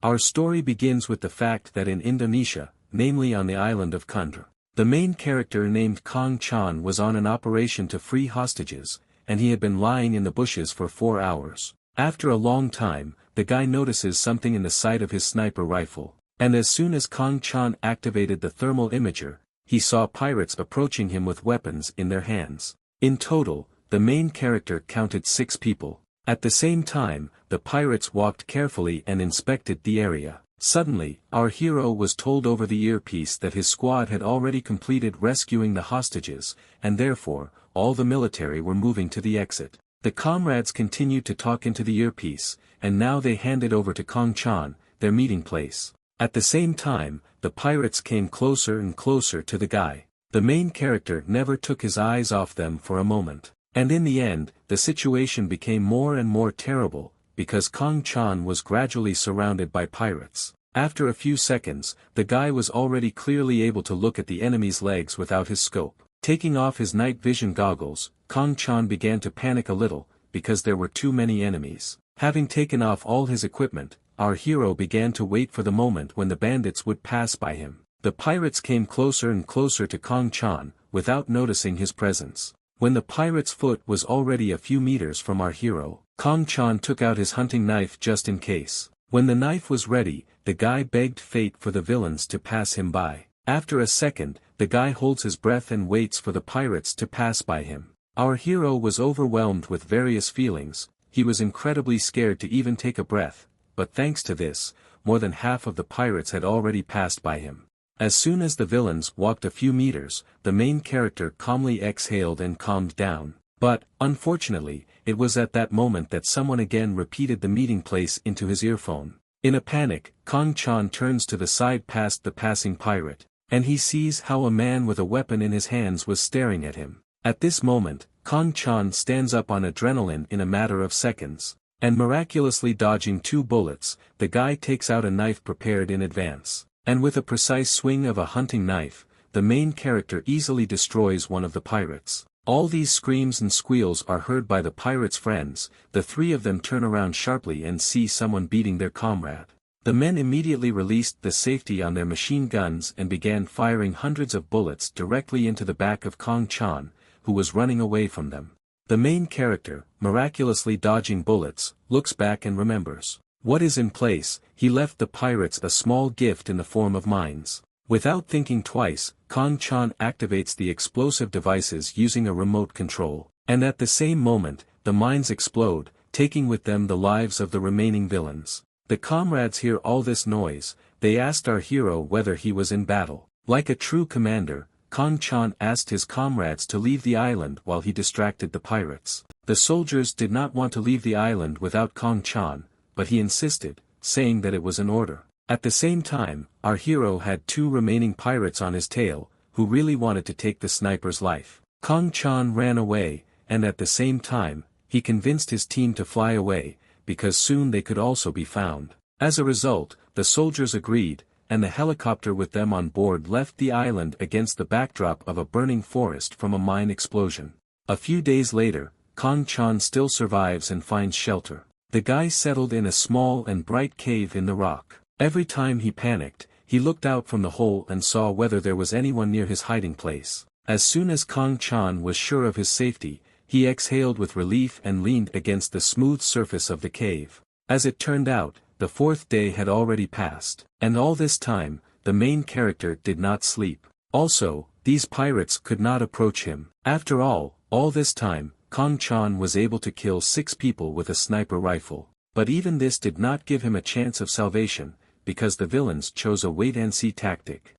Our story begins with the fact that in Indonesia, namely on the island of Kundra, the main character named Kong Chan was on an operation to free hostages, and he had been lying in the bushes for 4 hours. After a long time, the guy notices something in the sight of his sniper rifle, and as soon as Kong Chan activated the thermal imager, he saw pirates approaching him with weapons in their hands. In total, the main character counted 6 people. At the same time, the pirates walked carefully and inspected the area. Suddenly, our hero was told over the earpiece that his squad had already completed rescuing the hostages, and therefore, all the military were moving to the exit. The comrades continued to talk into the earpiece, and now they handed over to Kong Chan, their meeting place. At the same time, the pirates came closer and closer to the guy. The main character never took his eyes off them for a moment. And in the end, the situation became more and more terrible, because Kong Chan was gradually surrounded by pirates. After a few seconds, the guy was already clearly able to look at the enemy's legs without his scope. Taking off his night vision goggles, Kong Chan began to panic a little, because there were too many enemies. Having taken off all his equipment, our hero began to wait for the moment when the bandits would pass by him. The pirates came closer and closer to Kong Chan, without noticing his presence. When the pirate's foot was already a few meters from our hero, Kong Chan took out his hunting knife just in case. When the knife was ready, the guy begged fate for the villains to pass him by. After a second, the guy holds his breath and waits for the pirates to pass by him. Our hero was overwhelmed with various feelings. He was incredibly scared to even take a breath, but thanks to this, more than half of the pirates had already passed by him. As soon as the villains walked a few meters, the main character calmly exhaled and calmed down. But, unfortunately, it was at that moment that someone again repeated the meeting place into his earphone. In a panic, Kong Chan turns to the side past the passing pirate, and he sees how a man with a weapon in his hands was staring at him. At this moment, Kong Chan stands up on adrenaline in a matter of seconds, and miraculously dodging 2 bullets, the guy takes out a knife prepared in advance. And with a precise swing of a hunting knife, the main character easily destroys one of the pirates. All these screams and squeals are heard by the pirates' friends. The 3 of them turn around sharply and see someone beating their comrade. The men immediately released the safety on their machine guns and began firing hundreds of bullets directly into the back of Kong Chan, who was running away from them. The main character, miraculously dodging bullets, looks back and remembers what is in place. He left the pirates a small gift in the form of mines. Without thinking twice, Kong Chan activates the explosive devices using a remote control, and at the same moment, the mines explode, taking with them the lives of the remaining villains. The comrades hear all this noise. They asked our hero whether he was in battle. Like a true commander, Kong Chan asked his comrades to leave the island while he distracted the pirates. The soldiers did not want to leave the island without Kong Chan, but he insisted, saying that it was an order. At the same time, our hero had 2 remaining pirates on his tail, who really wanted to take the sniper's life. Kong Chan ran away, and at the same time, he convinced his team to fly away, because soon they could also be found. As a result, the soldiers agreed, and the helicopter with them on board left the island against the backdrop of a burning forest from a mine explosion. A few days later, Kong Chan still survives and finds shelter. The guy settled in a small and bright cave in the rock. Every time he panicked, he looked out from the hole and saw whether there was anyone near his hiding place. As soon as Kong Chan was sure of his safety, he exhaled with relief and leaned against the smooth surface of the cave. As it turned out, the 4th day had already passed, and all this time, the main character did not sleep. Also, these pirates could not approach him. After all this time, Kong Chan was able to kill 6 people with a sniper rifle. But even this did not give him a chance of salvation, because the villains chose a wait-and-see tactic.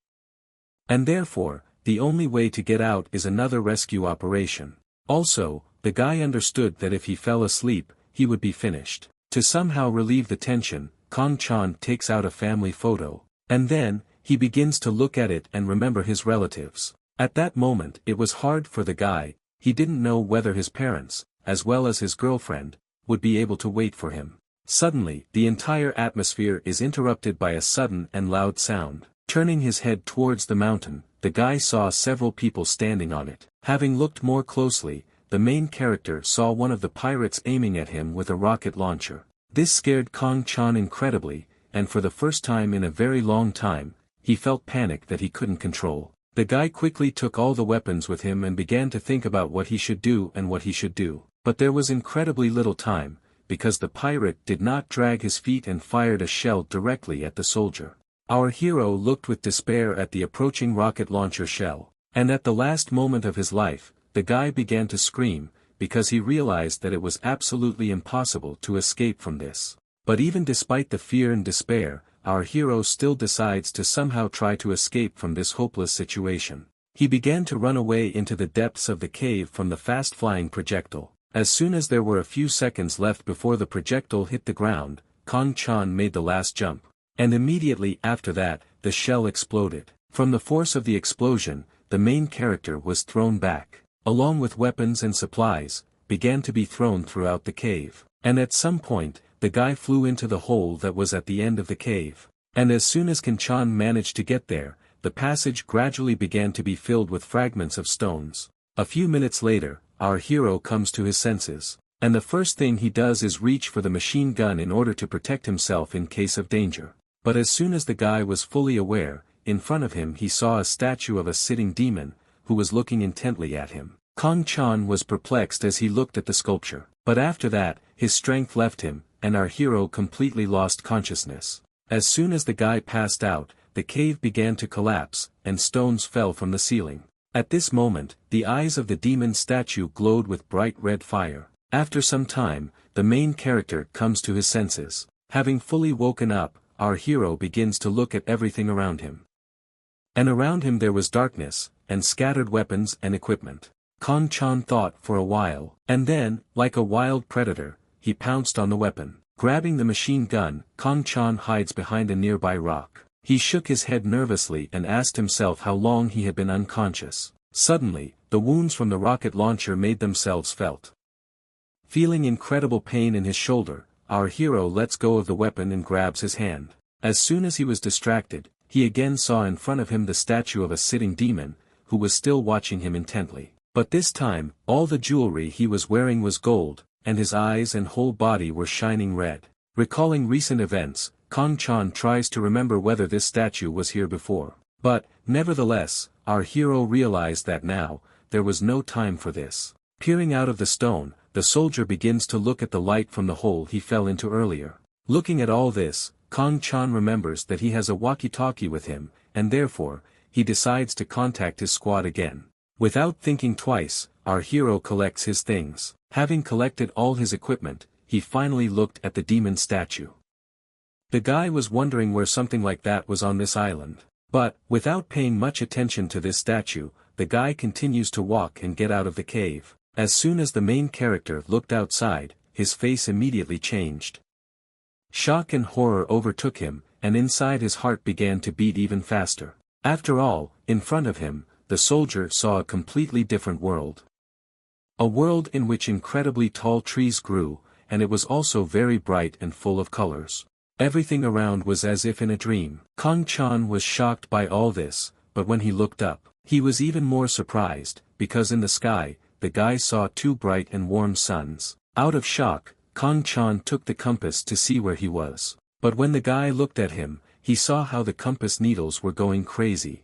And therefore, the only way to get out is another rescue operation. Also, the guy understood that if he fell asleep, he would be finished. To somehow relieve the tension, Kong Chan takes out a family photo, and then, he begins to look at it and remember his relatives. At that moment it was hard for the guy. He didn't know whether his parents, as well as his girlfriend, would be able to wait for him. Suddenly, the entire atmosphere is interrupted by a sudden and loud sound. Turning his head towards the mountain, the guy saw several people standing on it. Having looked more closely, the main character saw one of the pirates aiming at him with a rocket launcher. This scared Kong Chan incredibly. and for the first time in a very long time, he felt panic that he couldn't control. The guy quickly took all the weapons with him and began to think about what he should do and what he should do. But there was incredibly little time, because the pirate did not drag his feet and fired a shell directly at the soldier. Our hero looked with despair at the approaching rocket launcher shell, and at the last moment of his life, the guy began to scream, because he realized that it was absolutely impossible to escape from this. But even despite the fear and despair, our hero still decides to somehow try to escape from this hopeless situation. He began to run away into the depths of the cave from the fast-flying projectile. As soon as there were a few seconds left before the projectile hit the ground, Kong Chan made the last jump. And immediately after that, the shell exploded. From the force of the explosion, the main character was thrown back, along with weapons and supplies, began to be thrown throughout the cave. And at some point, the guy flew into the hole that was at the end of the cave. And as soon as Kanchan managed to get there, the passage gradually began to be filled with fragments of stones. A few minutes later, our hero comes to his senses, and the first thing he does is reach for the machine gun in order to protect himself in case of danger. But as soon as the guy was fully aware, in front of him he saw a statue of a sitting demon, who was looking intently at him. Kong Chan was perplexed as he looked at the sculpture, but after that, his strength left him, and our hero completely lost consciousness. As soon as the guy passed out, the cave began to collapse, and stones fell from the ceiling. At this moment, the eyes of the demon statue glowed with bright red fire. After some time, the main character comes to his senses. Having fully woken up, our hero begins to look at everything around him. And around him there was darkness, and scattered weapons and equipment. Kong Chan thought for a while, and then, like a wild predator, he pounced on the weapon. Grabbing the machine gun, Kong Chan hides behind a nearby rock. He shook his head nervously and asked himself how long he had been unconscious. Suddenly, the wounds from the rocket launcher made themselves felt. Feeling incredible pain in his shoulder, our hero lets go of the weapon and grabs his hand. As soon as he was distracted, he again saw in front of him the statue of a sitting demon, who was still watching him intently. But this time, all the jewelry he was wearing was gold, and his eyes and whole body were shining red. Recalling recent events, Kong Chan tries to remember whether this statue was here before. But, nevertheless, our hero realized that now, there was no time for this. Peering out of the stone, the soldier begins to look at the light from the hole he fell into earlier. Looking at all this, Kong Chan remembers that he has a walkie-talkie with him, and therefore, he decides to contact his squad again. Without thinking twice, our hero collects his things. Having collected all his equipment, he finally looked at the demon statue. The guy was wondering where something like that was on this island. But, without paying much attention to this statue, the guy continues to walk and get out of the cave. As soon as the main character looked outside, his face immediately changed. Shock and horror overtook him, and inside his heart began to beat even faster. After all, in front of him, the soldier saw a completely different world. A world in which incredibly tall trees grew, and it was also very bright and full of colors. Everything around was as if in a dream. Kong Chan was shocked by all this, but when he looked up, he was even more surprised, because in the sky, the guy saw two bright and warm suns. Out of shock, Kong Chan took the compass to see where he was. But when the guy looked at him, he saw how the compass needles were going crazy.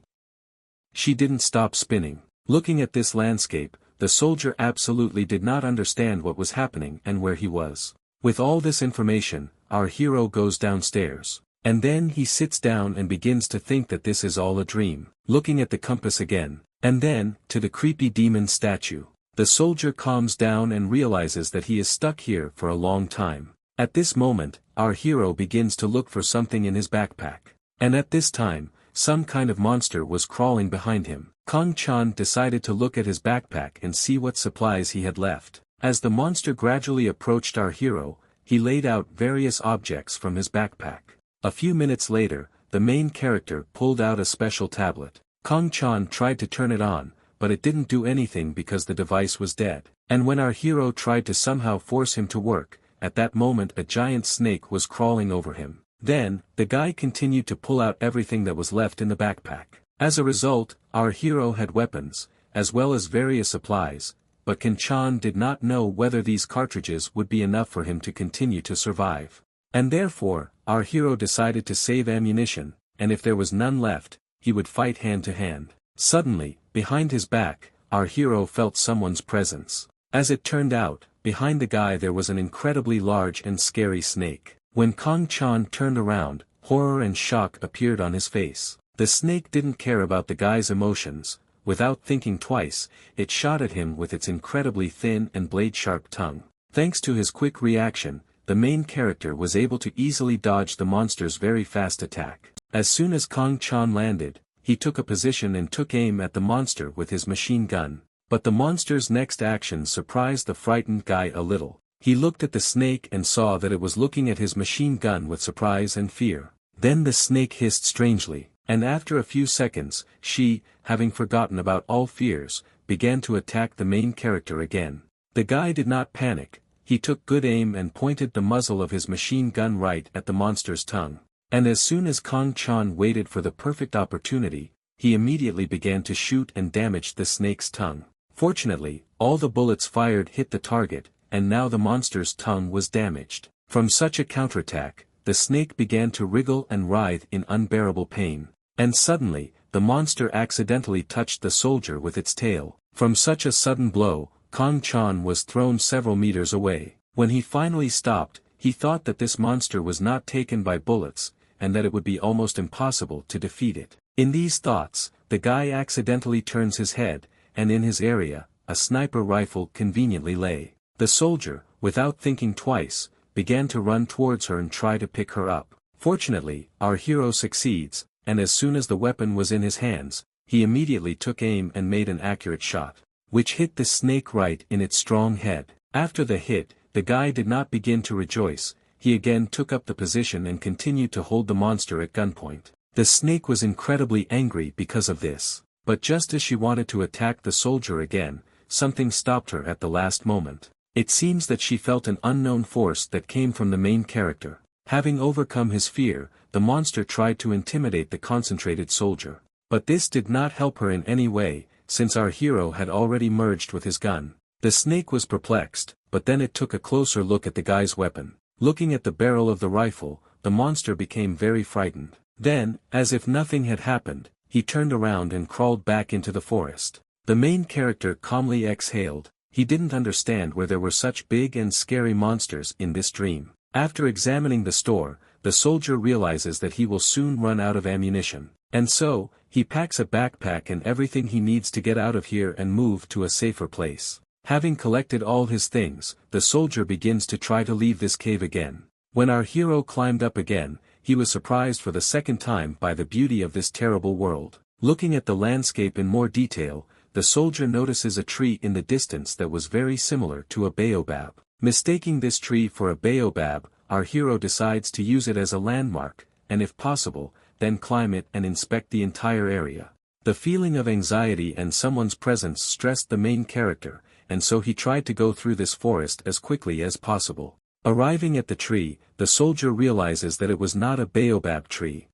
She didn't stop spinning. Looking at this landscape, the soldier absolutely did not understand what was happening and where he was. With all this information, our hero goes downstairs. And then he sits down and begins to think that this is all a dream. Looking at the compass again, and then, to the creepy demon statue. The soldier calms down and realizes that he is stuck here for a long time. At this moment, our hero begins to look for something in his backpack. And at this time, some kind of monster was crawling behind him. Kong Chan decided to look at his backpack and see what supplies he had left. As the monster gradually approached our hero, he laid out various objects from his backpack. A few minutes later, the main character pulled out a special tablet. Kong Chan tried to turn it on, but it didn't do anything because the device was dead. And when our hero tried to somehow force him to work, at that moment a giant snake was crawling over him. Then, the guy continued to pull out everything that was left in the backpack. As a result, our hero had weapons, as well as various supplies, but Kanchan did not know whether these cartridges would be enough for him to continue to survive. And therefore, our hero decided to save ammunition, and if there was none left, he would fight hand to hand. Suddenly, behind his back, our hero felt someone's presence. As it turned out, behind the guy there was an incredibly large and scary snake. When Kong Chan turned around, horror and shock appeared on his face. The snake didn't care about the guy's emotions. Without thinking twice, it shot at him with its incredibly thin and blade-sharp tongue. Thanks to his quick reaction, the main character was able to easily dodge the monster's very fast attack. As soon as Kong Chan landed, he took a position and took aim at the monster with his machine gun. But the monster's next action surprised the frightened guy a little. He looked at the snake and saw that it was looking at his machine gun with surprise and fear. Then the snake hissed strangely, and after a few seconds, she, having forgotten about all fears, began to attack the main character again. The guy did not panic. He took good aim and pointed the muzzle of his machine gun right at the monster's tongue. And as soon as Kong Chan waited for the perfect opportunity, he immediately began to shoot and damage the snake's tongue. Fortunately, all the bullets fired hit the target, and now the monster's tongue was damaged. From such a counterattack, the snake began to wriggle and writhe in unbearable pain. And suddenly, the monster accidentally touched the soldier with its tail. From such a sudden blow, Kong Chan was thrown several meters away. When he finally stopped, he thought that this monster was not taken by bullets, and that it would be almost impossible to defeat it. In these thoughts, the guy accidentally turns his head, and in his area, a sniper rifle conveniently lay. The soldier, without thinking twice, began to run towards her and try to pick her up. Fortunately, our hero succeeds, and as soon as the weapon was in his hands, he immediately took aim and made an accurate shot, which hit the snake right in its strong head. After the hit, the guy did not begin to rejoice. He again took up the position and continued to hold the monster at gunpoint. The snake was incredibly angry because of this, but just as she wanted to attack the soldier again, something stopped her at the last moment. It seems that she felt an unknown force that came from the main character. Having overcome his fear, the monster tried to intimidate the concentrated soldier. But this did not help her in any way, since our hero had already merged with his gun. The snake was perplexed, but then it took a closer look at the guy's weapon. Looking at the barrel of the rifle, the monster became very frightened. Then, as if nothing had happened, he turned around and crawled back into the forest. The main character calmly exhaled. He didn't understand where there were such big and scary monsters in this dream. After examining the store, the soldier realizes that he will soon run out of ammunition. And so, he packs a backpack and everything he needs to get out of here and move to a safer place. Having collected all his things, the soldier begins to try to leave this cave again. When our hero climbed up again, he was surprised for the second time by the beauty of this terrible world. Looking at the landscape in more detail, the soldier notices a tree in the distance that was very similar to a baobab. Mistaking this tree for a baobab, our hero decides to use it as a landmark, and if possible, then climb it and inspect the entire area. The feeling of anxiety and someone's presence stressed the main character, and so he tried to go through this forest as quickly as possible. Arriving at the tree, the soldier realizes that it was not a baobab tree.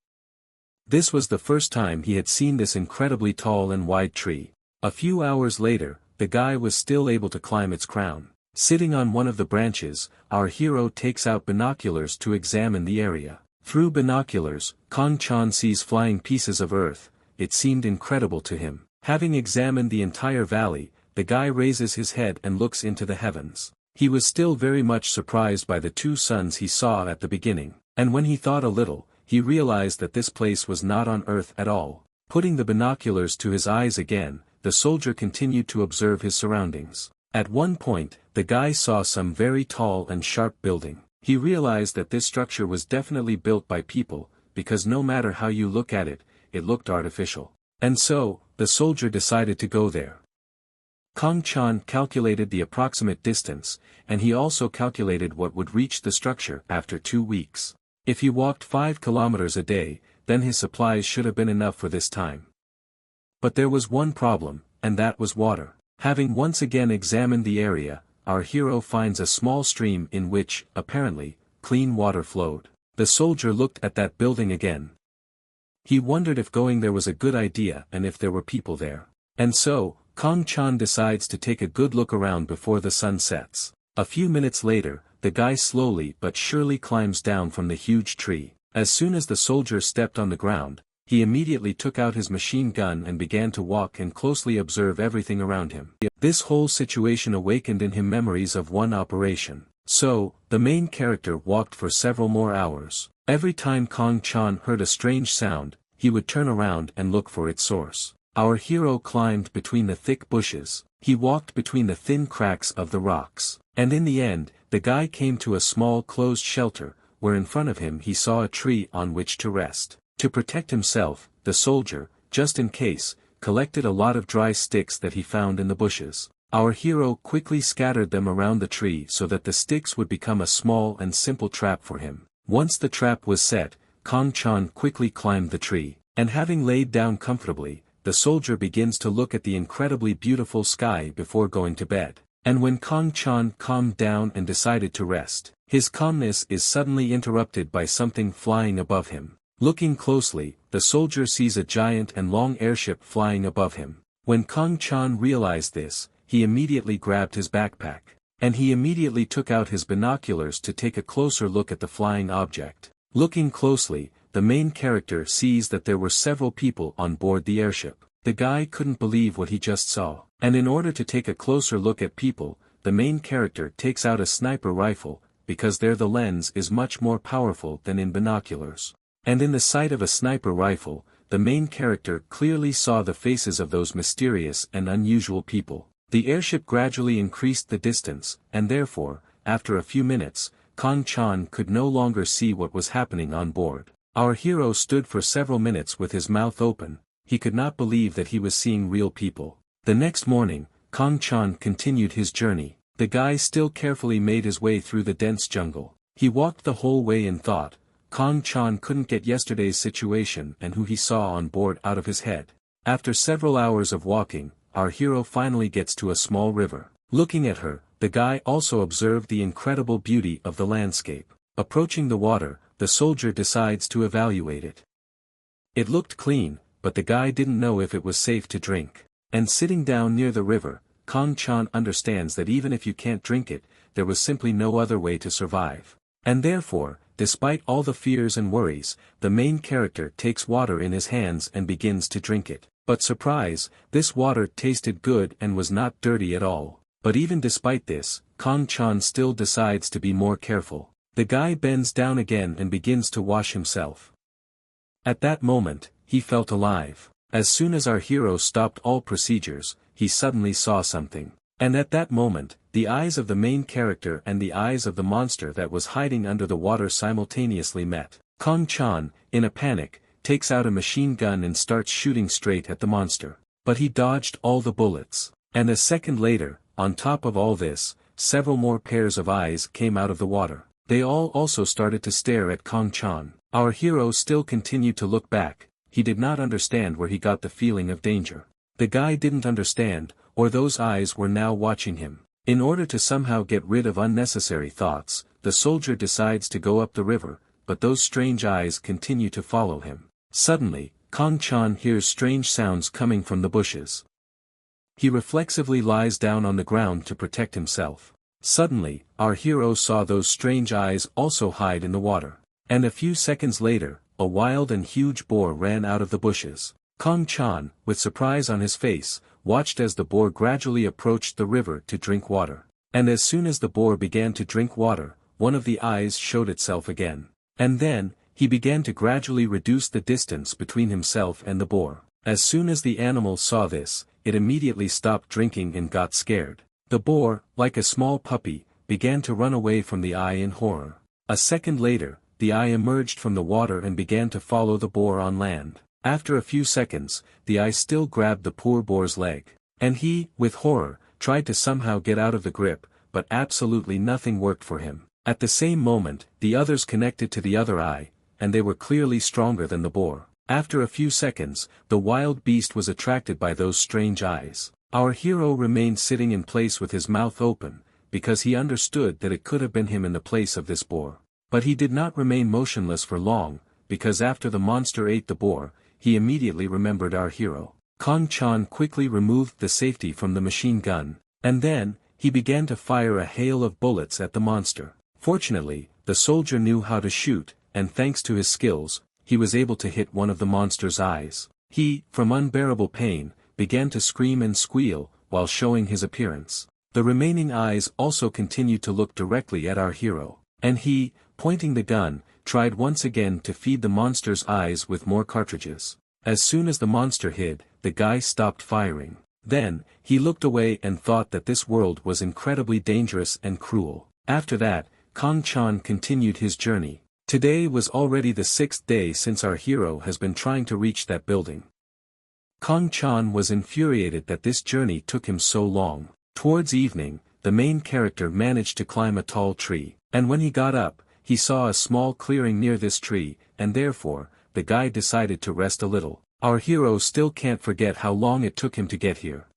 This was the first time he had seen this incredibly tall and wide tree. A few hours later, the guy was still able to climb its crown. Sitting on one of the branches, our hero takes out binoculars to examine the area. Through binoculars, Kong Chan sees flying pieces of earth. It seemed incredible to him. Having examined the entire valley, the guy raises his head and looks into the heavens. He was still very much surprised by the two suns he saw at the beginning, and when he thought a little, he realized that this place was not on Earth at all. Putting the binoculars to his eyes again, the soldier continued to observe his surroundings. At one point, the guy saw some very tall and sharp building. He realized that this structure was definitely built by people, because no matter how you look at it, it looked artificial. And so, the soldier decided to go there. Kong Chan calculated the approximate distance, and he also calculated what would reach the structure after 2 weeks. If he walked 5 kilometers a day, then his supplies should have been enough for this time. But there was one problem, and that was water. Having once again examined the area, our hero finds a small stream in which, apparently, clean water flowed. The soldier looked at that building again. He wondered if going there was a good idea and if there were people there. And so, Kong Chan decides to take a good look around before the sun sets. A few minutes later, the guy slowly but surely climbs down from the huge tree. As soon as the soldier stepped on the ground, he immediately took out his machine gun and began to walk and closely observe everything around him. This whole situation awakened in him memories of one operation. So, the main character walked for several more hours. Every time Kong Chan heard a strange sound, he would turn around and look for its source. Our hero climbed between the thick bushes, he walked between the thin cracks of the rocks, and in the end, the guy came to a small closed shelter, where in front of him he saw a tree on which to rest. To protect himself, the soldier, just in case, collected a lot of dry sticks that he found in the bushes. Our hero quickly scattered them around the tree so that the sticks would become a small and simple trap for him. Once the trap was set, Kong Chan quickly climbed the tree, and having laid down comfortably, the soldier begins to look at the incredibly beautiful sky before going to bed. And when Kong Chan calmed down and decided to rest, his calmness is suddenly interrupted by something flying above him. Looking closely, the soldier sees a giant and long airship flying above him. When Kong Chan realized this, he immediately grabbed his backpack, and he immediately took out his binoculars to take a closer look at the flying object. Looking closely, the main character sees that there were several people on board the airship. The guy couldn't believe what he just saw, and in order to take a closer look at people, the main character takes out a sniper rifle, because there the lens is much more powerful than in binoculars. And in the sight of a sniper rifle, the main character clearly saw the faces of those mysterious and unusual people. The airship gradually increased the distance, and therefore, after a few minutes, Kong Chan could no longer see what was happening on board. Our hero stood for several minutes with his mouth open, he could not believe that he was seeing real people. The next morning, Kong Chan continued his journey. The guy still carefully made his way through the dense jungle. He walked the whole way in thought. Kong Chan couldn't get yesterday's situation and who he saw on board out of his head. After several hours of walking, our hero finally gets to a small river. Looking at her, the guy also observed the incredible beauty of the landscape. Approaching the water, the soldier decides to evaluate it. It looked clean, but the guy didn't know if it was safe to drink. And sitting down near the river, Kong Chan understands that even if you can't drink it, there was simply no other way to survive. And therefore, despite all the fears and worries, the main character takes water in his hands and begins to drink it. But surprise, this water tasted good and was not dirty at all. But even despite this, Kong Chan still decides to be more careful. The guy bends down again and begins to wash himself. At that moment, he felt alive. As soon as our hero stopped all procedures, he suddenly saw something. And at that moment, the eyes of the main character and the eyes of the monster that was hiding under the water simultaneously met. Kong Chan, in a panic, takes out a machine gun and starts shooting straight at the monster. But he dodged all the bullets. And a second later, on top of all this, several more pairs of eyes came out of the water. They all also started to stare at Kong Chan. Our hero still continued to look back. He did not understand where he got the feeling of danger. The guy didn't understand, or those eyes were now watching him. In order to somehow get rid of unnecessary thoughts, the soldier decides to go up the river, but those strange eyes continue to follow him. Suddenly, Kong Chan hears strange sounds coming from the bushes. He reflexively lies down on the ground to protect himself. Suddenly, our hero saw those strange eyes also hide in the water. And a few seconds later, a wild and huge boar ran out of the bushes. Kong Chan, with surprise on his face, watched as the boar gradually approached the river to drink water. And as soon as the boar began to drink water, one of the eyes showed itself again. And then, he began to gradually reduce the distance between himself and the boar. As soon as the animal saw this, it immediately stopped drinking and got scared. The boar, like a small puppy, began to run away from the eye in horror. A second later, the eye emerged from the water and began to follow the boar on land. After a few seconds, the eye still grabbed the poor boar's leg. And he, with horror, tried to somehow get out of the grip, but absolutely nothing worked for him. At the same moment, the others connected to the other eye, and they were clearly stronger than the boar. After a few seconds, the wild beast was attracted by those strange eyes. Our hero remained sitting in place with his mouth open, because he understood that it could have been him in the place of this boar. But he did not remain motionless for long, because after the monster ate the boar, he immediately remembered our hero. Kong Chan quickly removed the safety from the machine gun, and then, he began to fire a hail of bullets at the monster. Fortunately, the soldier knew how to shoot, and thanks to his skills, he was able to hit one of the monster's eyes. He, from unbearable pain, began to scream and squeal, while showing his appearance. The remaining eyes also continued to look directly at our hero, and he, pointing the gun, tried once again to feed the monster's eyes with more cartridges. As soon as the monster hid, the guy stopped firing. Then, he looked away and thought that this world was incredibly dangerous and cruel. After that, Kong Chan continued his journey. Today was already the 6th day since our hero has been trying to reach that building. Kong Chan was infuriated that this journey took him so long. Towards evening, the main character managed to climb a tall tree, and when he got up, he saw a small clearing near this tree, and therefore, the guy decided to rest a little. Our hero still can't forget how long it took him to get here.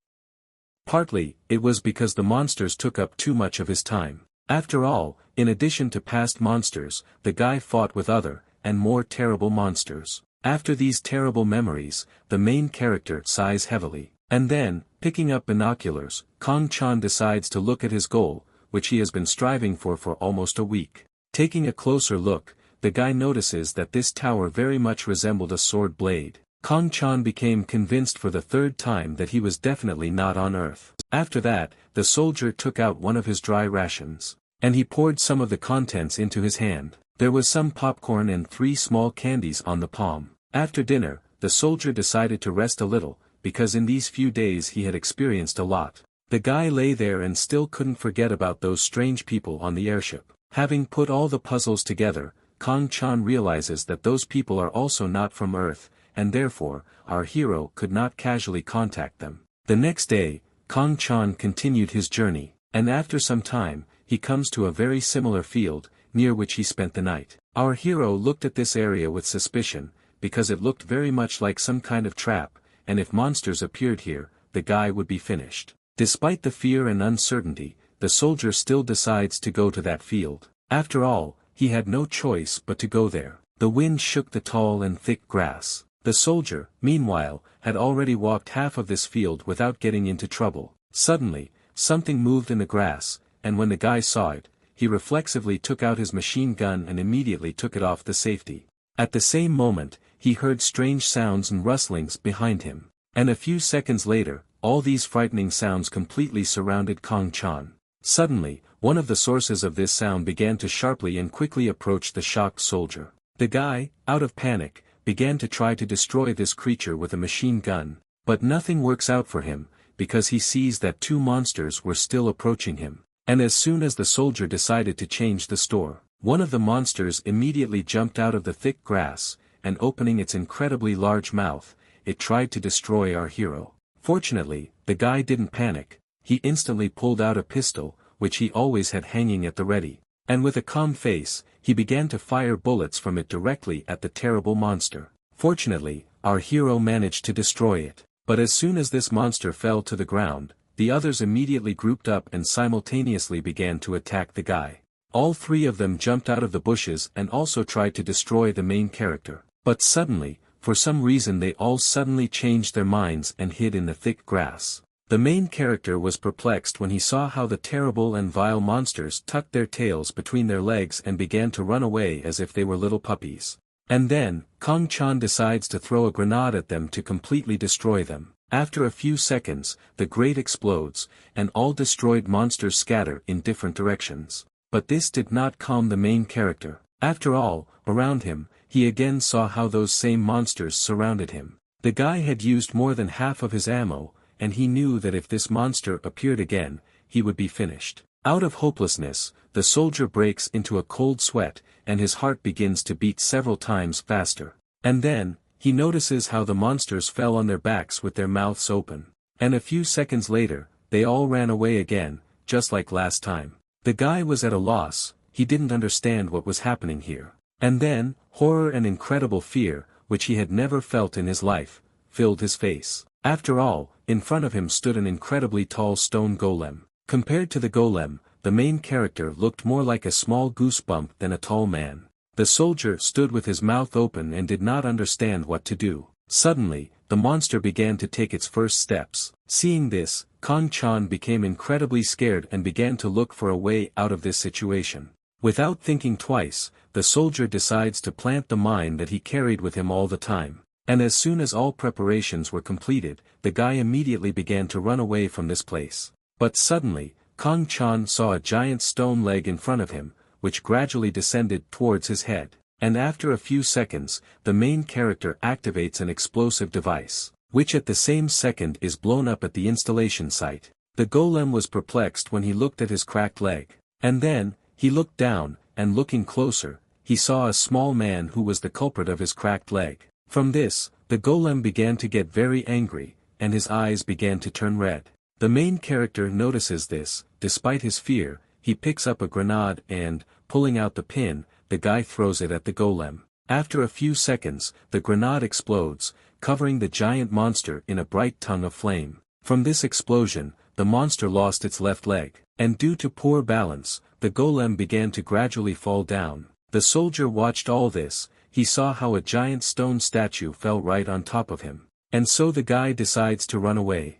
Partly, it was because the monsters took up too much of his time. After all, in addition to past monsters, the guy fought with other, and more terrible monsters. After these terrible memories, the main character sighs heavily. And then, picking up binoculars, Kong Chan decides to look at his goal, which he has been striving for almost a week. Taking a closer look, the guy notices that this tower very much resembled a sword blade. Kong Chan became convinced for the 3rd time that he was definitely not on Earth. After that, the soldier took out one of his dry rations, and he poured some of the contents into his hand. There was some popcorn and 3 small candies on the palm. After dinner, the soldier decided to rest a little, because in these few days he had experienced a lot. The guy lay there and still couldn't forget about those strange people on the airship. Having put all the puzzles together, Kong Chan realizes that those people are also not from Earth, and therefore, our hero could not casually contact them. The next day, Kong Chan continued his journey, and after some time, he comes to a very similar field, near which he spent the night. Our hero looked at this area with suspicion, because it looked very much like some kind of trap, and if monsters appeared here, the guy would be finished. Despite the fear and uncertainty, the soldier still decides to go to that field. After all, he had no choice but to go there. The wind shook the tall and thick grass. The soldier, meanwhile, had already walked half of this field without getting into trouble. Suddenly, something moved in the grass, and when the guy saw it, he reflexively took out his machine gun and immediately took it off the safety. At the same moment, he heard strange sounds and rustlings behind him. And a few seconds later, all these frightening sounds completely surrounded Kong Chan. Suddenly, one of the sources of this sound began to sharply and quickly approach the shocked soldier. The guy, out of panic, began to try to destroy this creature with a machine gun, but nothing works out for him, because he sees that 2 monsters were still approaching him. And as soon as the soldier decided to change the store, one of the monsters immediately jumped out of the thick grass, and opening its incredibly large mouth, it tried to destroy our hero. Fortunately, the guy didn't panic. He instantly pulled out a pistol, which he always had hanging at the ready. And with a calm face, he began to fire bullets from it directly at the terrible monster. Fortunately, our hero managed to destroy it. But as soon as this monster fell to the ground, the others immediately grouped up and simultaneously began to attack the guy. All 3 of them jumped out of the bushes and also tried to destroy the main character. But suddenly, for some reason they all suddenly changed their minds and hid in the thick grass. The main character was perplexed when he saw how the terrible and vile monsters tucked their tails between their legs and began to run away as if they were little puppies. And then, Kong Chan decides to throw a grenade at them to completely destroy them. After a few seconds, the grate explodes, and all destroyed monsters scatter in different directions. But this did not calm the main character. After all, around him, he again saw how those same monsters surrounded him. The guy had used more than half of his ammo, and he knew that if this monster appeared again, he would be finished. Out of hopelessness, the soldier breaks into a cold sweat, and his heart begins to beat several times faster. And then, he notices how the monsters fell on their backs with their mouths open. And a few seconds later, they all ran away again, just like last time. The guy was at a loss, he didn't understand what was happening here. And then, horror and incredible fear, which he had never felt in his life, filled his face. After all, in front of him stood an incredibly tall stone golem. Compared to the golem, the main character looked more like a small goosebump than a tall man. The soldier stood with his mouth open and did not understand what to do. Suddenly, the monster began to take its first steps. Seeing this, Kong Chan became incredibly scared and began to look for a way out of this situation. Without thinking twice, the soldier decides to plant the mine that he carried with him all the time. And as soon as all preparations were completed, the guy immediately began to run away from this place. But suddenly, Kong Chan saw a giant stone leg in front of him, which gradually descended towards his head. And after a few seconds, the main character activates an explosive device, which at the same second is blown up at the installation site. The golem was perplexed when he looked at his cracked leg. And then, he looked down, and looking closer, he saw a small man who was the culprit of his cracked leg. From this, the golem began to get very angry, and his eyes began to turn red. The main character notices this. Despite his fear, he picks up a grenade and, pulling out the pin, the guy throws it at the golem. After a few seconds, the grenade explodes, covering the giant monster in a bright tongue of flame. From this explosion, the monster lost its left leg, and due to poor balance, the golem began to gradually fall down. The soldier watched all this. He saw how a giant stone statue fell right on top of him. And so the guy decides to run away.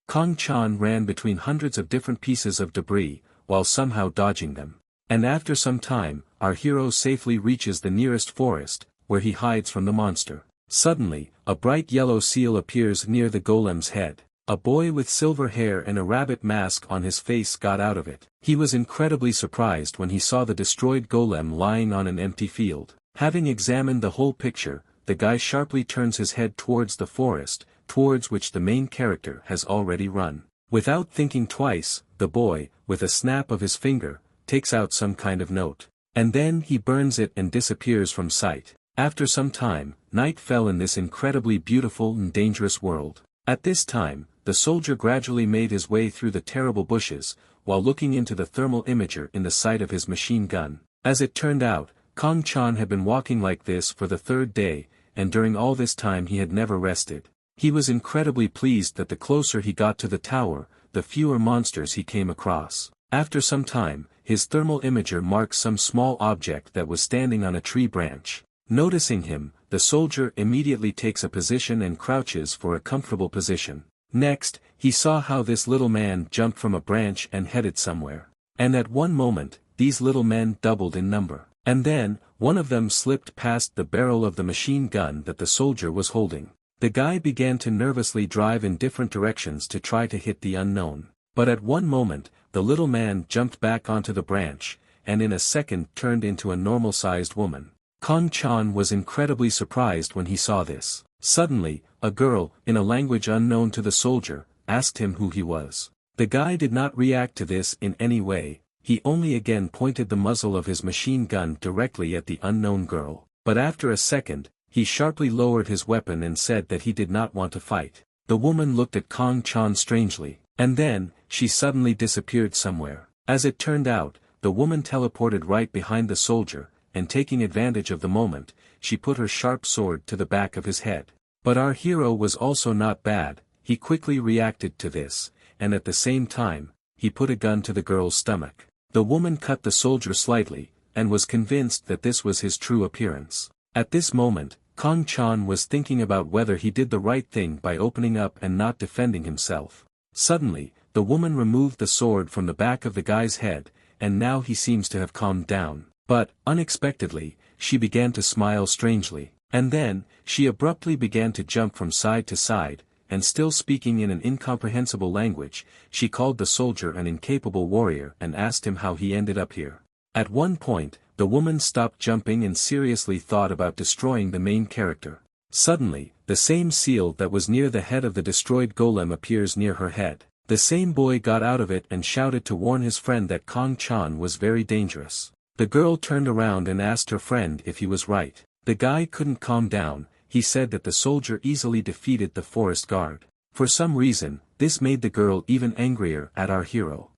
Kong Chan ran between hundreds of different pieces of debris, while somehow dodging them. And after some time, our hero safely reaches the nearest forest, where he hides from the monster. Suddenly, a bright yellow seal appears near the golem's head. A boy with silver hair and a rabbit mask on his face got out of it. He was incredibly surprised when he saw the destroyed golem lying on an empty field. Having examined the whole picture, the guy sharply turns his head towards the forest, towards which the main character has already run. Without thinking twice, the boy, with a snap of his finger, takes out some kind of note. And then he burns it and disappears from sight. After some time, night fell in this incredibly beautiful and dangerous world. At this time, the soldier gradually made his way through the terrible bushes, while looking into the thermal imager in the sight of his machine gun. As it turned out, Kong Chan had been walking like this for the third day, and during all this time he had never rested. He was incredibly pleased that the closer he got to the tower, the fewer monsters he came across. After some time, his thermal imager marks some small object that was standing on a tree branch. Noticing him, the soldier immediately takes a position and crouches for a comfortable position. Next, he saw how this little man jumped from a branch and headed somewhere. And at one moment, these little men doubled in number. And then, one of them slipped past the barrel of the machine gun that the soldier was holding. The guy began to nervously drive in different directions to try to hit the unknown. But at one moment, the little man jumped back onto the branch, and in a second turned into a normal-sized woman. Kong Chan was incredibly surprised when he saw this. Suddenly, a girl, in a language unknown to the soldier, asked him who he was. The guy did not react to this in any way. He only again pointed the muzzle of his machine gun directly at the unknown girl. But after a second, he sharply lowered his weapon and said that he did not want to fight. The woman looked at Kong Chan strangely, and then, she suddenly disappeared somewhere. As it turned out, the woman teleported right behind the soldier, and taking advantage of the moment, she put her sharp sword to the back of his head. But our hero was also not bad. He quickly reacted to this, and at the same time, he put a gun to the girl's stomach. The woman cut the soldier slightly, and was convinced that this was his true appearance. At this moment, Kong Chan was thinking about whether he did the right thing by opening up and not defending himself. Suddenly, the woman removed the sword from the back of the guy's head, and now he seems to have calmed down. But, unexpectedly, she began to smile strangely. And then, she abruptly began to jump from side to side, and still speaking in an incomprehensible language, she called the soldier an incapable warrior and asked him how he ended up here. At one point, the woman stopped jumping and seriously thought about destroying the main character. Suddenly, the same seal that was near the head of the destroyed golem appears near her head. The same boy got out of it and shouted to warn his friend that Kong Chan was very dangerous. The girl turned around and asked her friend if he was right. The guy couldn't calm down. He said that the soldier easily defeated the forest guard. For some reason, this made the girl even angrier at our hero.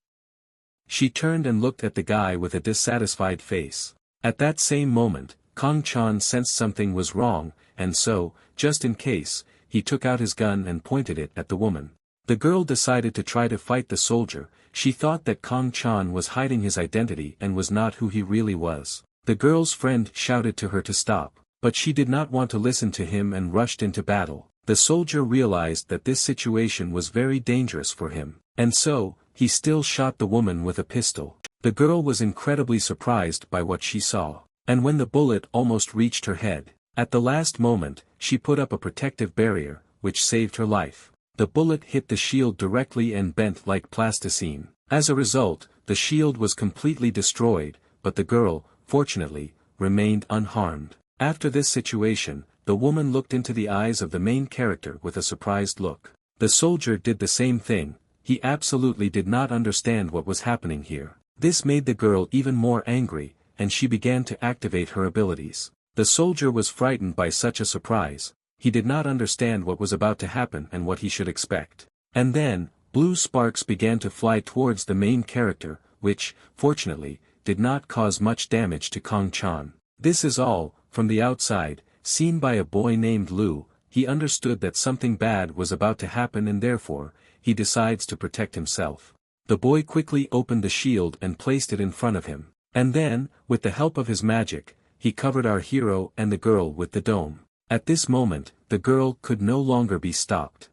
She turned and looked at the guy with a dissatisfied face. At that same moment, Kong Chan sensed something was wrong, and so, just in case, he took out his gun and pointed it at the woman. The girl decided to try to fight the soldier. She thought that Kong Chan was hiding his identity and was not who he really was. The girl's friend shouted to her to stop, but she did not want to listen to him and rushed into battle. The soldier realized that this situation was very dangerous for him, and so, he still shot the woman with a pistol. The girl was incredibly surprised by what she saw. And when the bullet almost reached her head, at the last moment, she put up a protective barrier, which saved her life. The bullet hit the shield directly and bent like plasticine. As a result, the shield was completely destroyed, but the girl, fortunately, remained unharmed. After this situation, the woman looked into the eyes of the main character with a surprised look. The soldier did the same thing. He absolutely did not understand what was happening here. This made the girl even more angry, and she began to activate her abilities. The soldier was frightened by such a surprise. He did not understand what was about to happen and what he should expect. And then, blue sparks began to fly towards the main character, which, fortunately, did not cause much damage to Kong Chan. This is all, from the outside, seen by a boy named Lu. He understood that something bad was about to happen and therefore, he decides to protect himself. The boy quickly opened the shield and placed it in front of him. And then, with the help of his magic, he covered our hero and the girl with the dome. At this moment, the girl could no longer be stopped.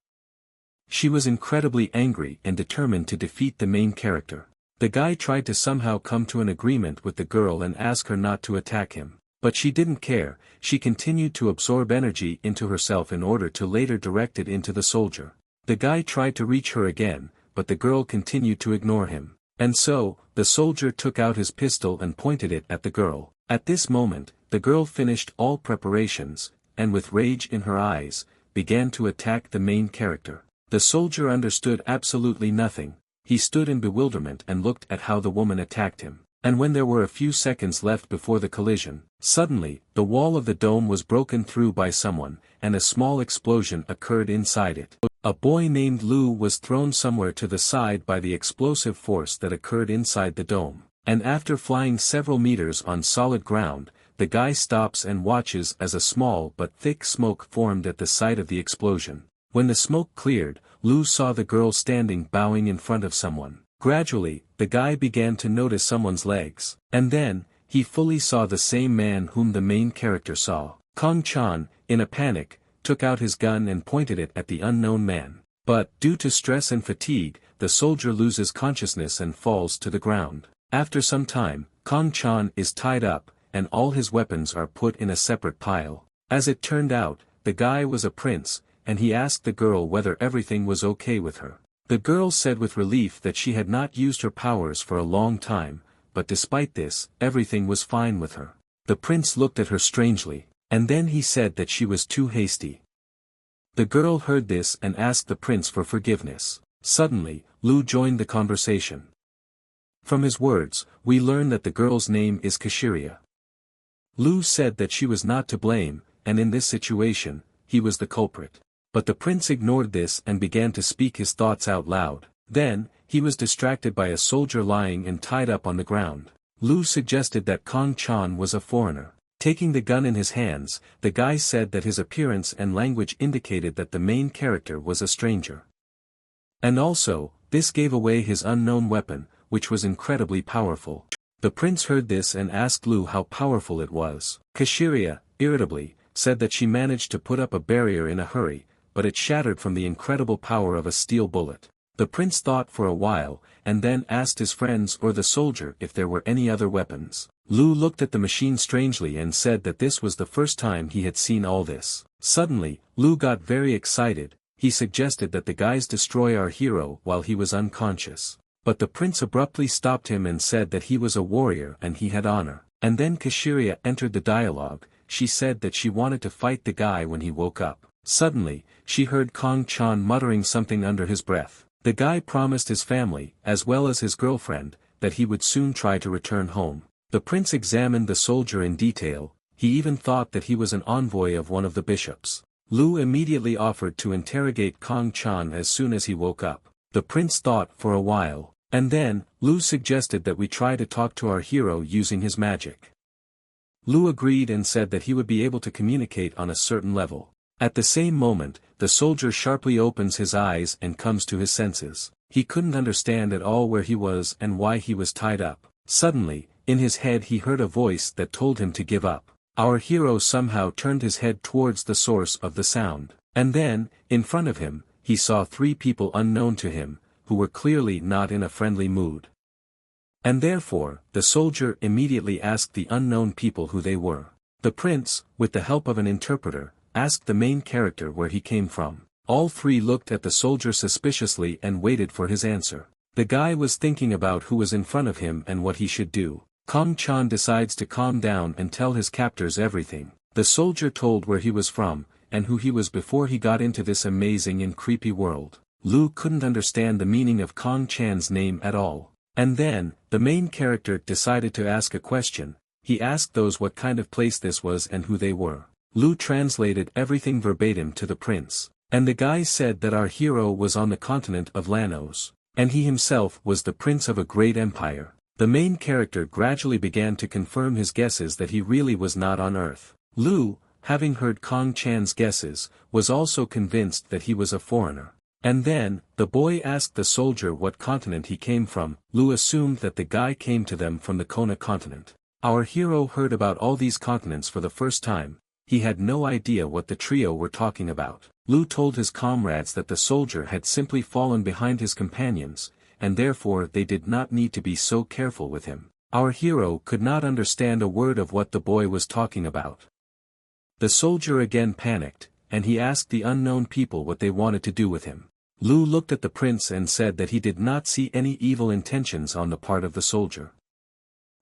She was incredibly angry and determined to defeat the main character. The guy tried to somehow come to an agreement with the girl and ask her not to attack him. But she didn't care. She continued to absorb energy into herself in order to later direct it into the soldier. The guy tried to reach her again, but the girl continued to ignore him. And so, the soldier took out his pistol and pointed it at the girl. At this moment, the girl finished all preparations, and with rage in her eyes, began to attack the main character. The soldier understood absolutely nothing. He stood in bewilderment and looked at how the woman attacked him. And when there were a few seconds left before the collision, suddenly, the wall of the dome was broken through by someone, and a small explosion occurred inside it. A boy named Lu was thrown somewhere to the side by the explosive force that occurred inside the dome. And after flying several meters on solid ground, the guy stops and watches as a small but thick smoke formed at the site of the explosion. When the smoke cleared, Lu saw the girl standing bowing in front of someone. Gradually, the guy began to notice someone's legs. And then, he fully saw the same man whom the main character saw. Kong Chan, in a panic, took out his gun and pointed it at the unknown man. But, due to stress and fatigue, the soldier loses consciousness and falls to the ground. After some time, Kong Chan is tied up, and all his weapons are put in a separate pile. As it turned out, the guy was a prince, and he asked the girl whether everything was okay with her. The girl said with relief that she had not used her powers for a long time, but despite this, everything was fine with her. The prince looked at her strangely, and then he said that she was too hasty. The girl heard this and asked the prince for forgiveness. Suddenly, Lu joined the conversation. From his words, we learn that the girl's name is Kashiria. Lu said that she was not to blame, and in this situation, he was the culprit. But the prince ignored this and began to speak his thoughts out loud. Then, he was distracted by a soldier lying and tied up on the ground. Lu suggested that Kong Chan was a foreigner. Taking the gun in his hands, the guy said that his appearance and language indicated that the main character was a stranger. And also, this gave away his unknown weapon, which was incredibly powerful. The prince heard this and asked Lu how powerful it was. Kashiria, irritably, said that she managed to put up a barrier in a hurry, but it shattered from the incredible power of a steel bullet. The prince thought for a while, and then asked his friends or the soldier if there were any other weapons. Lu looked at the machine strangely and said that this was the first time he had seen all this. Suddenly, Lu got very excited. He suggested that the guys destroy our hero while he was unconscious. But the prince abruptly stopped him and said that he was a warrior and he had honor. And then Kashiria entered the dialogue. She said that she wanted to fight the guy when he woke up. Suddenly, she heard Kong Chan muttering something under his breath. The guy promised his family, as well as his girlfriend, that he would soon try to return home. The prince examined the soldier in detail. He even thought that he was an envoy of one of the bishops. Lu immediately offered to interrogate Kong Chan as soon as he woke up. The prince thought for a while, and then, Lu suggested that we try to talk to our hero using his magic. Lu agreed and said that he would be able to communicate on a certain level. At the same moment, the soldier sharply opens his eyes and comes to his senses. He couldn't understand at all where he was and why he was tied up. Suddenly, in his head he heard a voice that told him to give up. Our hero somehow turned his head towards the source of the sound. And then, in front of him, he saw three people unknown to him, who were clearly not in a friendly mood. And therefore, the soldier immediately asked the unknown people who they were. The prince, with the help of an interpreter, asked the main character where he came from. All three looked at the soldier suspiciously and waited for his answer. The guy was thinking about who was in front of him and what he should do. Kong Chan decides to calm down and tell his captors everything. The soldier told where he was from, and who he was before he got into this amazing and creepy world. Lu couldn't understand the meaning of Kong Chan's name at all. And then, the main character decided to ask a question. He asked those what kind of place this was and who they were. Lu translated everything verbatim to the prince. And the guy said that our hero was on the continent of Lanos. And he himself was the prince of a great empire. The main character gradually began to confirm his guesses that he really was not on Earth. Lu, having heard Kong Chan's guesses, was also convinced that he was a foreigner. And then, the boy asked the soldier what continent he came from. Lu assumed that the guy came to them from the Kona continent. Our hero heard about all these continents for the first time. He had no idea what the trio were talking about. Lu told his comrades that the soldier had simply fallen behind his companions, and therefore they did not need to be so careful with him. Our hero could not understand a word of what the boy was talking about. The soldier again panicked, and he asked the unknown people what they wanted to do with him. Lu looked at the prince and said that he did not see any evil intentions on the part of the soldier.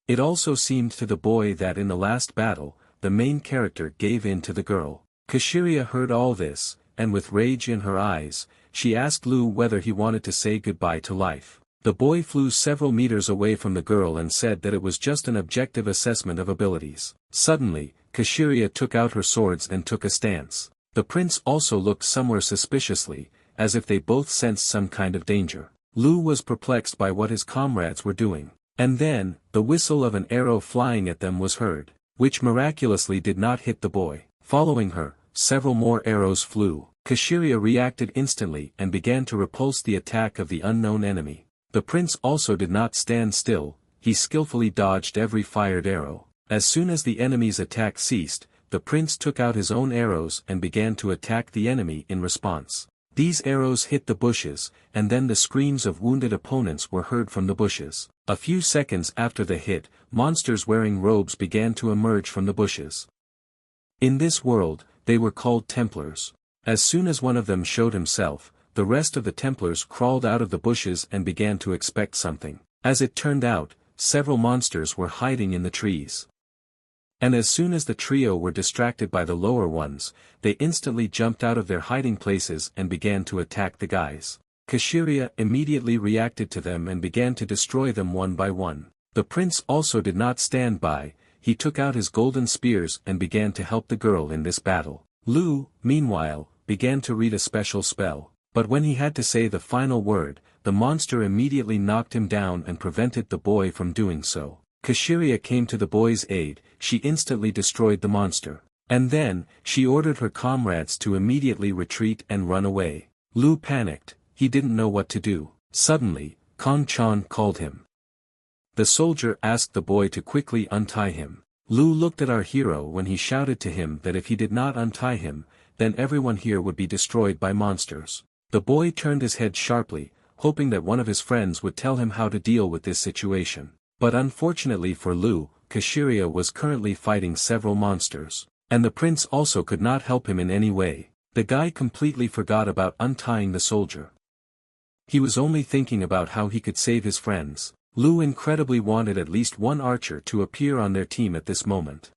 It also seemed to the boy that in the last battle, the main character gave in to the girl. Kashiria heard all this, and with rage in her eyes, she asked Lu whether he wanted to say goodbye to life. The boy flew several meters away from the girl and said that it was just an objective assessment of abilities. Suddenly, Kashiria took out her swords and took a stance. The prince also looked somewhere suspiciously, as if they both sensed some kind of danger. Lu was perplexed by what his comrades were doing. And then, the whistle of an arrow flying at them was heard, which miraculously did not hit the boy. Following her, several more arrows flew. Kashiria reacted instantly and began to repulse the attack of the unknown enemy. The prince also did not stand still, he skillfully dodged every fired arrow. As soon as the enemy's attack ceased, the prince took out his own arrows and began to attack the enemy in response. These arrows hit the bushes, and then the screams of wounded opponents were heard from the bushes. A few seconds after the hit, monsters wearing robes began to emerge from the bushes. In this world, they were called Templars. As soon as one of them showed himself, the rest of the Templars crawled out of the bushes and began to expect something. As it turned out, several monsters were hiding in the trees. And as soon as the trio were distracted by the lower ones, they instantly jumped out of their hiding places and began to attack the guys. Kashiria immediately reacted to them and began to destroy them one by one. The prince also did not stand by, he took out his golden spears and began to help the girl in this battle. Lu, meanwhile, began to read a special spell, but when he had to say the final word, the monster immediately knocked him down and prevented the boy from doing so. Kashiria came to the boy's aid, she instantly destroyed the monster. And then, she ordered her comrades to immediately retreat and run away. Lu panicked, he didn't know what to do. Suddenly, Kong Chan called him. The soldier asked the boy to quickly untie him. Lu looked at our hero when he shouted to him that if he did not untie him, then everyone here would be destroyed by monsters. The boy turned his head sharply, hoping that one of his friends would tell him how to deal with this situation. But unfortunately for Lu, Kashiria was currently fighting several monsters, and the prince also could not help him in any way. The guy completely forgot about untying the soldier. He was only thinking about how he could save his friends. Lu incredibly wanted at least one archer to appear on their team at this moment.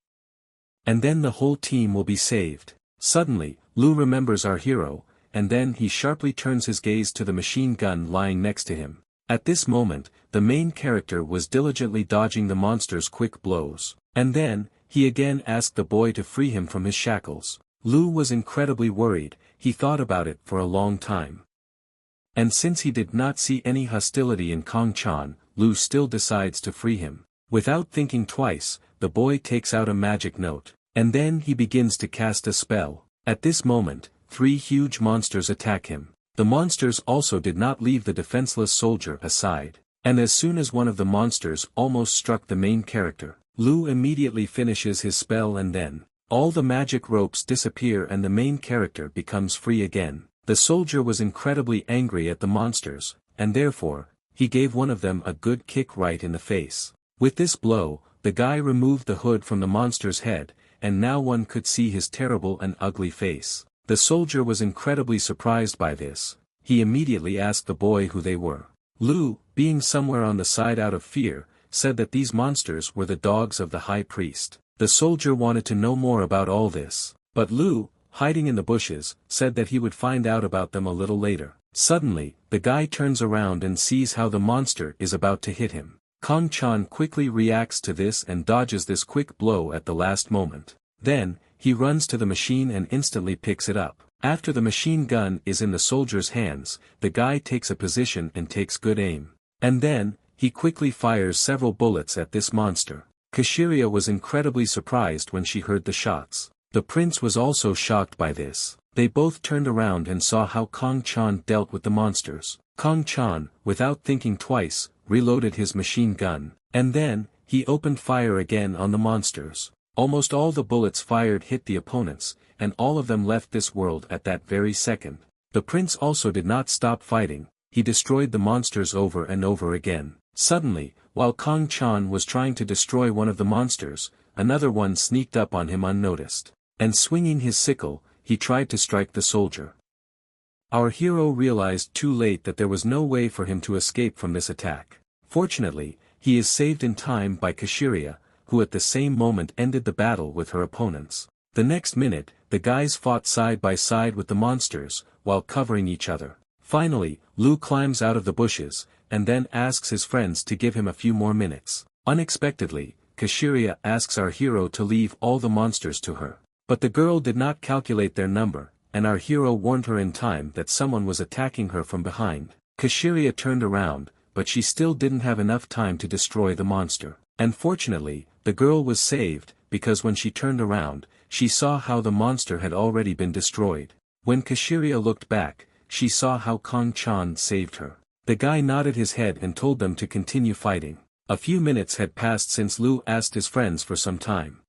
And then the whole team will be saved. Suddenly, Lu remembers our hero, and then he sharply turns his gaze to the machine gun lying next to him. At this moment, the main character was diligently dodging the monster's quick blows. And then, he again asked the boy to free him from his shackles. Lu was incredibly worried, he thought about it for a long time. And since he did not see any hostility in Kong Chan, Lu still decides to free him. Without thinking twice, the boy takes out a magic note. And then he begins to cast a spell. At this moment, 3 huge monsters attack him. The monsters also did not leave the defenseless soldier aside. And as soon as one of the monsters almost struck the main character, Lu immediately finishes his spell and then, all the magic ropes disappear and the main character becomes free again. The soldier was incredibly angry at the monsters, and therefore, he gave one of them a good kick right in the face. With this blow, the guy removed the hood from the monster's head, and now one could see his terrible and ugly face. The soldier was incredibly surprised by this. He immediately asked the boy who they were. Lu, being somewhere on the side out of fear, said that these monsters were the dogs of the high priest. The soldier wanted to know more about all this, but Lu, hiding in the bushes, said that he would find out about them a little later. Suddenly, the guy turns around and sees how the monster is about to hit him. Kong Chan quickly reacts to this and dodges this quick blow at the last moment. Then, he runs to the machine and instantly picks it up. After the machine gun is in the soldier's hands, the guy takes a position and takes good aim. And then, he quickly fires several bullets at this monster. Kashiria was incredibly surprised when she heard the shots. The prince was also shocked by this. They both turned around and saw how Kong Chan dealt with the monsters. Kong Chan, without thinking twice, reloaded his machine gun, and then, he opened fire again on the monsters. Almost all the bullets fired hit the opponents, and all of them left this world at that very second. The prince also did not stop fighting, he destroyed the monsters over and over again. Suddenly, while Kong Chan was trying to destroy one of the monsters, another one sneaked up on him unnoticed. And swinging his sickle, he tried to strike the soldier. Our hero realized too late that there was no way for him to escape from this attack. Fortunately, he is saved in time by Kashiria, who at the same moment ended the battle with her opponents. The next minute, the guys fought side by side with the monsters, while covering each other. Finally, Lu climbs out of the bushes, and then asks his friends to give him a few more minutes. Unexpectedly, Kashiria asks our hero to leave all the monsters to her. But the girl did not calculate their number, and our hero warned her in time that someone was attacking her from behind. Kashiria turned around, but she still didn't have enough time to destroy the monster. And fortunately, the girl was saved, because when she turned around, she saw how the monster had already been destroyed. When Kashiria looked back, she saw how Kong Chan saved her. The guy nodded his head and told them to continue fighting. A few minutes had passed since Lu asked his friends for some time.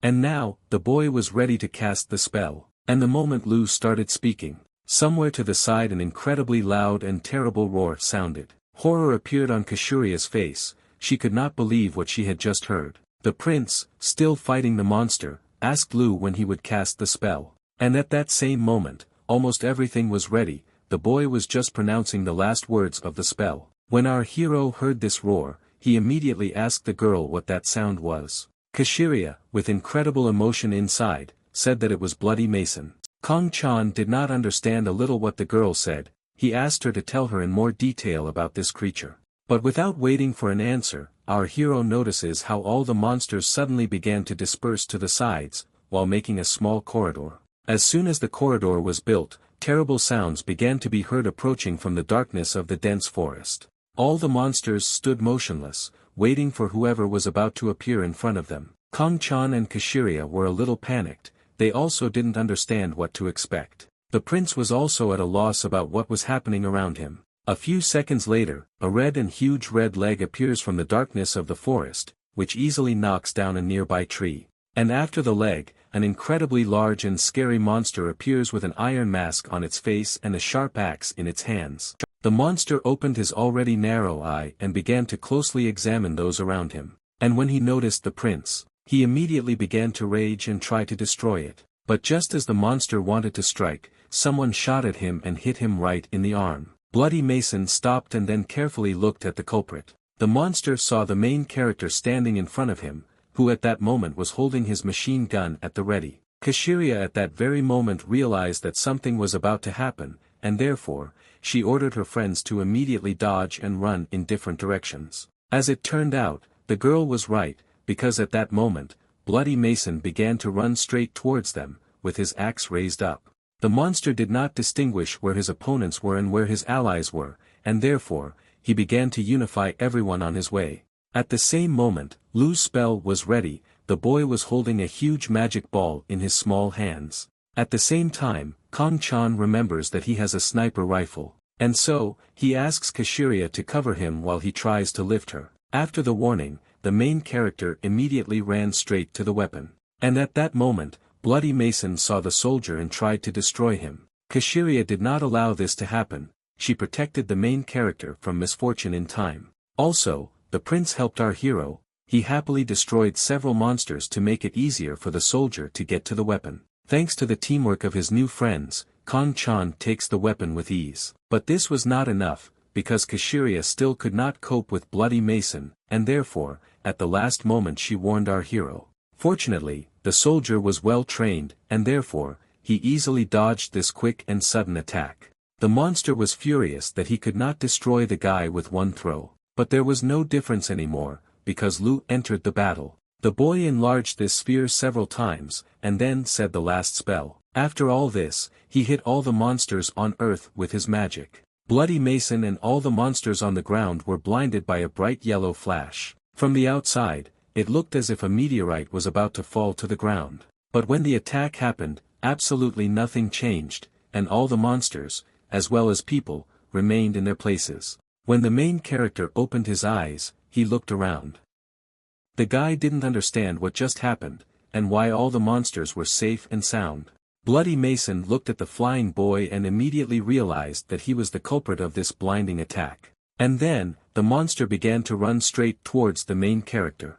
And now, the boy was ready to cast the spell, and the moment Lu started speaking, somewhere to the side an incredibly loud and terrible roar sounded. Horror appeared on Kashuria's face, she could not believe what she had just heard. The prince, still fighting the monster, asked Lu when he would cast the spell. And at that same moment, almost everything was ready, the boy was just pronouncing the last words of the spell. When our hero heard this roar, he immediately asked the girl what that sound was. Kashiria, with incredible emotion inside, said that it was Bloody Mason. Kong Chan did not understand a little what the girl said, he asked her to tell her in more detail about this creature. But without waiting for an answer, our hero notices how all the monsters suddenly began to disperse to the sides, while making a small corridor. As soon as the corridor was built, terrible sounds began to be heard approaching from the darkness of the dense forest. All the monsters stood motionless, waiting for whoever was about to appear in front of them. Kong Chan and Kashiria were a little panicked, they also didn't understand what to expect. The prince was also at a loss about what was happening around him. A few seconds later, a red and huge red leg appears from the darkness of the forest, which easily knocks down a nearby tree. And after the leg, an incredibly large and scary monster appears with an iron mask on its face and a sharp axe in its hands. The monster opened his already narrow eye and began to closely examine those around him. And when he noticed the prince, he immediately began to rage and try to destroy it. But just as the monster wanted to strike, someone shot at him and hit him right in the arm. Bloody Mason stopped and then carefully looked at the culprit. The monster saw the main character standing in front of him, who at that moment was holding his machine gun at the ready. Kashiria at that very moment realized that something was about to happen, and therefore, she ordered her friends to immediately dodge and run in different directions. As it turned out, the girl was right, because at that moment, Bloody Mason began to run straight towards them, with his axe raised up. The monster did not distinguish where his opponents were and where his allies were, and therefore, he began to unify everyone on his way. At the same moment, Lu's spell was ready, the boy was holding a huge magic ball in his small hands. At the same time, Kong Chan remembers that he has a sniper rifle, and so, he asks Kashiria to cover him while he tries to lift her. After the warning, the main character immediately ran straight to the weapon. And at that moment, Bloody Mason saw the soldier and tried to destroy him. Kashiria did not allow this to happen, she protected the main character from misfortune in time. Also, the prince helped our hero. He happily destroyed several monsters to make it easier for the soldier to get to the weapon. Thanks to the teamwork of his new friends, Kong-chan takes the weapon with ease. But this was not enough, because Kashiria still could not cope with Bloody Mason, and therefore, at the last moment she warned our hero. Fortunately, the soldier was well trained, and therefore, he easily dodged this quick and sudden attack. The monster was furious that he could not destroy the guy with one throw. But there was no difference anymore, because Lu entered the battle. The boy enlarged this sphere several times, and then said the last spell. After all this, he hit all the monsters on Earth with his magic. Bloody Mason and all the monsters on the ground were blinded by a bright yellow flash. From the outside, it looked as if a meteorite was about to fall to the ground. But when the attack happened, absolutely nothing changed, and all the monsters, as well as people, remained in their places. When the main character opened his eyes, he looked around. The guy didn't understand what just happened, and why all the monsters were safe and sound. Bloody Mason looked at the flying boy and immediately realized that he was the culprit of this blinding attack. And then, the monster began to run straight towards the main character.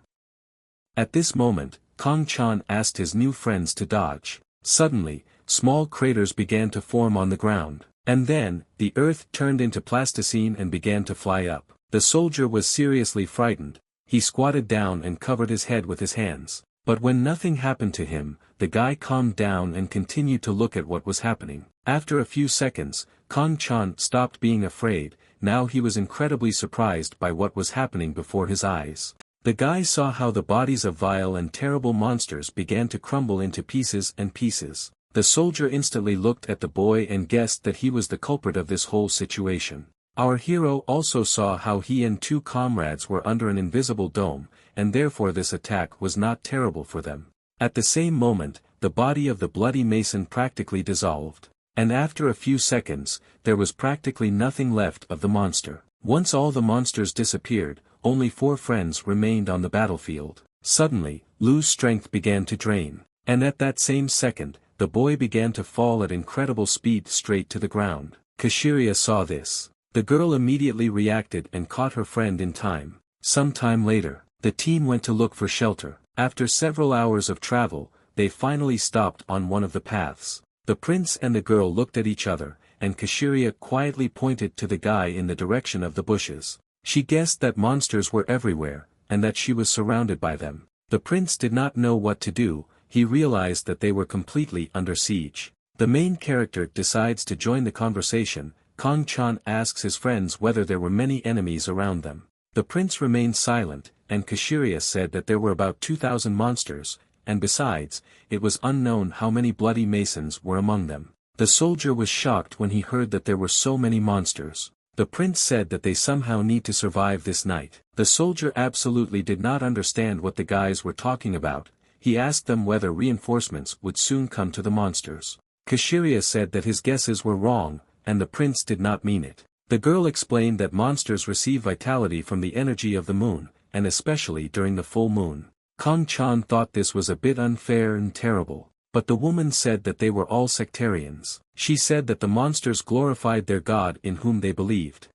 At this moment, Kong-chan asked his new friends to dodge. Suddenly, small craters began to form on the ground. And then, the earth turned into plasticine and began to fly up. The soldier was seriously frightened. He squatted down and covered his head with his hands. But when nothing happened to him, the guy calmed down and continued to look at what was happening. After a few seconds, Kong-chan stopped being afraid. Now he was incredibly surprised by what was happening before his eyes. The guy saw how the bodies of vile and terrible monsters began to crumble into pieces and pieces. The soldier instantly looked at the boy and guessed that he was the culprit of this whole situation. Our hero also saw how he and two comrades were under an invisible dome, and therefore this attack was not terrible for them. At the same moment, the body of the Bloody Mason practically dissolved. And after a few seconds, there was practically nothing left of the monster. Once all the monsters disappeared, only 4 friends remained on the battlefield. Suddenly, Lu's strength began to drain. And at that same second, the boy began to fall at incredible speed straight to the ground. Kashiria saw this. The girl immediately reacted and caught her friend in time. Some time later, the team went to look for shelter. After several hours of travel, they finally stopped on one of the paths. The prince and the girl looked at each other, and Kashiria quietly pointed to the guy in the direction of the bushes. She guessed that monsters were everywhere, and that she was surrounded by them. The prince did not know what to do. He realized that they were completely under siege. The main character decides to join the conversation. Kong-chan asks his friends whether there were many enemies around them. The prince remained silent, and Kashiria said that there were about 2,000 monsters, and besides, it was unknown how many Bloody Masons were among them. The soldier was shocked when he heard that there were so many monsters. The prince said that they somehow need to survive this night. The soldier absolutely did not understand what the guys were talking about. He asked them whether reinforcements would soon come to the monsters. Kashiria said that his guesses were wrong, and the prince did not mean it. The girl explained that monsters receive vitality from the energy of the moon, and especially during the full moon. Kong-chan thought this was a bit unfair and terrible, but the woman said that they were all sectarians. She said that the monsters glorified their god in whom they believed.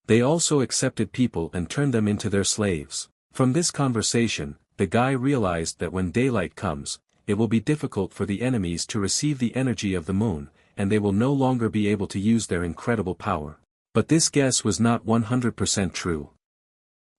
They also accepted people and turned them into their slaves. From this conversation, the guy realized that when daylight comes, it will be difficult for the enemies to receive the energy of the moon, and they will no longer be able to use their incredible power. But this guess was not 100% true.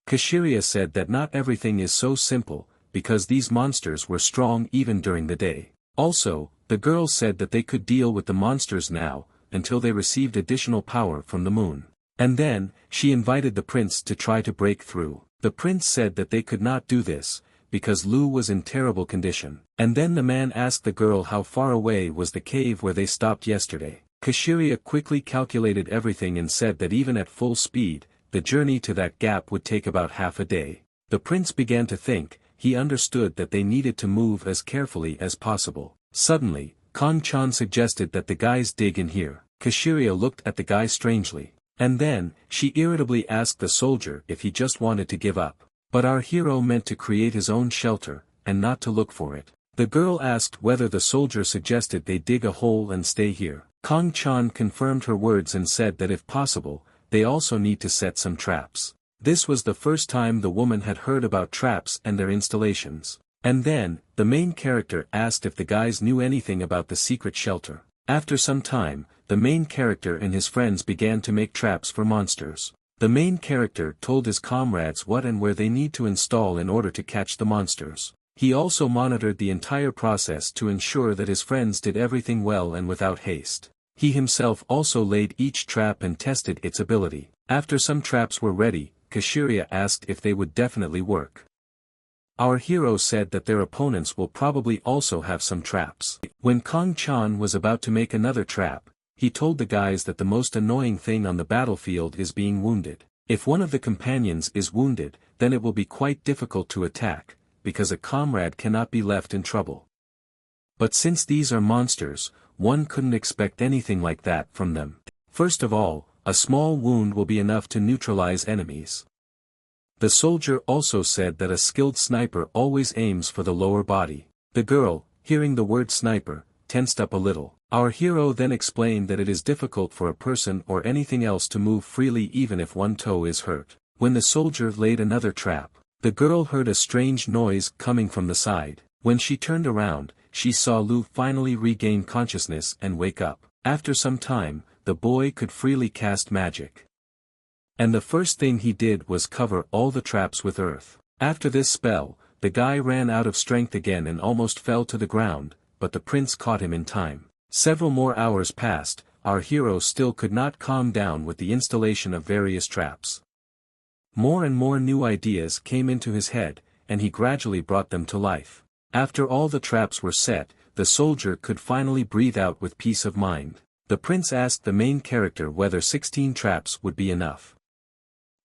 Kashiria said that not everything is so simple, because these monsters were strong even during the day. Also, the girl said that they could deal with the monsters now, until they received additional power from the moon. And then, she invited the prince to try to break through. The prince said that they could not do this, because Lu was in terrible condition. And then the man asked the girl how far away was the cave where they stopped yesterday. Kashiria quickly calculated everything and said that even at full speed, the journey to that gap would take about half a day. The prince began to think. He understood that they needed to move as carefully as possible. Suddenly, Kong-chan suggested that the guys dig in here. Kashiria looked at the guy strangely. And then, she irritably asked the soldier if he just wanted to give up. But our hero meant to create his own shelter, and not to look for it. The girl asked whether the soldier suggested they dig a hole and stay here. Kong Chan confirmed her words and said that if possible, they also need to set some traps. This was the first time the woman had heard about traps and their installations. And then, the main character asked if the guys knew anything about the secret shelter. After some time, the main character and his friends began to make traps for monsters. The main character told his comrades what and where they need to install in order to catch the monsters. He also monitored the entire process to ensure that his friends did everything well and without haste. He himself also laid each trap and tested its ability. After some traps were ready, Kashiria asked if they would definitely work. Our hero said that their opponents will probably also have some traps. When Kong Chan was about to make another trap, he told the guys that the most annoying thing on the battlefield is being wounded. If one of the companions is wounded, then it will be quite difficult to attack, because a comrade cannot be left in trouble. But since these are monsters, one couldn't expect anything like that from them. First of all, a small wound will be enough to neutralize enemies. The soldier also said that a skilled sniper always aims for the lower body. The girl, hearing the word sniper, tensed up a little. Our hero then explained that it is difficult for a person or anything else to move freely even if one toe is hurt. When the soldier laid another trap, the girl heard a strange noise coming from the side. When she turned around, she saw Lu finally regain consciousness and wake up. After some time, the boy could freely cast magic. And the first thing he did was cover all the traps with earth. After this spell, the guy ran out of strength again and almost fell to the ground, but the prince caught him in time. Several more hours passed, our hero still could not calm down with the installation of various traps. More and more new ideas came into his head, and he gradually brought them to life. After all the traps were set, the soldier could finally breathe out with peace of mind. The prince asked the main character whether 16 traps would be enough.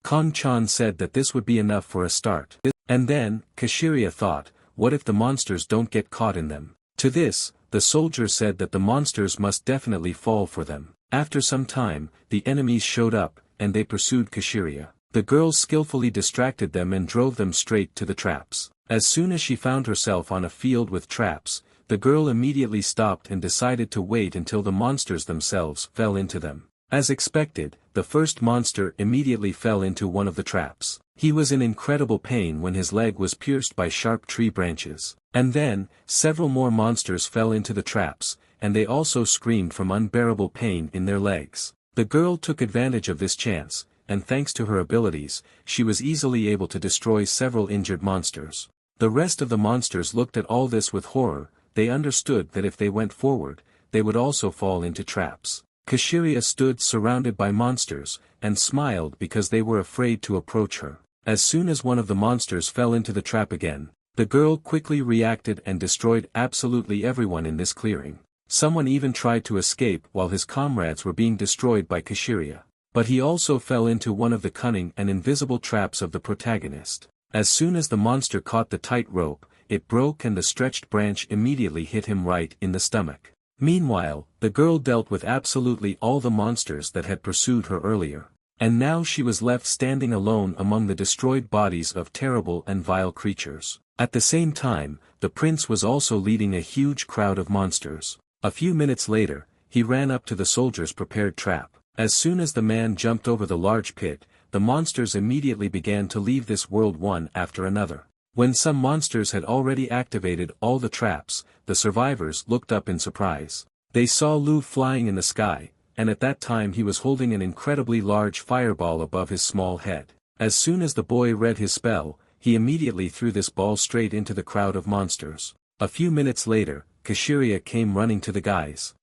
Kong Chan said that this would be enough for a start. And then, Kashiria thought, what if the monsters don't get caught in them? To this, the soldier said that the monsters must definitely fall for them. After some time, the enemies showed up, and they pursued Kashiria. The girl skillfully distracted them and drove them straight to the traps. As soon as she found herself on a field with traps, the girl immediately stopped and decided to wait until the monsters themselves fell into them. As expected, the first monster immediately fell into one of the traps. He was in incredible pain when his leg was pierced by sharp tree branches. And then, several more monsters fell into the traps, and they also screamed from unbearable pain in their legs. The girl took advantage of this chance, and thanks to her abilities, she was easily able to destroy several injured monsters. The rest of the monsters looked at all this with horror. They understood that if they went forward, they would also fall into traps. Kashiria stood surrounded by monsters, and smiled because they were afraid to approach her. As soon as one of the monsters fell into the trap again, the girl quickly reacted and destroyed absolutely everyone in this clearing. Someone even tried to escape while his comrades were being destroyed by Kashiria. But he also fell into one of the cunning and invisible traps of the protagonist. As soon as the monster caught the tight rope, it broke and the stretched branch immediately hit him right in the stomach. Meanwhile, the girl dealt with absolutely all the monsters that had pursued her earlier. And now she was left standing alone among the destroyed bodies of terrible and vile creatures. At the same time, the prince was also leading a huge crowd of monsters. A few minutes later, he ran up to the soldier's prepared trap. As soon as the man jumped over the large pit, the monsters immediately began to leave this world one after another. When some monsters had already activated all the traps, the survivors looked up in surprise. They saw Lu flying in the sky, and at that time he was holding an incredibly large fireball above his small head. As soon as the boy read his spell, he immediately threw this ball straight into the crowd of monsters. A few minutes later, Kashiria came running to the guys.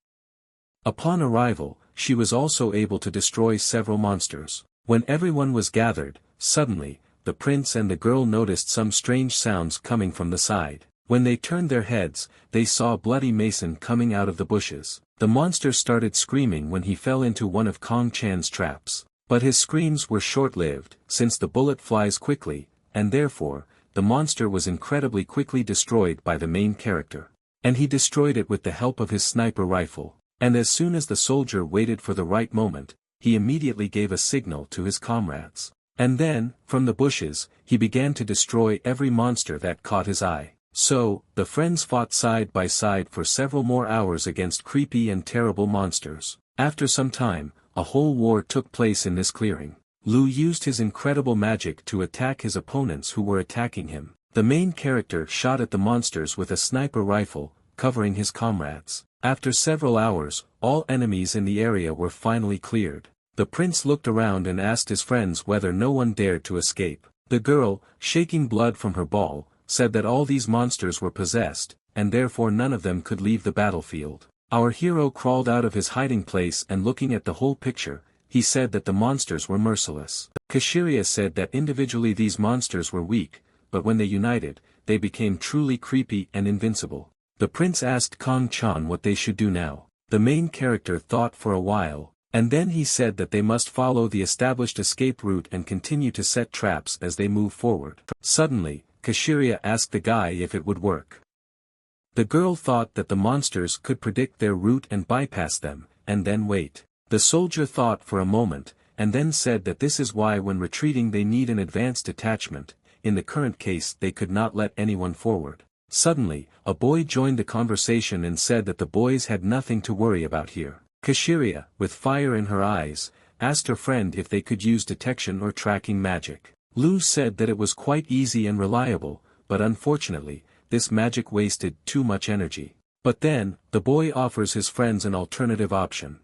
Upon arrival, she was also able to destroy several monsters. When everyone was gathered, suddenly, the prince and the girl noticed some strange sounds coming from the side. When they turned their heads, they saw Bloody Mason coming out of the bushes. The monster started screaming when he fell into one of Kong Chan's traps. But his screams were short-lived, since the bullet flies quickly, and therefore, the monster was incredibly quickly destroyed by the main character. And he destroyed it with the help of his sniper rifle. And as soon as the soldier waited for the right moment, he immediately gave a signal to his comrades. And then, from the bushes, he began to destroy every monster that caught his eye. So, the friends fought side by side for several more hours against creepy and terrible monsters. After some time, a whole war took place in this clearing. Lu used his incredible magic to attack his opponents who were attacking him. The main character shot at the monsters with a sniper rifle, covering his comrades. After several hours, all enemies in the area were finally cleared. The prince looked around and asked his friends whether no one dared to escape. The girl, shaking blood from her ball, said that all these monsters were possessed, and therefore none of them could leave the battlefield. Our hero crawled out of his hiding place and looking at the whole picture, he said that the monsters were merciless. Kashiria said that individually these monsters were weak, but when they united, they became truly creepy and invincible. The prince asked Kong Chan what they should do now. The main character thought for a while, and then he said that they must follow the established escape route and continue to set traps as they move forward. Suddenly, Kashiria asked the guy if it would work. The girl thought that the monsters could predict their route and bypass them, and then wait. The soldier thought for a moment, and then said that this is why when retreating they need an advanced detachment. In the current case they could not let anyone forward. Suddenly, a boy joined the conversation and said that the boys had nothing to worry about here. Kashiria, with fire in her eyes, asked her friend if they could use detection or tracking magic. Lu said that it was quite easy and reliable, but unfortunately, this magic wasted too much energy. But then, the boy offers his friends an alternative option.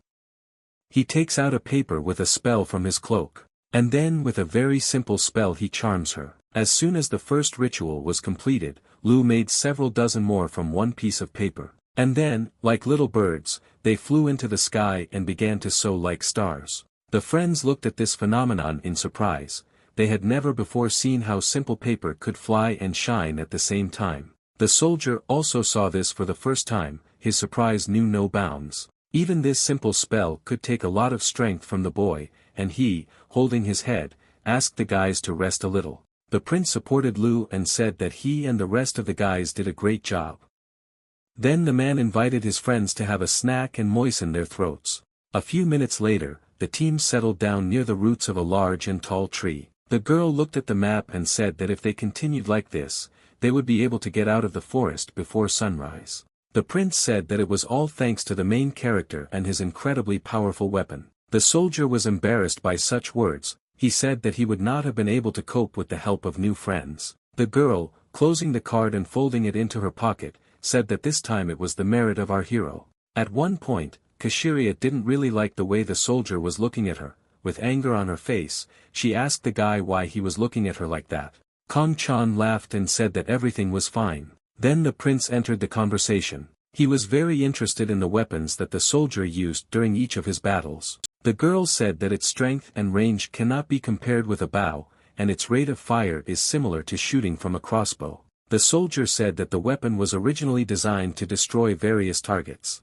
He takes out a paper with a spell from his cloak, and then with a very simple spell he charms her. As soon as the first ritual was completed, Lu made several dozen more from one piece of paper. And then, like little birds, they flew into the sky and began to soar like stars. The friends looked at this phenomenon in surprise. They had never before seen how simple paper could fly and shine at the same time. The soldier also saw this for the first time, his surprise knew no bounds. Even this simple spell could take a lot of strength from the boy, and he, holding his head, asked the guys to rest a little. The prince supported Lu and said that he and the rest of the guys did a great job. Then the man invited his friends to have a snack and moisten their throats. A few minutes later, the team settled down near the roots of a large and tall tree. The girl looked at the map and said that if they continued like this, they would be able to get out of the forest before sunrise. The prince said that it was all thanks to the main character and his incredibly powerful weapon. The soldier was embarrassed by such words. He said that he would not have been able to cope with the help of new friends. The girl, closing the card and folding it into her pocket, said that this time it was the merit of our hero. At one point, Kashiria didn't really like the way the soldier was looking at her. With anger on her face, she asked the guy why he was looking at her like that. Kong Chan laughed and said that everything was fine. Then the prince entered the conversation. He was very interested in the weapons that the soldier used during each of his battles. The girl said that its strength and range cannot be compared with a bow, and its rate of fire is similar to shooting from a crossbow. The soldier said that the weapon was originally designed to destroy various targets.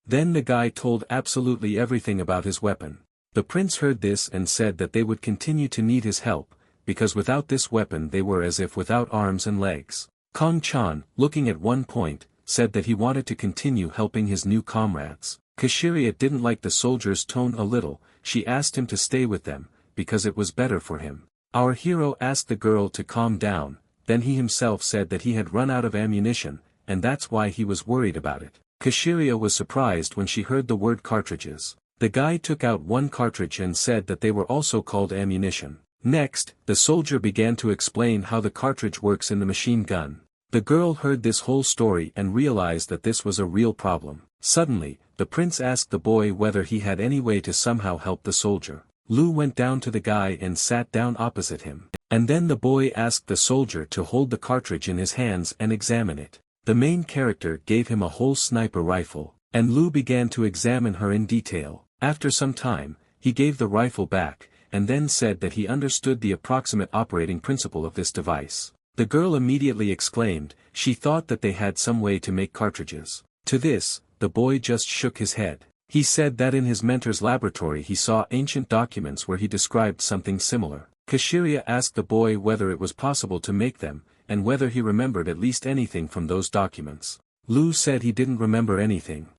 Then the guy told absolutely everything about his weapon. The prince heard this and said that they would continue to need his help, because without this weapon they were as if without arms and legs. Kong Chan, looking at one point, said that he wanted to continue helping his new comrades. Kashiria didn't like the soldier's tone a little. She asked him to stay with them, because it was better for him. Our hero asked the girl to calm down, then he himself said that he had run out of ammunition, and that's why he was worried about it. Kashiria was surprised when she heard the word cartridges. The guy took out one cartridge and said that they were also called ammunition. Next, the soldier began to explain how the cartridge works in the machine gun. The girl heard this whole story and realized that this was a real problem. Suddenly, the prince asked the boy whether he had any way to somehow help the soldier. Lu went down to the guy and sat down opposite him. And then the boy asked the soldier to hold the cartridge in his hands and examine it. The main character gave him a whole sniper rifle, and Lu began to examine her in detail. After some time, he gave the rifle back, and then said that he understood the approximate operating principle of this device. The girl immediately exclaimed, she thought that they had some way to make cartridges. To this, the boy just shook his head. He said that in his mentor's laboratory he saw ancient documents where he described something similar. Kashiria asked the boy whether it was possible to make them, and whether he remembered at least anything from those documents. Lu said he didn't remember anything.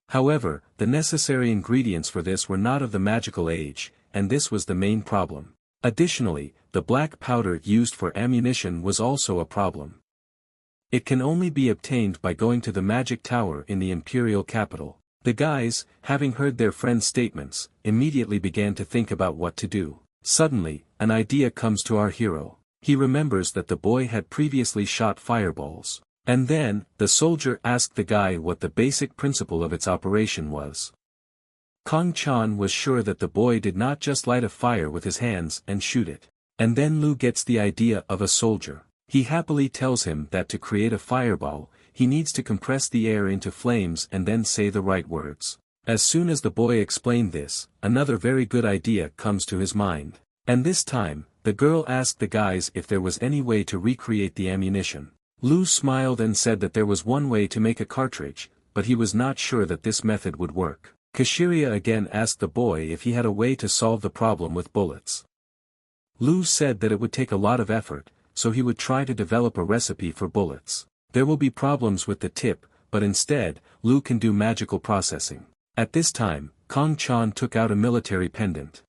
However, the necessary ingredients for this were not of the magical age, and this was the main problem. Additionally, the black powder used for ammunition was also a problem. It can only be obtained by going to the magic tower in the imperial capital. The guys, having heard their friend's statements, immediately began to think about what to do. Suddenly, an idea comes to our hero. He remembers that the boy had previously shot fireballs. And then, the soldier asked the guy what the basic principle of its operation was. Kong Chan was sure that the boy did not just light a fire with his hands and shoot it. And then Lu gets the idea of a soldier. He happily tells him that to create a fireball, he needs to compress the air into flames and then say the right words. As soon as the boy explained this, another very good idea comes to his mind. And this time, the girl asked the guys if there was any way to recreate the ammunition. Lu smiled and said that there was one way to make a cartridge, but he was not sure that this method would work. Kashiria again asked the boy if he had a way to solve the problem with bullets. Lu said that it would take a lot of effort, so he would try to develop a recipe for bullets. There will be problems with the tip, but instead, Lu can do magical processing. At this time, Kong Chan took out a military pendant.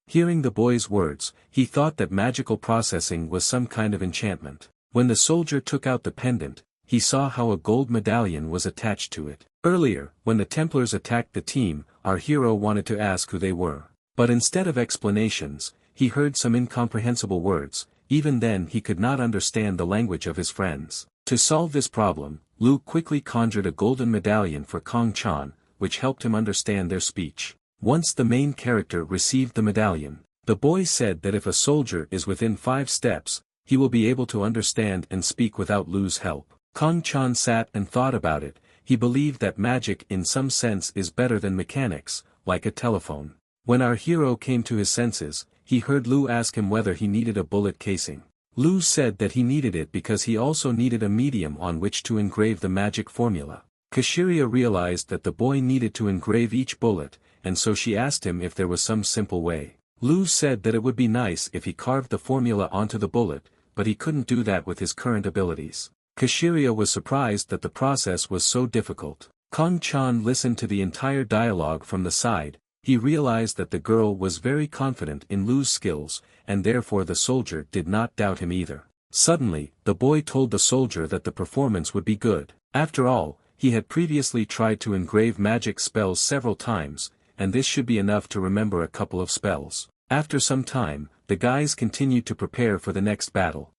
Hearing the boy's words, he thought that magical processing was some kind of enchantment. When the soldier took out the pendant, he saw how a gold medallion was attached to it. Earlier, when the Templars attacked the team, our hero wanted to ask who they were. But instead of explanations, he heard some incomprehensible words. Even then he could not understand the language of his friends. To solve this problem, Lu quickly conjured a golden medallion for Kong Chan, which helped him understand their speech. Once the main character received the medallion, the boy said that if a soldier is within 5 steps, he will be able to understand and speak without Lu's help. Kong Chan sat and thought about it. He believed that magic in some sense is better than mechanics, like a telephone. When our hero came to his senses, he heard Lu ask him whether he needed a bullet casing. Lu said that he needed it because he also needed a medium on which to engrave the magic formula. Kashiria realized that the boy needed to engrave each bullet, and so she asked him if there was some simple way. Lu said that it would be nice if he carved the formula onto the bullet, but he couldn't do that with his current abilities. Kashiria was surprised that the process was so difficult. Kong Chan listened to the entire dialogue from the side. He realized that the girl was very confident in Lu's skills, and therefore the soldier did not doubt him either. Suddenly, the boy told the soldier that the performance would be good. After all, he had previously tried to engrave magic spells several times, and this should be enough to remember a couple of spells. After some time, the guys continued to prepare for the next battle.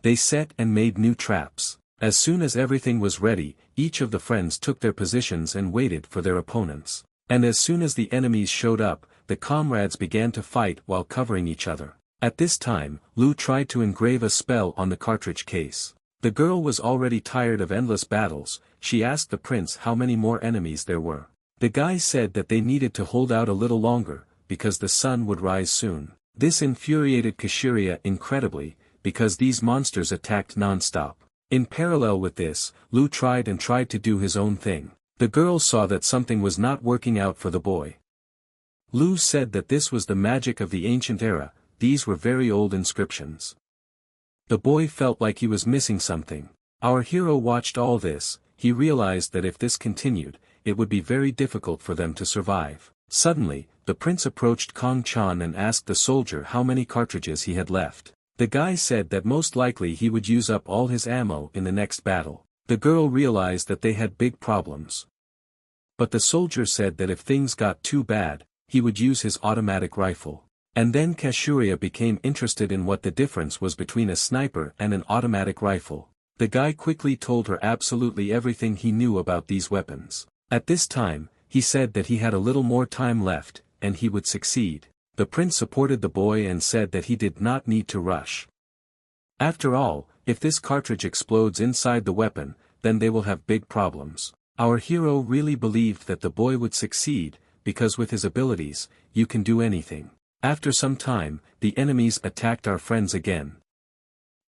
They set and made new traps. As soon as everything was ready, each of the friends took their positions and waited for their opponents. And as soon as the enemies showed up, the comrades began to fight while covering each other. At this time, Lu tried to engrave a spell on the cartridge case. The girl was already tired of endless battles. She asked the prince how many more enemies there were. The guy said that they needed to hold out a little longer, because the sun would rise soon. This infuriated Kashiria incredibly, because these monsters attacked non-stop. In parallel with this, Lu tried to do his own thing. The girl saw that something was not working out for the boy. Lu said that this was the magic of the ancient era. These were very old inscriptions. The boy felt like he was missing something. Our hero watched all this. He realized that if this continued, it would be very difficult for them to survive. Suddenly, the prince approached Kong Chan and asked the soldier how many cartridges he had left. The guy said that most likely he would use up all his ammo in the next battle. The girl realized that they had big problems. But the soldier said that if things got too bad, he would use his automatic rifle. And then Kashiria became interested in what the difference was between a sniper and an automatic rifle. The guy quickly told her absolutely everything he knew about these weapons. At this time, he said that he had a little more time left, and he would succeed. The prince supported the boy and said that he did not need to rush. After all, if this cartridge explodes inside the weapon, then they will have big problems. Our hero really believed that the boy would succeed, because with his abilities, you can do anything. After some time, the enemies attacked our friends again.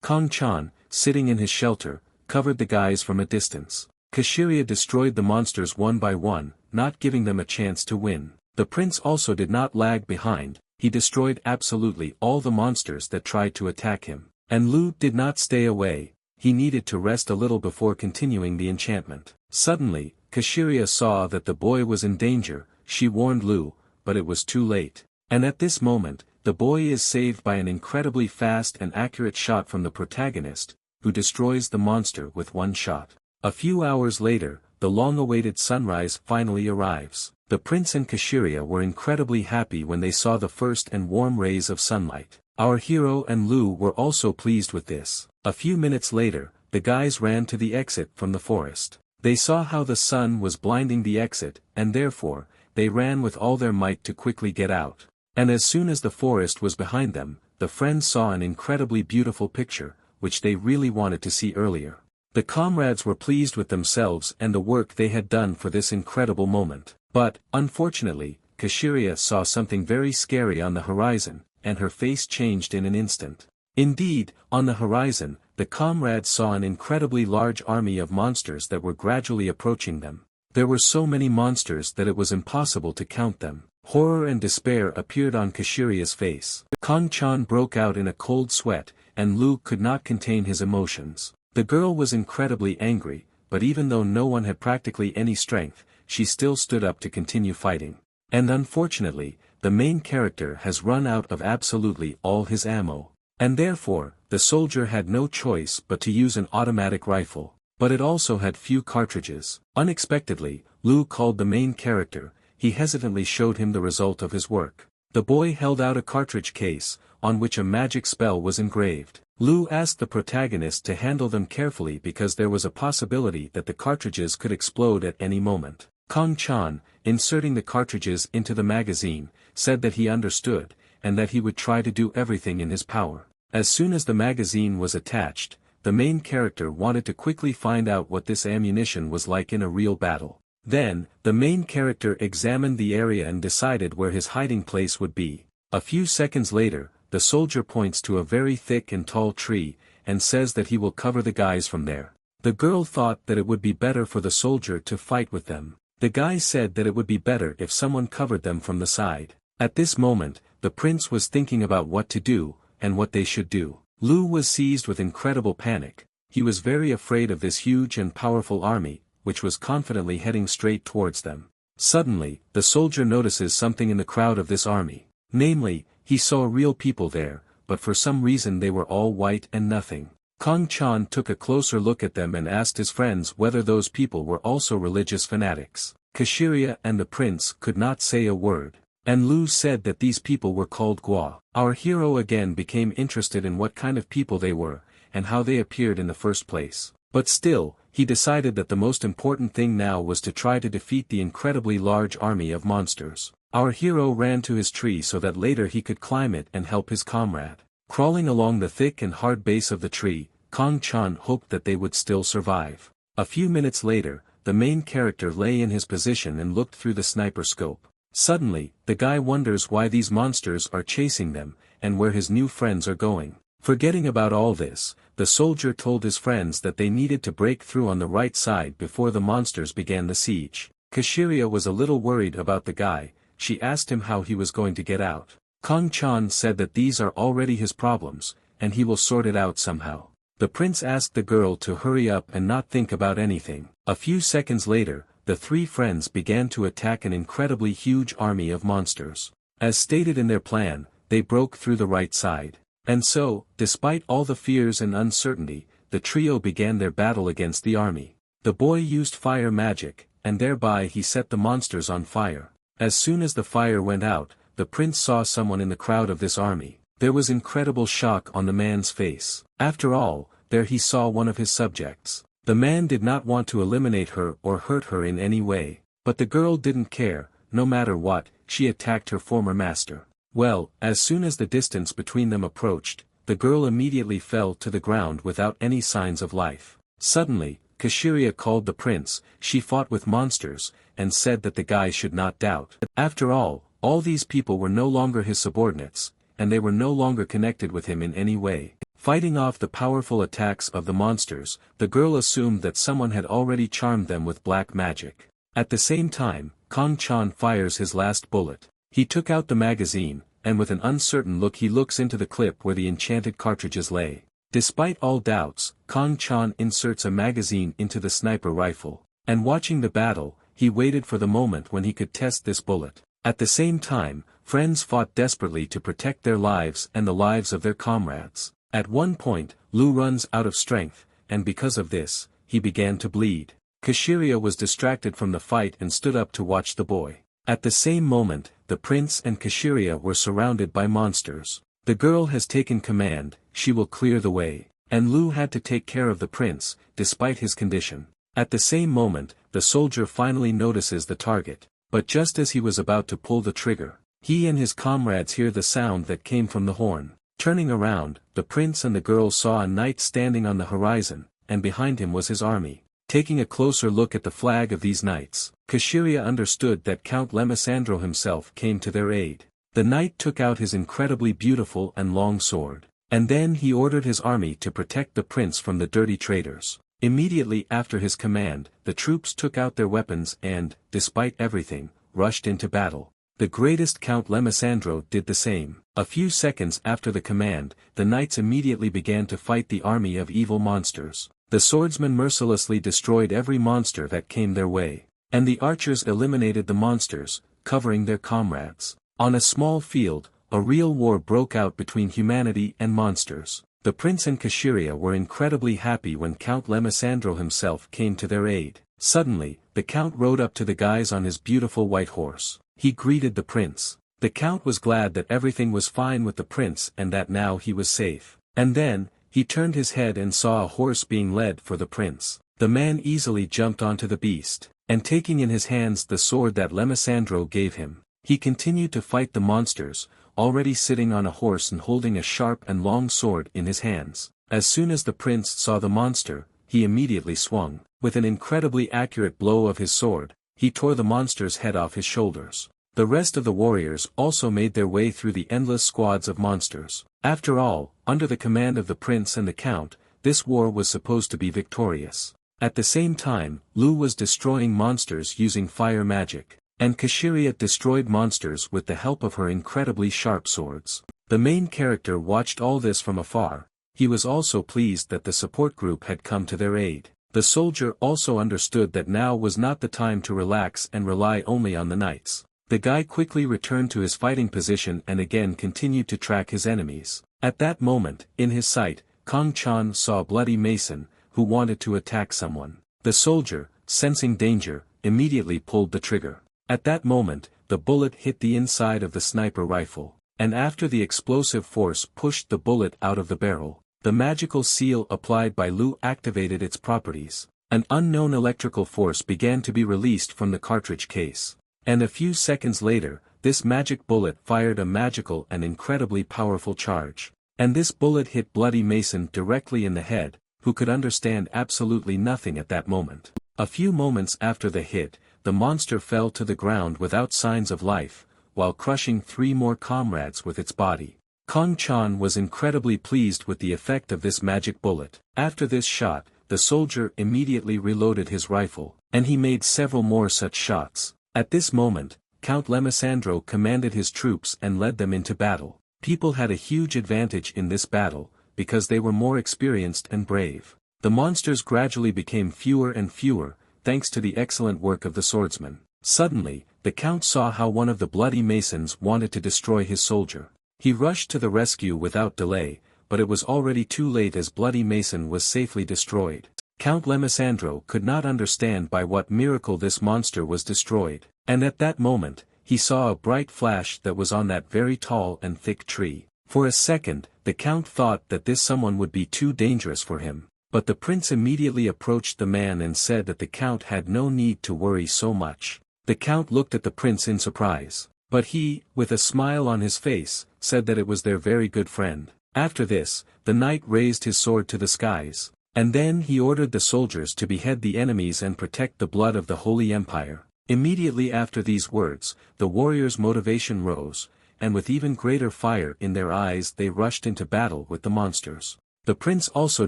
Kong Chan, sitting in his shelter, covered the guys from a distance. Kashiria destroyed the monsters one by one, not giving them a chance to win. The prince also did not lag behind. He destroyed absolutely all the monsters that tried to attack him. And Lu did not stay away. He needed to rest a little before continuing the enchantment. Suddenly, Kashiria saw that the boy was in danger. She warned Lu, but it was too late. And at this moment, the boy is saved by an incredibly fast and accurate shot from the protagonist. who destroys the monster with one shot. A few hours later, the long-awaited sunrise finally arrives. The prince and Kashiria were incredibly happy when they saw the first and warm rays of sunlight. Our hero and Lu were also pleased with this. A few minutes later, the guys ran to the exit from the forest. They saw how the sun was blinding the exit, and therefore, they ran with all their might to quickly get out. And as soon as the forest was behind them, the friends saw an incredibly beautiful picture, which they really wanted to see earlier. The comrades were pleased with themselves and the work they had done for this incredible moment. But, unfortunately, Kashiria saw something very scary on the horizon, and her face changed in an instant. Indeed, on the horizon, the comrades saw an incredibly large army of monsters that were gradually approaching them. There were so many monsters that it was impossible to count them. Horror and despair appeared on Kashiria's face. Kong-chan broke out in a cold sweat, and Lu could not contain his emotions. The girl was incredibly angry, but even though no one had practically any strength, she still stood up to continue fighting. And unfortunately, the main character has run out of absolutely all his ammo. And therefore, the soldier had no choice but to use an automatic rifle. But it also had few cartridges. Unexpectedly, Lu called the main character. He hesitantly showed him the result of his work. The boy held out a cartridge case, on which a magic spell was engraved. Lu asked the protagonist to handle them carefully because there was a possibility that the cartridges could explode at any moment. Kong-chan, inserting the cartridges into the magazine, said that he understood, and that he would try to do everything in his power. As soon as the magazine was attached, the main character wanted to quickly find out what this ammunition was like in a real battle. Then, the main character examined the area and decided where his hiding place would be. A few seconds later, the soldier points to a very thick and tall tree, and says that he will cover the guys from there. The girl thought that it would be better for the soldier to fight with them. The guy said that it would be better if someone covered them from the side. At this moment, the prince was thinking about what to do, and what they should do. Lu was seized with incredible panic. He was very afraid of this huge and powerful army, which was confidently heading straight towards them. Suddenly, the soldier notices something in the crowd of this army. Namely, he saw real people there, but for some reason they were all white and nothing. Kong-chan took a closer look at them and asked his friends whether those people were also religious fanatics. Kashiria and the prince could not say a word. And Lu said that these people were called Gua. Our hero again became interested in what kind of people they were, and how they appeared in the first place. But still, he decided that the most important thing now was to try to defeat the incredibly large army of monsters. Our hero ran to his tree so that later he could climb it and help his comrade. Crawling along the thick and hard base of the tree, Kong-chan hoped that they would still survive. A few minutes later, the main character lay in his position and looked through the sniper scope. Suddenly, the guy wonders why these monsters are chasing them, and where his new friends are going. Forgetting about all this, the soldier told his friends that they needed to break through on the right side before the monsters began the siege. Kashiria was a little worried about the guy. She asked him how he was going to get out. Kong-chan said that these are already his problems, and he will sort it out somehow. The prince asked the girl to hurry up and not think about anything. A few seconds later, the three friends began to attack an incredibly huge army of monsters. As stated in their plan, they broke through the right side. And so, despite all the fears and uncertainty, the trio began their battle against the army. The boy used fire magic, and thereby he set the monsters on fire. As soon as the fire went out, the prince saw someone in the crowd of this army. There was incredible shock on the man's face. After all, there he saw one of his subjects. The man did not want to eliminate her or hurt her in any way. But the girl didn't care. No matter what, she attacked her former master. Well, as soon as the distance between them approached, the girl immediately fell to the ground without any signs of life. Suddenly, Kashiria called the prince. She fought with monsters, and said that the guy should not doubt. After all these people were no longer his subordinates, and they were no longer connected with him in any way. Fighting off the powerful attacks of the monsters, the girl assumed that someone had already charmed them with black magic. At the same time, Kong-chan fires his last bullet. He took out the magazine, and with an uncertain look he looks into the clip where the enchanted cartridges lay. Despite all doubts, Kong-chan inserts a magazine into the sniper rifle. And watching the battle, he waited for the moment when he could test this bullet. At the same time, friends fought desperately to protect their lives and the lives of their comrades. At one point, Lu runs out of strength, and because of this, he began to bleed. Kashiria was distracted from the fight and stood up to watch the boy. At the same moment, the prince and Kashiria were surrounded by monsters. The girl has taken command, she will clear the way. And Lu had to take care of the prince, despite his condition. At the same moment, the soldier finally notices the target. But just as he was about to pull the trigger, he and his comrades hear the sound that came from the horn. Turning around, the prince and the girl saw a knight standing on the horizon, and behind him was his army. Taking a closer look at the flag of these knights, Kashiria understood that Count Lemisandro himself came to their aid. The knight took out his incredibly beautiful and long sword. And then he ordered his army to protect the prince from the dirty traitors. Immediately after his command, the troops took out their weapons and, despite everything, rushed into battle. The greatest Count Lemisandro did the same. A few seconds after the command, the knights immediately began to fight the army of evil monsters. The swordsmen mercilessly destroyed every monster that came their way. And the archers eliminated the monsters, covering their comrades. On a small field, a real war broke out between humanity and monsters. The prince and Kashiria were incredibly happy when Count Lemisandro himself came to their aid. Suddenly, the count rode up to the guys on his beautiful white horse. He greeted the prince. The count was glad that everything was fine with the prince and that now he was safe. And then, he turned his head and saw a horse being led for the prince. The man easily jumped onto the beast, and taking in his hands the sword that Lemisandro gave him, he continued to fight the monsters, already sitting on a horse and holding a sharp and long sword in his hands. As soon as the prince saw the monster, he immediately swung. With an incredibly accurate blow of his sword, he tore the monster's head off his shoulders. The rest of the warriors also made their way through the endless squads of monsters. After all, under the command of the prince and the count, this war was supposed to be victorious. At the same time, Lu was destroying monsters using fire magic, and Kashiria destroyed monsters with the help of her incredibly sharp swords. The main character watched all this from afar. He was also pleased that the support group had come to their aid. The soldier also understood that now was not the time to relax and rely only on the knights. The guy quickly returned to his fighting position and again continued to track his enemies. At that moment, in his sight, Kong Chan saw a bloody mason, who wanted to attack someone. The soldier, sensing danger, immediately pulled the trigger. At that moment, the bullet hit the inside of the sniper rifle, and after the explosive force pushed the bullet out of the barrel, the magical seal applied by Lu activated its properties. An unknown electrical force began to be released from the cartridge case. And a few seconds later, this magic bullet fired a magical and incredibly powerful charge. And this bullet hit Bloody Mason directly in the head, who could understand absolutely nothing at that moment. A few moments after the hit, the monster fell to the ground without signs of life, while crushing 3 more comrades with its body. Kong Chan was incredibly pleased with the effect of this magic bullet. After this shot, the soldier immediately reloaded his rifle, and he made several more such shots. At this moment, Count Lemisandro commanded his troops and led them into battle. People had a huge advantage in this battle, because they were more experienced and brave. The monsters gradually became fewer and fewer, thanks to the excellent work of the swordsman. Suddenly, the count saw how one of the bloody masons wanted to destroy his soldier. He rushed to the rescue without delay, but it was already too late as Bloody Mason was safely destroyed. Count Lemisandro could not understand by what miracle this monster was destroyed, and at that moment, he saw a bright flash that was on that very tall and thick tree. For a second, the count thought that this someone would be too dangerous for him, but the prince immediately approached the man and said that the count had no need to worry so much. The count looked at the prince in surprise, but he, with a smile on his face, said that it was their very good friend. After this, the knight raised his sword to the skies, and then he ordered the soldiers to behead the enemies and protect the blood of the Holy Empire. Immediately after these words, the warriors' motivation rose, and with even greater fire in their eyes they rushed into battle with the monsters. The prince also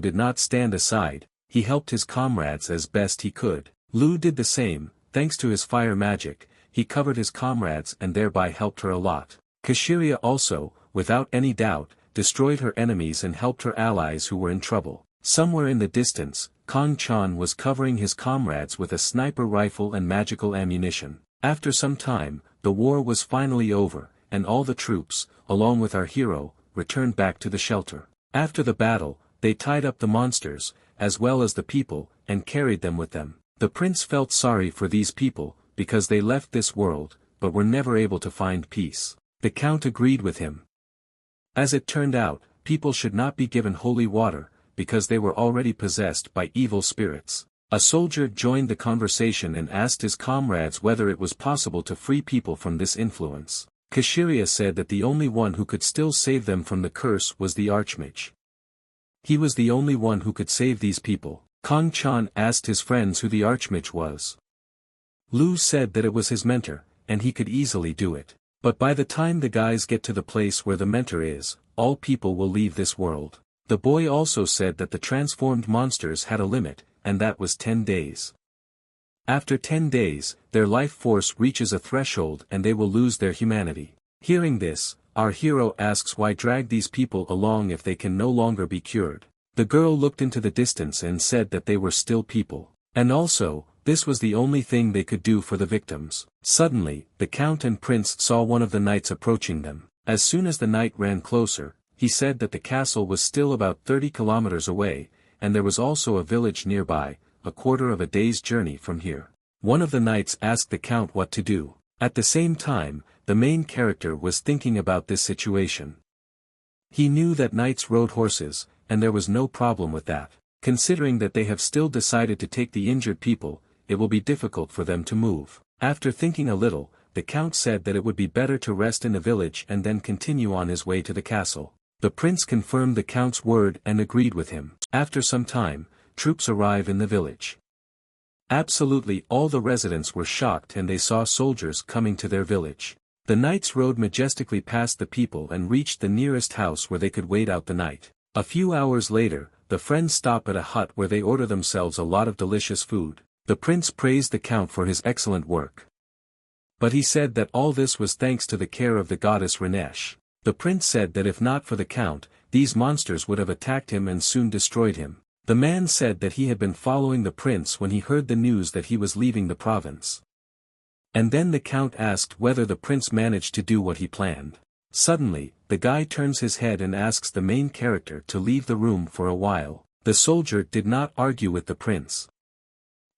did not stand aside, he helped his comrades as best he could. Lu did the same, thanks to his fire magic, he covered his comrades and thereby helped her a lot. Kashiria also, without any doubt, destroyed her enemies and helped her allies who were in trouble. Somewhere in the distance, Kong Chan was covering his comrades with a sniper rifle and magical ammunition. After some time, the war was finally over, and all the troops, along with our hero, returned back to the shelter. After the battle, they tied up the monsters, as well as the people, and carried them with them. The prince felt sorry for these people, because they left this world, but were never able to find peace. The count agreed with him. As it turned out, people should not be given holy water, because they were already possessed by evil spirits. A soldier joined the conversation and asked his comrades whether it was possible to free people from this influence. Kashiria said that the only one who could still save them from the curse was the Archmage. He was the only one who could save these people. Kong Chan asked his friends who the Archmage was. Lu said that it was his mentor, and he could easily do it. But by the time the guys get to the place where the mentor is, all people will leave this world. The boy also said that the transformed monsters had a limit, and that was 10 days. After 10 days, their life force reaches a threshold and they will lose their humanity. Hearing this, our hero asks why drag these people along if they can no longer be cured. The girl looked into the distance and said that they were still people. And also, this was the only thing they could do for the victims. Suddenly, the count and prince saw one of the knights approaching them. As soon as the knight ran closer, he said that the castle was still about 30 kilometers away, and there was also a village nearby, a quarter of a day's journey from here. One of the knights asked the count what to do. At the same time, the main character was thinking about this situation. He knew that knights rode horses, and there was no problem with that. Considering that they have still decided to take the injured people, it will be difficult for them to move. After thinking a little, the count said that it would be better to rest in the village and then continue on his way to the castle. The prince confirmed the count's word and agreed with him. After some time, troops arrive in the village. Absolutely all the residents were shocked and they saw soldiers coming to their village. The knights rode majestically past the people and reached the nearest house where they could wait out the night. A few hours later, the friends stop at a hut where they order themselves a lot of delicious food. The prince praised the count for his excellent work. But he said that all this was thanks to the care of the goddess Ranesh. The prince said that if not for the count, these monsters would have attacked him and soon destroyed him. The man said that he had been following the prince when he heard the news that he was leaving the province. And then the count asked whether the prince managed to do what he planned. Suddenly, the guy turns his head and asks the main character to leave the room for a while. The soldier did not argue with the prince.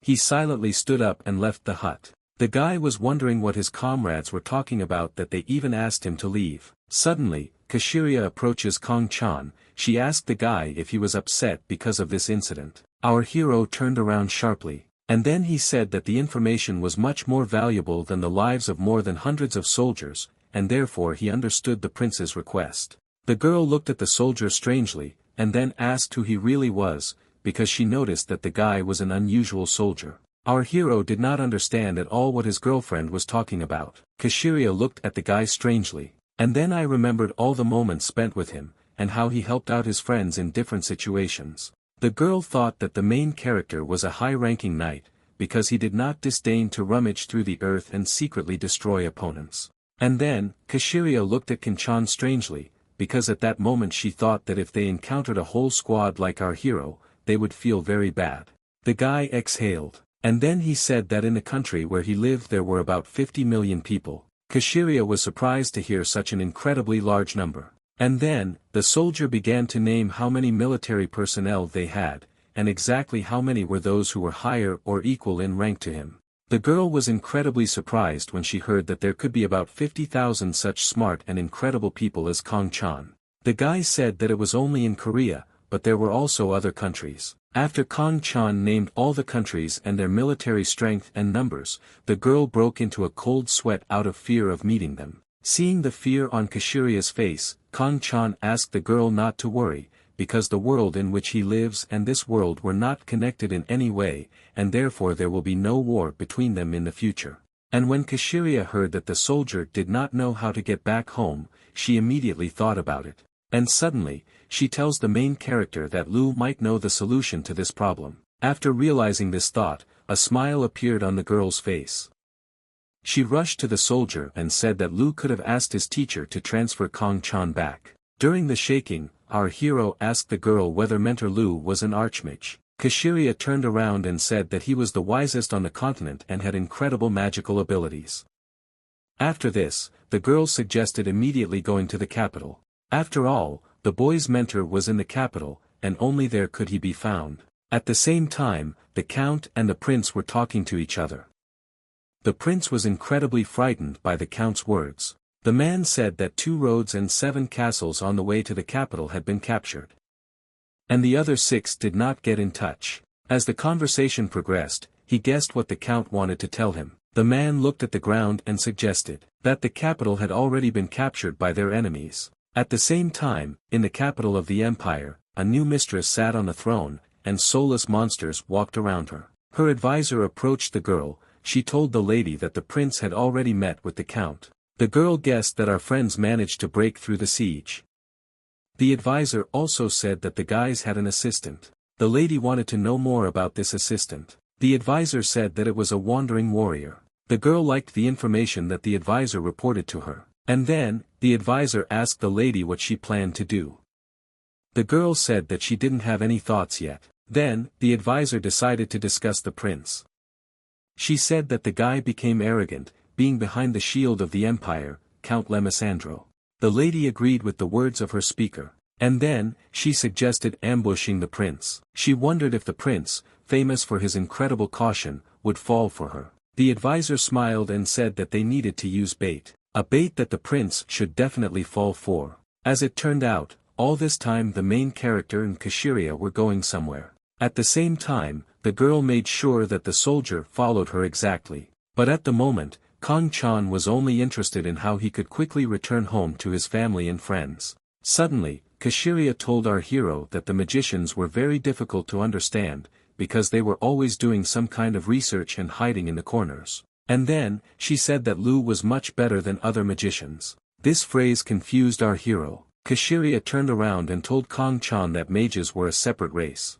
He silently stood up and left the hut. The guy was wondering what his comrades were talking about that they even asked him to leave. Suddenly, Kashiria approaches Kong Chan. She asked the guy if he was upset because of this incident. Our hero turned around sharply, and then he said that the information was much more valuable than the lives of more than hundreds of soldiers, and therefore he understood the prince's request. The girl looked at the soldier strangely, and then asked who he really was, because she noticed that the guy was an unusual soldier. Our hero did not understand at all what his girlfriend was talking about. Kashiria looked at the guy strangely, and then I remembered all the moments spent with him, and how he helped out his friends in different situations. The girl thought that the main character was a high-ranking knight, because he did not disdain to rummage through the earth and secretly destroy opponents. And then, Kashiria looked at Kanchan strangely, because at that moment she thought that if they encountered a whole squad like our hero, they would feel very bad. The guy exhaled, and then he said that in the country where he lived there were about 50 million people. Kashiria was surprised to hear such an incredibly large number. And then, the soldier began to name how many military personnel they had, and exactly how many were those who were higher or equal in rank to him. The girl was incredibly surprised when she heard that there could be about 50,000 such smart and incredible people as Kong Chan. The guy said that it was only in Korea, but there were also other countries. After Kong Chan named all the countries and their military strength and numbers, the girl broke into a cold sweat out of fear of meeting them. Seeing the fear on Kashiria's face, Kong Chan asked the girl not to worry, because the world in which he lives and this world were not connected in any way, and therefore there will be no war between them in the future. And when Kashiria heard that the soldier did not know how to get back home, she immediately thought about it. And suddenly, she tells the main character that Lu might know the solution to this problem. After realizing this thought, a smile appeared on the girl's face. She rushed to the soldier and said that Lu could have asked his teacher to transfer Kong Chan back. During the shaking, our hero asked the girl whether Mentor Lu was an archmage. Kashiria turned around and said that he was the wisest on the continent and had incredible magical abilities. After this, the girl suggested immediately going to the capital. After all, the boy's mentor was in the capital, and only there could he be found. At the same time, the count and the prince were talking to each other. The prince was incredibly frightened by the count's words. The man said that 2 roads and 7 castles on the way to the capital had been captured. And the other 6 did not get in touch. As the conversation progressed, he guessed what the count wanted to tell him. The man looked at the ground and suggested that the capital had already been captured by their enemies. At the same time, in the capital of the empire, a new mistress sat on a throne, and soulless monsters walked around her. Her advisor approached the girl. She told the lady that the prince had already met with the count. The girl guessed that our friends managed to break through the siege. The advisor also said that the guys had an assistant. The lady wanted to know more about this assistant. The advisor said that it was a wandering warrior. The girl liked the information that the advisor reported to her. And then, the advisor asked the lady what she planned to do. The girl said that she didn't have any thoughts yet. Then, the advisor decided to discuss the prince. She said that the guy became arrogant, being behind the shield of the empire, Count Lemisandro. The lady agreed with the words of her speaker. And then, she suggested ambushing the prince. She wondered if the prince, famous for his incredible caution, would fall for her. The advisor smiled and said that they needed to use bait. A bait that the prince should definitely fall for. As it turned out, all this time the main character and Kashiria were going somewhere. At the same time, the girl made sure that the soldier followed her exactly. But at the moment, Kong-chan was only interested in how he could quickly return home to his family and friends. Suddenly, Kashiria told our hero that the magicians were very difficult to understand, because they were always doing some kind of research and hiding in the corners. And then, she said that Lu was much better than other magicians. This phrase confused our hero. Kashiria turned around and told Kong-chan that mages were a separate race.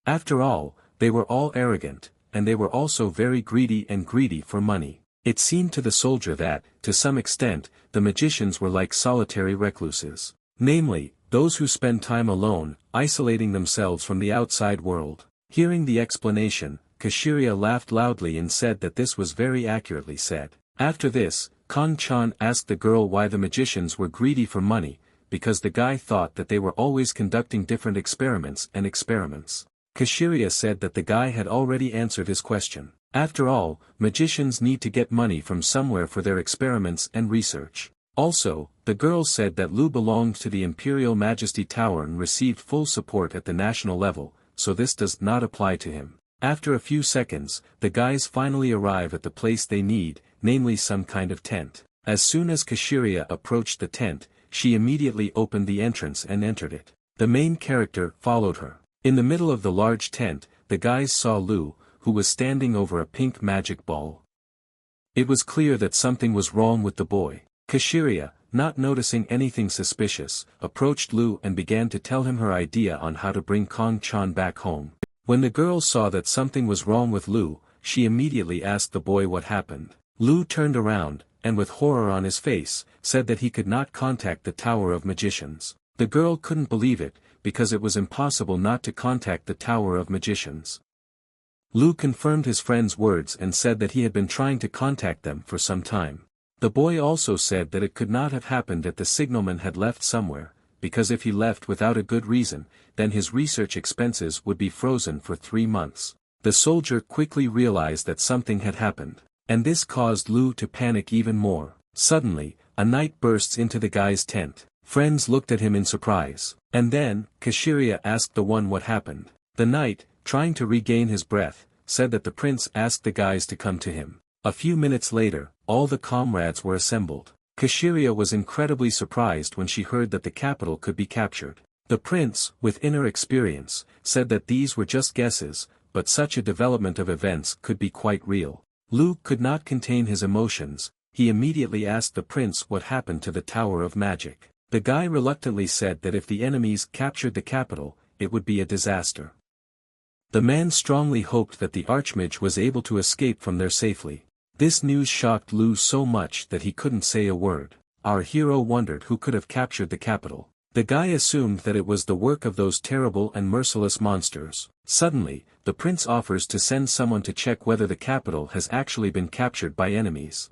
After all, they were all arrogant, and they were also very greedy for money. It seemed to the soldier that, to some extent, the magicians were like solitary recluses. Namely, those who spend time alone, isolating themselves from the outside world. Hearing the explanation, Kashiria laughed loudly and said that this was very accurately said. After this, Kong-chan asked the girl why the magicians were greedy for money, because the guy thought that they were always conducting different experiments. Kashiria said that the guy had already answered his question. After all, magicians need to get money from somewhere for their experiments and research. Also, the girl said that Lu belonged to the Imperial Majesty Tower and received full support at the national level, so this does not apply to him. After a few seconds, the guys finally arrive at the place they need, namely some kind of tent. As soon as Kashiria approached the tent, she immediately opened the entrance and entered it. The main character followed her. In the middle of the large tent, the guys saw Lu, who was standing over a pink magic ball. It was clear that something was wrong with the boy. Kashiria, not noticing anything suspicious, approached Lu and began to tell him her idea on how to bring Kong-chan back home. When the girl saw that something was wrong with Lu, she immediately asked the boy what happened. Lu turned around, and with horror on his face, said that he could not contact the Tower of Magicians. The girl couldn't believe it, because it was impossible not to contact the Tower of Magicians. Lu confirmed his friend's words and said that he had been trying to contact them for some time. The boy also said that it could not have happened that the signalman had left somewhere, because if he left without a good reason, then his research expenses would be frozen for 3 months. The soldier quickly realized that something had happened, and this caused Lu to panic even more. Suddenly, a knight bursts into the guy's tent. Friends looked at him in surprise, and then, Kashiria asked the one what happened. The knight, trying to regain his breath, said that the prince asked the guys to come to him. A few minutes later, all the comrades were assembled. Kashiria was incredibly surprised when she heard that the capital could be captured. The prince, with inner experience, said that these were just guesses, but such a development of events could be quite real. Lu could not contain his emotions. He immediately asked the prince what happened to the Tower of Magic. The guy reluctantly said that if the enemies captured the capital, it would be a disaster. The man strongly hoped that the Archmage was able to escape from there safely. This news shocked Lu so much that he couldn't say a word. Our hero wondered who could have captured the capital. The guy assumed that it was the work of those terrible and merciless monsters. Suddenly, the prince offers to send someone to check whether the capital has actually been captured by enemies.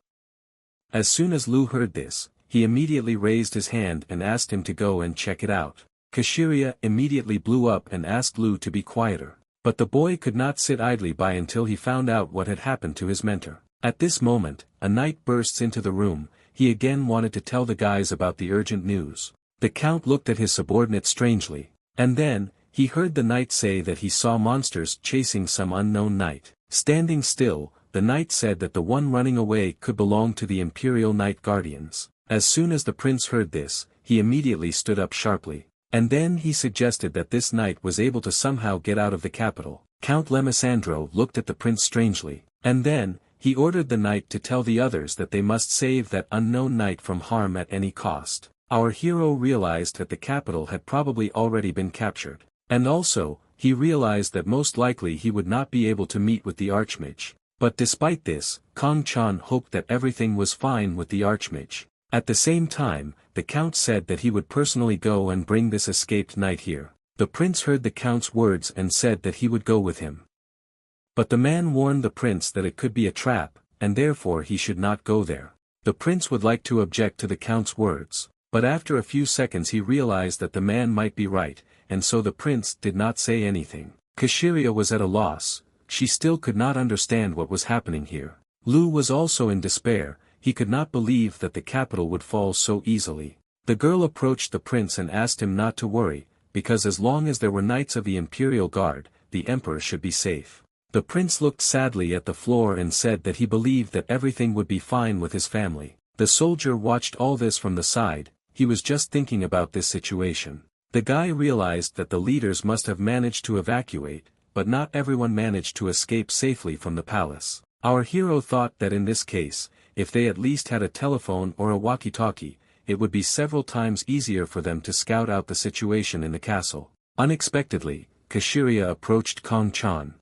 As soon as Lu heard this, he immediately raised his hand and asked him to go and check it out. Kashiria immediately blew up and asked Lu to be quieter. But the boy could not sit idly by until he found out what had happened to his mentor. At this moment, a knight bursts into the room. He again wanted to tell the guys about the urgent news. The count looked at his subordinate strangely. And then, he heard the knight say that he saw monsters chasing some unknown knight. Standing still, the knight said that the one running away could belong to the Imperial Knight Guardians. As soon as the prince heard this, he immediately stood up sharply. And then he suggested that this knight was able to somehow get out of the capital. Count Lemesandro looked at the prince strangely. And then, he ordered the knight to tell the others that they must save that unknown knight from harm at any cost. Our hero realized that the capital had probably already been captured. And also, he realized that most likely he would not be able to meet with the Archmage. But despite this, Kong Chan hoped that everything was fine with the Archmage. At the same time, the count said that he would personally go and bring this escaped knight here. The prince heard the count's words and said that he would go with him. But the man warned the prince that it could be a trap, and therefore he should not go there. The prince would like to object to the count's words, but after a few seconds he realized that the man might be right, and so the prince did not say anything. Kashiria was at a loss. She still could not understand what was happening here. Lu was also in despair. He could not believe that the capital would fall so easily. The girl approached the prince and asked him not to worry, because as long as there were knights of the Imperial Guard, the emperor should be safe. The prince looked sadly at the floor and said that he believed that everything would be fine with his family. The soldier watched all this from the side. He was just thinking about this situation. The guy realized that the leaders must have managed to evacuate, but not everyone managed to escape safely from the palace. Our hero thought that in this case, if they at least had a telephone or a walkie-talkie, it would be several times easier for them to scout out the situation in the castle. Unexpectedly, Kashiria approached Kong Chan.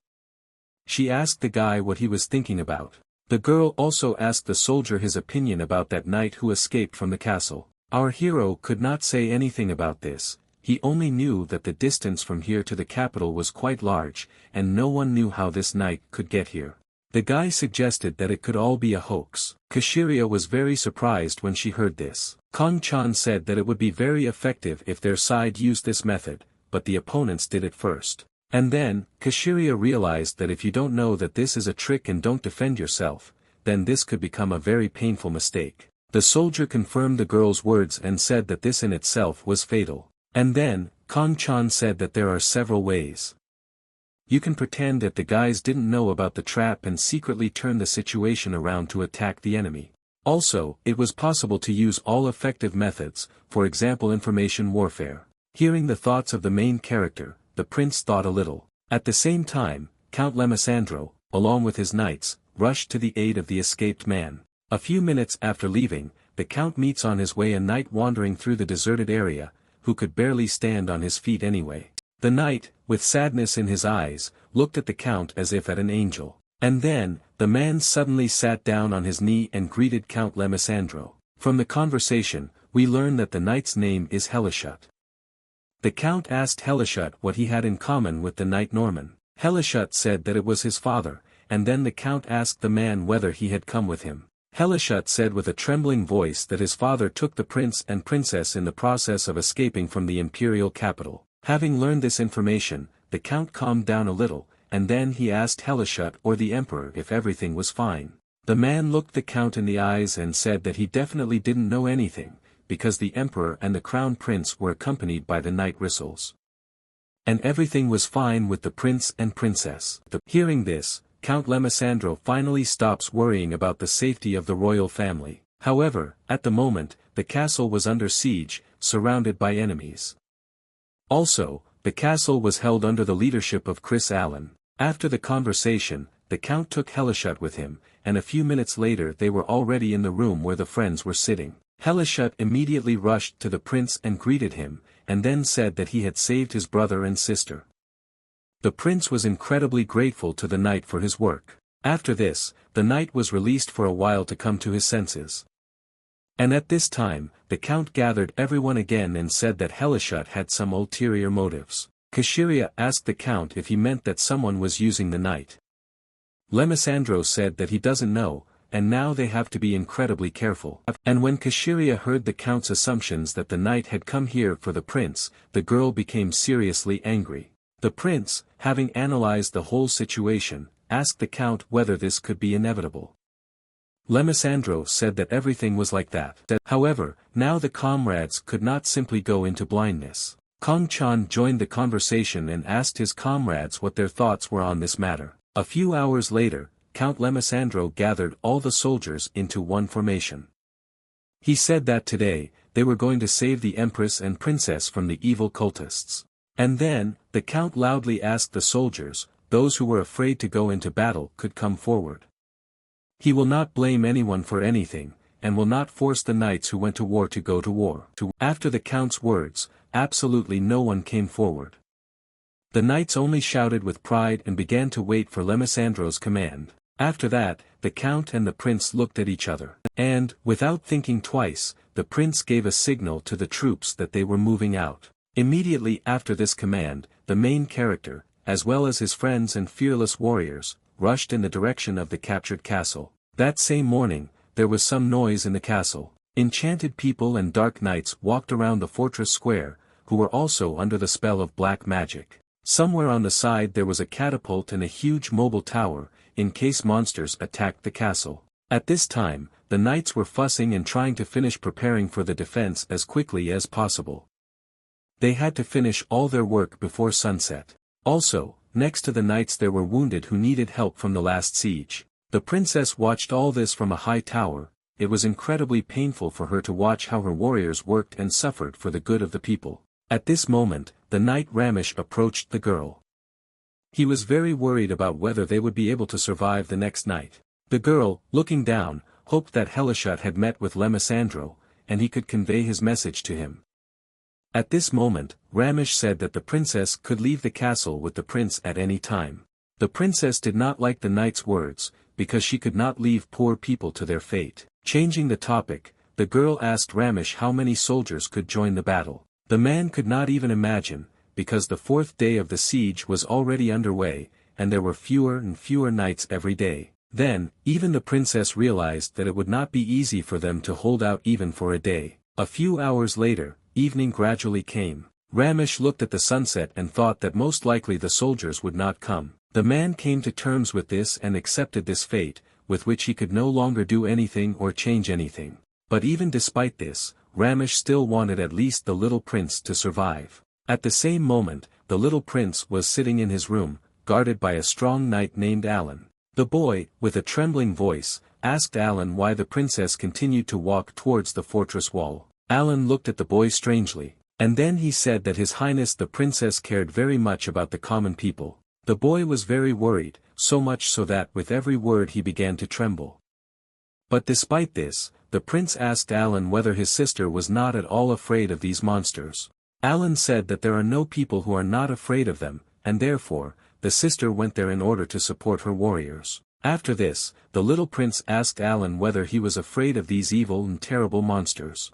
She asked the guy what he was thinking about. The girl also asked the soldier his opinion about that knight who escaped from the castle. Our hero could not say anything about this. He only knew that the distance from here to the capital was quite large, and no one knew how this knight could get here. The guy suggested that it could all be a hoax. Kashiria was very surprised when she heard this. Kong Chan said that it would be very effective if their side used this method, but the opponents did it first. And then, Kashiria realized that if you don't know that this is a trick and don't defend yourself, then this could become a very painful mistake. The soldier confirmed the girl's words and said that this in itself was fatal. And then, Kong Chan said that there are several ways. You can pretend that the guys didn't know about the trap and secretly turn the situation around to attack the enemy. Also, it was possible to use all effective methods, for example information warfare. Hearing the thoughts of the main character, the prince thought a little. At the same time, Count Lemesandro, along with his knights, rushed to the aid of the escaped man. A few minutes after leaving, the count meets on his way a knight wandering through the deserted area, who could barely stand on his feet anyway. The knight, with sadness in his eyes, looked at the count as if at an angel. And then, the man suddenly sat down on his knee and greeted Count Lemesandro. From the conversation, we learn that the knight's name is Helishut. The count asked Helishut what he had in common with the knight Norman. Helishut said that it was his father, and then the count asked the man whether he had come with him. Helishut said with a trembling voice that his father took the prince and princess in the process of escaping from the imperial capital. Having learned this information, the count calmed down a little, and then he asked Helishut or the emperor if everything was fine. The man looked the count in the eyes and said that he definitely didn't know anything, because the emperor and the crown prince were accompanied by the knight Rissels. And everything was fine with the prince and princess. Hearing this, Count Lemesandro finally stops worrying about the safety of the royal family. However, at the moment, the castle was under siege, surrounded by enemies. Also, the castle was held under the leadership of Chris Allen. After the conversation, the count took Helishut with him, and a few minutes later they were already in the room where the friends were sitting. Helishut immediately rushed to the prince and greeted him, and then said that he had saved his brother and sister. The prince was incredibly grateful to the knight for his work. After this, the knight was released for a while to come to his senses. And at this time, the count gathered everyone again and said that Helishut had some ulterior motives. Kashiria asked the count if he meant that someone was using the knight. Lemesandro said that he doesn't know, and now they have to be incredibly careful. And when Kashiria heard the count's assumptions that the knight had come here for the prince, the girl became seriously angry. The prince, having analyzed the whole situation, asked the count whether this could be inevitable. Lemisandro said that everything was like that. However, now the comrades could not simply go into blindness. Kong Chan joined the conversation and asked his comrades what their thoughts were on this matter. A few hours later, Count Lemisandro gathered all the soldiers into one formation. He said that today, they were going to save the empress and princess from the evil cultists. And then, the count loudly asked the soldiers, those who were afraid to go into battle could come forward. He will not blame anyone for anything, and will not force the knights who went to war to go to war. After the count's words, absolutely no one came forward. The knights only shouted with pride and began to wait for Lemisandro's command. After that, the count and the prince looked at each other, and, without thinking twice, the prince gave a signal to the troops that they were moving out. Immediately after this command, the main character, as well as his friends and fearless warriors, rushed in the direction of the captured castle. That same morning, there was some noise in the castle. Enchanted people and dark knights walked around the fortress square, who were also under the spell of black magic. Somewhere on the side there was a catapult and a huge mobile tower, in case monsters attacked the castle. At this time, the knights were fussing and trying to finish preparing for the defense as quickly as possible. They had to finish all their work before sunset. Also, next to the knights there were wounded who needed help from the last siege. The princess watched all this from a high tower. It was incredibly painful for her to watch how her warriors worked and suffered for the good of the people. At this moment, the knight Ramesh approached the girl. He was very worried about whether they would be able to survive the next night. The girl, looking down, hoped that Helishut had met with Lemisandro, and he could convey his message to him. At this moment, Ramesh said that the princess could leave the castle with the prince at any time. The princess did not like the knight's words, because she could not leave poor people to their fate. Changing the topic, the girl asked Ramesh how many soldiers could join the battle. The man could not even imagine, because the fourth day of the siege was already underway, and there were fewer and fewer knights every day. Then, even the princess realized that it would not be easy for them to hold out even for a day. A few hours later, evening gradually came. Ramesh looked at the sunset and thought that most likely the soldiers would not come. The man came to terms with this and accepted this fate, with which he could no longer do anything or change anything. But even despite this, Ramesh still wanted at least the little prince to survive. At the same moment, the little prince was sitting in his room, guarded by a strong knight named Alan. The boy, with a trembling voice, asked Alan why the princess continued to walk towards the fortress wall. Alan looked at the boy strangely, and then he said that His Highness the princess cared very much about the common people. The boy was very worried, so much so that with every word he began to tremble. But despite this, the prince asked Alan whether his sister was not at all afraid of these monsters. Alan said that there are no people who are not afraid of them, and therefore, the sister went there in order to support her warriors. After this, the little prince asked Alan whether he was afraid of these evil and terrible monsters.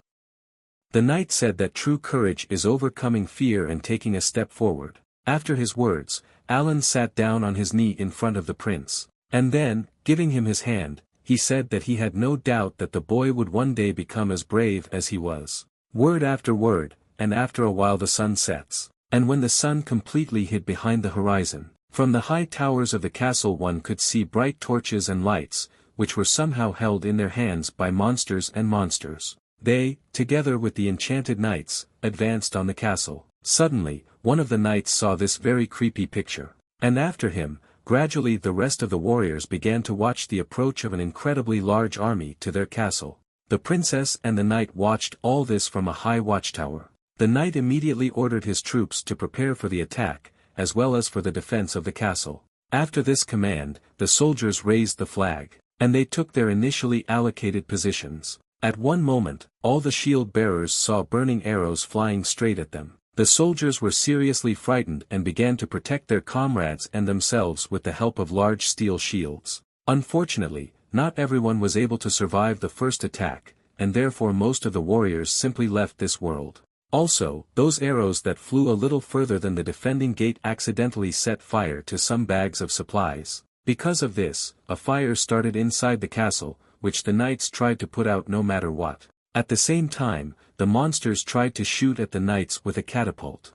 The knight said that true courage is overcoming fear and taking a step forward. After his words, Alan sat down on his knee in front of the prince. And then, giving him his hand, he said that he had no doubt that the boy would one day become as brave as he was. Word after word, and after a while the sun sets. And when the sun completely hid behind the horizon, from the high towers of the castle one could see bright torches and lights, which were somehow held in their hands by monsters and monsters. They, together with the enchanted knights, advanced on the castle. Suddenly, one of the knights saw this very creepy picture. And after him, gradually the rest of the warriors began to watch the approach of an incredibly large army to their castle. The princess and the knight watched all this from a high watchtower. The knight immediately ordered his troops to prepare for the attack, as well as for the defense of the castle. After this command, the soldiers raised the flag, and they took their initially allocated positions. At one moment, all the shield bearers saw burning arrows flying straight at them. The soldiers were seriously frightened and began to protect their comrades and themselves with the help of large steel shields. Unfortunately, not everyone was able to survive the first attack, and therefore most of the warriors simply left this world. Also, those arrows that flew a little further than the defending gate accidentally set fire to some bags of supplies. Because of this, a fire started inside the castle, which the knights tried to put out no matter what. At the same time, the monsters tried to shoot at the knights with a catapult.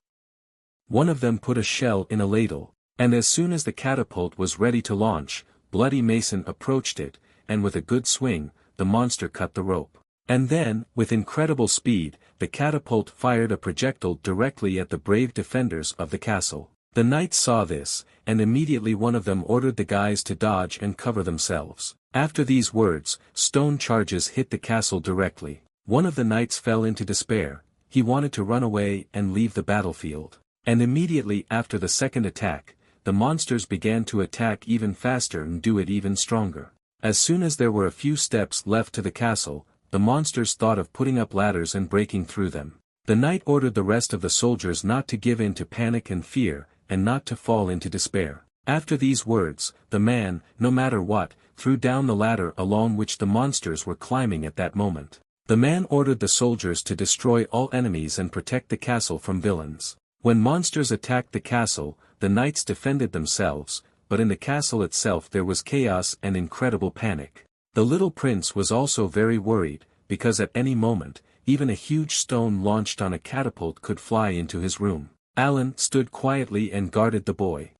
One of them put a shell in a ladle, and as soon as the catapult was ready to launch, Bloody Mason approached it, and with a good swing, the monster cut the rope. And then, with incredible speed, the catapult fired a projectile directly at the brave defenders of the castle. The knights saw this, and immediately one of them ordered the guys to dodge and cover themselves. After these words, stone charges hit the castle directly. One of the knights fell into despair. He wanted to run away and leave the battlefield. And immediately after the second attack, the monsters began to attack even faster and do it even stronger. As soon as there were a few steps left to the castle, the monsters thought of putting up ladders and breaking through them. The knight ordered the rest of the soldiers not to give in to panic and fear, and not to fall into despair. After these words, the man, no matter what, threw down the ladder along which the monsters were climbing at that moment. The man ordered the soldiers to destroy all enemies and protect the castle from villains. When monsters attacked the castle, the knights defended themselves, but in the castle itself there was chaos and incredible panic. The little prince was also very worried, because at any moment, even a huge stone launched on a catapult could fly into his room. Alan stood quietly and guarded the boy.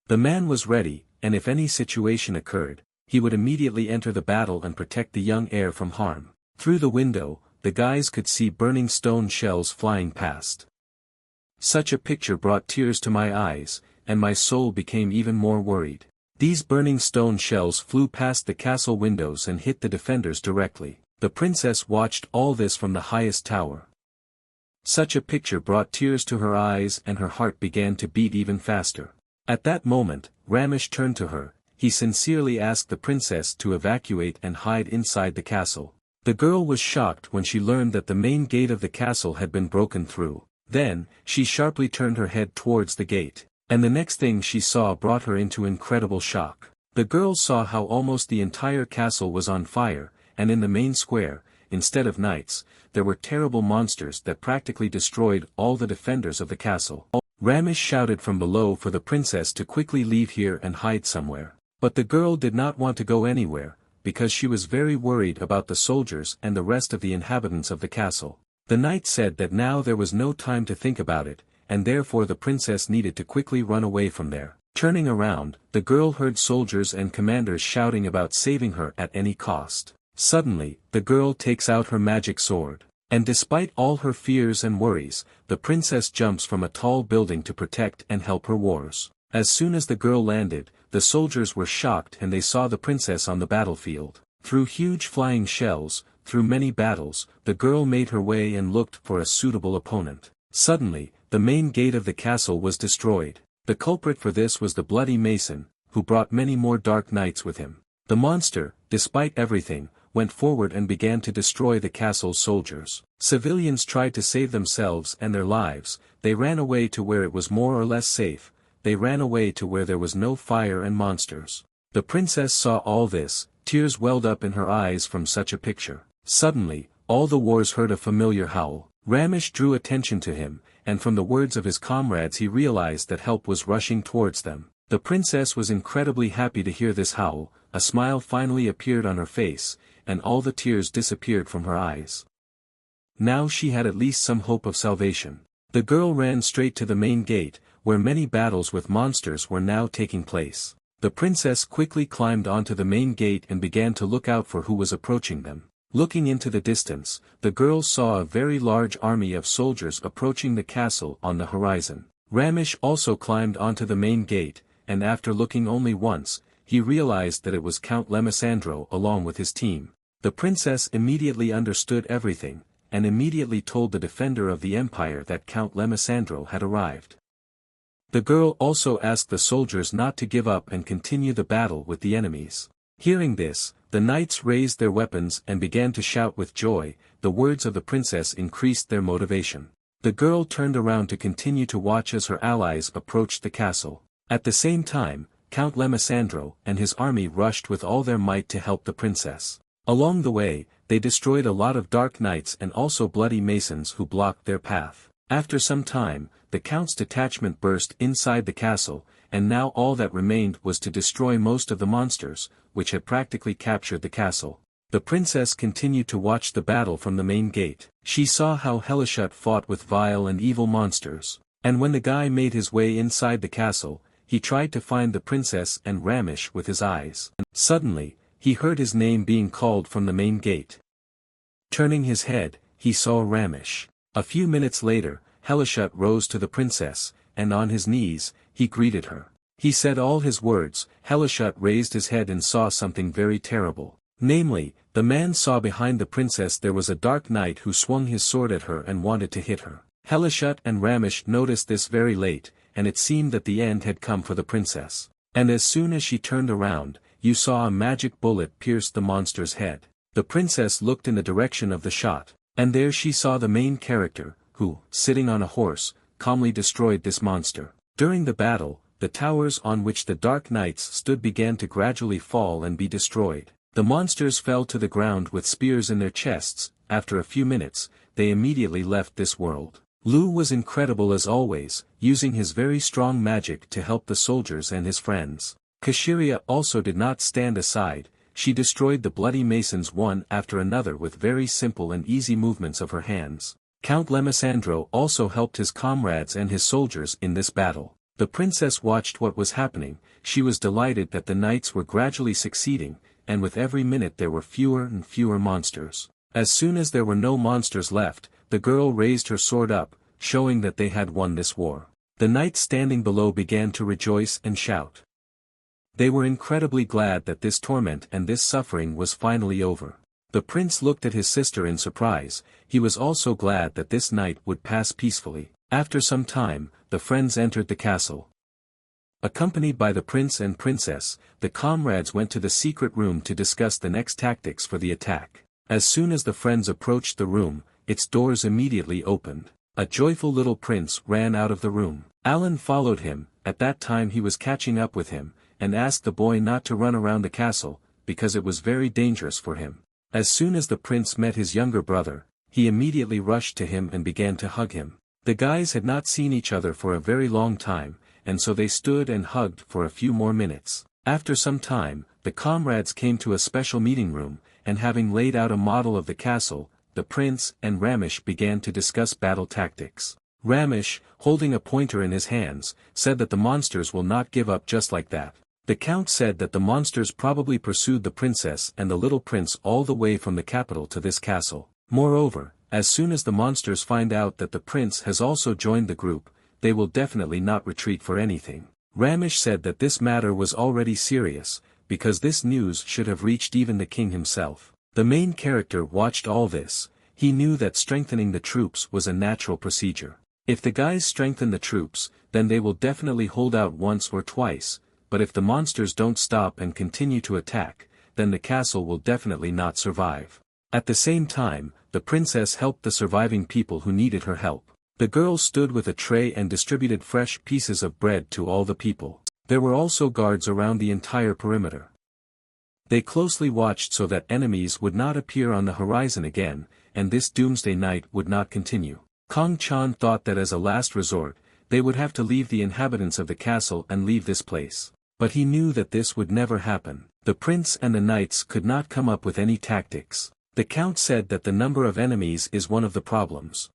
The man was ready, and if any situation occurred, he would immediately enter the battle and protect the young heir from harm. Through the window, the guys could see burning stone shells flying past. Such a picture brought tears to my eyes, and my soul became even more worried. These burning stone shells flew past the castle windows and hit the defenders directly. The princess watched all this from the highest tower. Such a picture brought tears to her eyes and her heart began to beat even faster. At that moment, Ramesh turned to her. He sincerely asked the princess to evacuate and hide inside the castle. The girl was shocked when she learned that the main gate of the castle had been broken through. Then, she sharply turned her head towards the gate, and the next thing she saw brought her into incredible shock. The girl saw how almost the entire castle was on fire, and in the main square, instead of knights, there were terrible monsters that practically destroyed all the defenders of the castle. Ramesh shouted from below for the princess to quickly leave here and hide somewhere. But the girl did not want to go anywhere, because she was very worried about the soldiers and the rest of the inhabitants of the castle. The knight said that now there was no time to think about it, and therefore the princess needed to quickly run away from there. Turning around, the girl heard soldiers and commanders shouting about saving her at any cost. Suddenly, the girl takes out her magic sword. And despite all her fears and worries, the princess jumps from a tall building to protect and help her wars. As soon as the girl landed, the soldiers were shocked and they saw the princess on the battlefield. Through huge flying shells, through many battles, the girl made her way and looked for a suitable opponent. Suddenly, the main gate of the castle was destroyed. The culprit for this was the Bloody Mason, who brought many more dark knights with him. The monster, despite everything, went forward and began to destroy the castle's soldiers. Civilians tried to save themselves and their lives. They ran away to where it was more or less safe. They ran away to where there was no fire and monsters. The princess saw all this. Tears welled up in her eyes from such a picture. Suddenly, all the wars heard a familiar howl. Ramesh drew attention to him, and from the words of his comrades he realized that help was rushing towards them. The princess was incredibly happy to hear this howl. A smile finally appeared on her face, and all the tears disappeared from her eyes. Now she had at least some hope of salvation. The girl ran straight to the main gate, where many battles with monsters were now taking place. The princess quickly climbed onto the main gate and began to look out for who was approaching them. Looking into the distance, the girl saw a very large army of soldiers approaching the castle on the horizon. Ramesh also climbed onto the main gate, and after looking only once, he realized that it was Count Lemesandro along with his team. The princess immediately understood everything, and immediately told the defender of the empire that Count Lemesandro had arrived. The girl also asked the soldiers not to give up and continue the battle with the enemies. Hearing this, the knights raised their weapons and began to shout with joy. The words of the princess increased their motivation. The girl turned around to continue to watch as her allies approached the castle. At the same time, Count Lemesandro and his army rushed with all their might to help the princess. Along the way, they destroyed a lot of dark knights and also bloody masons who blocked their path. After some time, the count's detachment burst inside the castle, and now all that remained was to destroy most of the monsters, which had practically captured the castle. The princess continued to watch the battle from the main gate. She saw how Helishut fought with vile and evil monsters, and when the guy made his way inside the castle, he tried to find the princess and Ramesh with his eyes. Suddenly, he heard his name being called from the main gate. Turning his head, he saw Ramesh. A few minutes later, Helishut rose to the princess, and on his knees, he greeted her. He said all his words. Helishut raised his head and saw something very terrible. Namely, the man saw behind the princess there was a dark knight who swung his sword at her and wanted to hit her. Helishut and Ramesh noticed this very late, and it seemed that the end had come for the princess. And as soon as she turned around, you saw a magic bullet pierce the monster's head. The princess looked in the direction of the shot, and there she saw the main character, who, sitting on a horse, calmly destroyed this monster. During the battle, the towers on which the Dark Knights stood began to gradually fall and be destroyed. The monsters fell to the ground with spears in their chests. After a few minutes, they immediately left this world. Lu was incredible as always, using his very strong magic to help the soldiers and his friends. Kashiria also did not stand aside. She destroyed the bloody masons one after another with very simple and easy movements of her hands. Count Lemisandro also helped his comrades and his soldiers in this battle. The princess watched what was happening. She was delighted that the knights were gradually succeeding, and with every minute there were fewer and fewer monsters. As soon as there were no monsters left, the girl raised her sword up, showing that they had won this war. The knights standing below began to rejoice and shout. They were incredibly glad that this torment and this suffering was finally over. The prince looked at his sister in surprise. He was also glad that this night would pass peacefully. After some time, the friends entered the castle. Accompanied by the prince and princess, the comrades went to the secret room to discuss the next tactics for the attack. As soon as the friends approached the room, its doors immediately opened. A joyful little prince ran out of the room. Alan followed him. At that time he was catching up with him, and asked the boy not to run around the castle, because it was very dangerous for him. As soon as the prince met his younger brother, he immediately rushed to him and began to hug him. The guys had not seen each other for a very long time, and so they stood and hugged for a few more minutes. After some time, the comrades came to a special meeting room, and having laid out a model of the castle, the prince and Ramesh began to discuss battle tactics. Ramesh, holding a pointer in his hands, said that the monsters will not give up just like that. The count said that the monsters probably pursued the princess and the little prince all the way from the capital to this castle. Moreover, as soon as the monsters find out that the prince has also joined the group, they will definitely not retreat for anything. Ramesh said that this matter was already serious, because this news should have reached even the king himself. The main character watched all this. He knew that strengthening the troops was a natural procedure. If the guys strengthen the troops, then they will definitely hold out once or twice, but if the monsters don't stop and continue to attack, then the castle will definitely not survive. At the same time, the princess helped the surviving people who needed her help. The girl stood with a tray and distributed fresh pieces of bread to all the people. There were also guards around the entire perimeter. They closely watched so that enemies would not appear on the horizon again, and this doomsday night would not continue. Kong Chan thought that as a last resort, they would have to leave the inhabitants of the castle and leave this place. But he knew that this would never happen. The prince and the knights could not come up with any tactics. The count said that the number of enemies is one of the problems.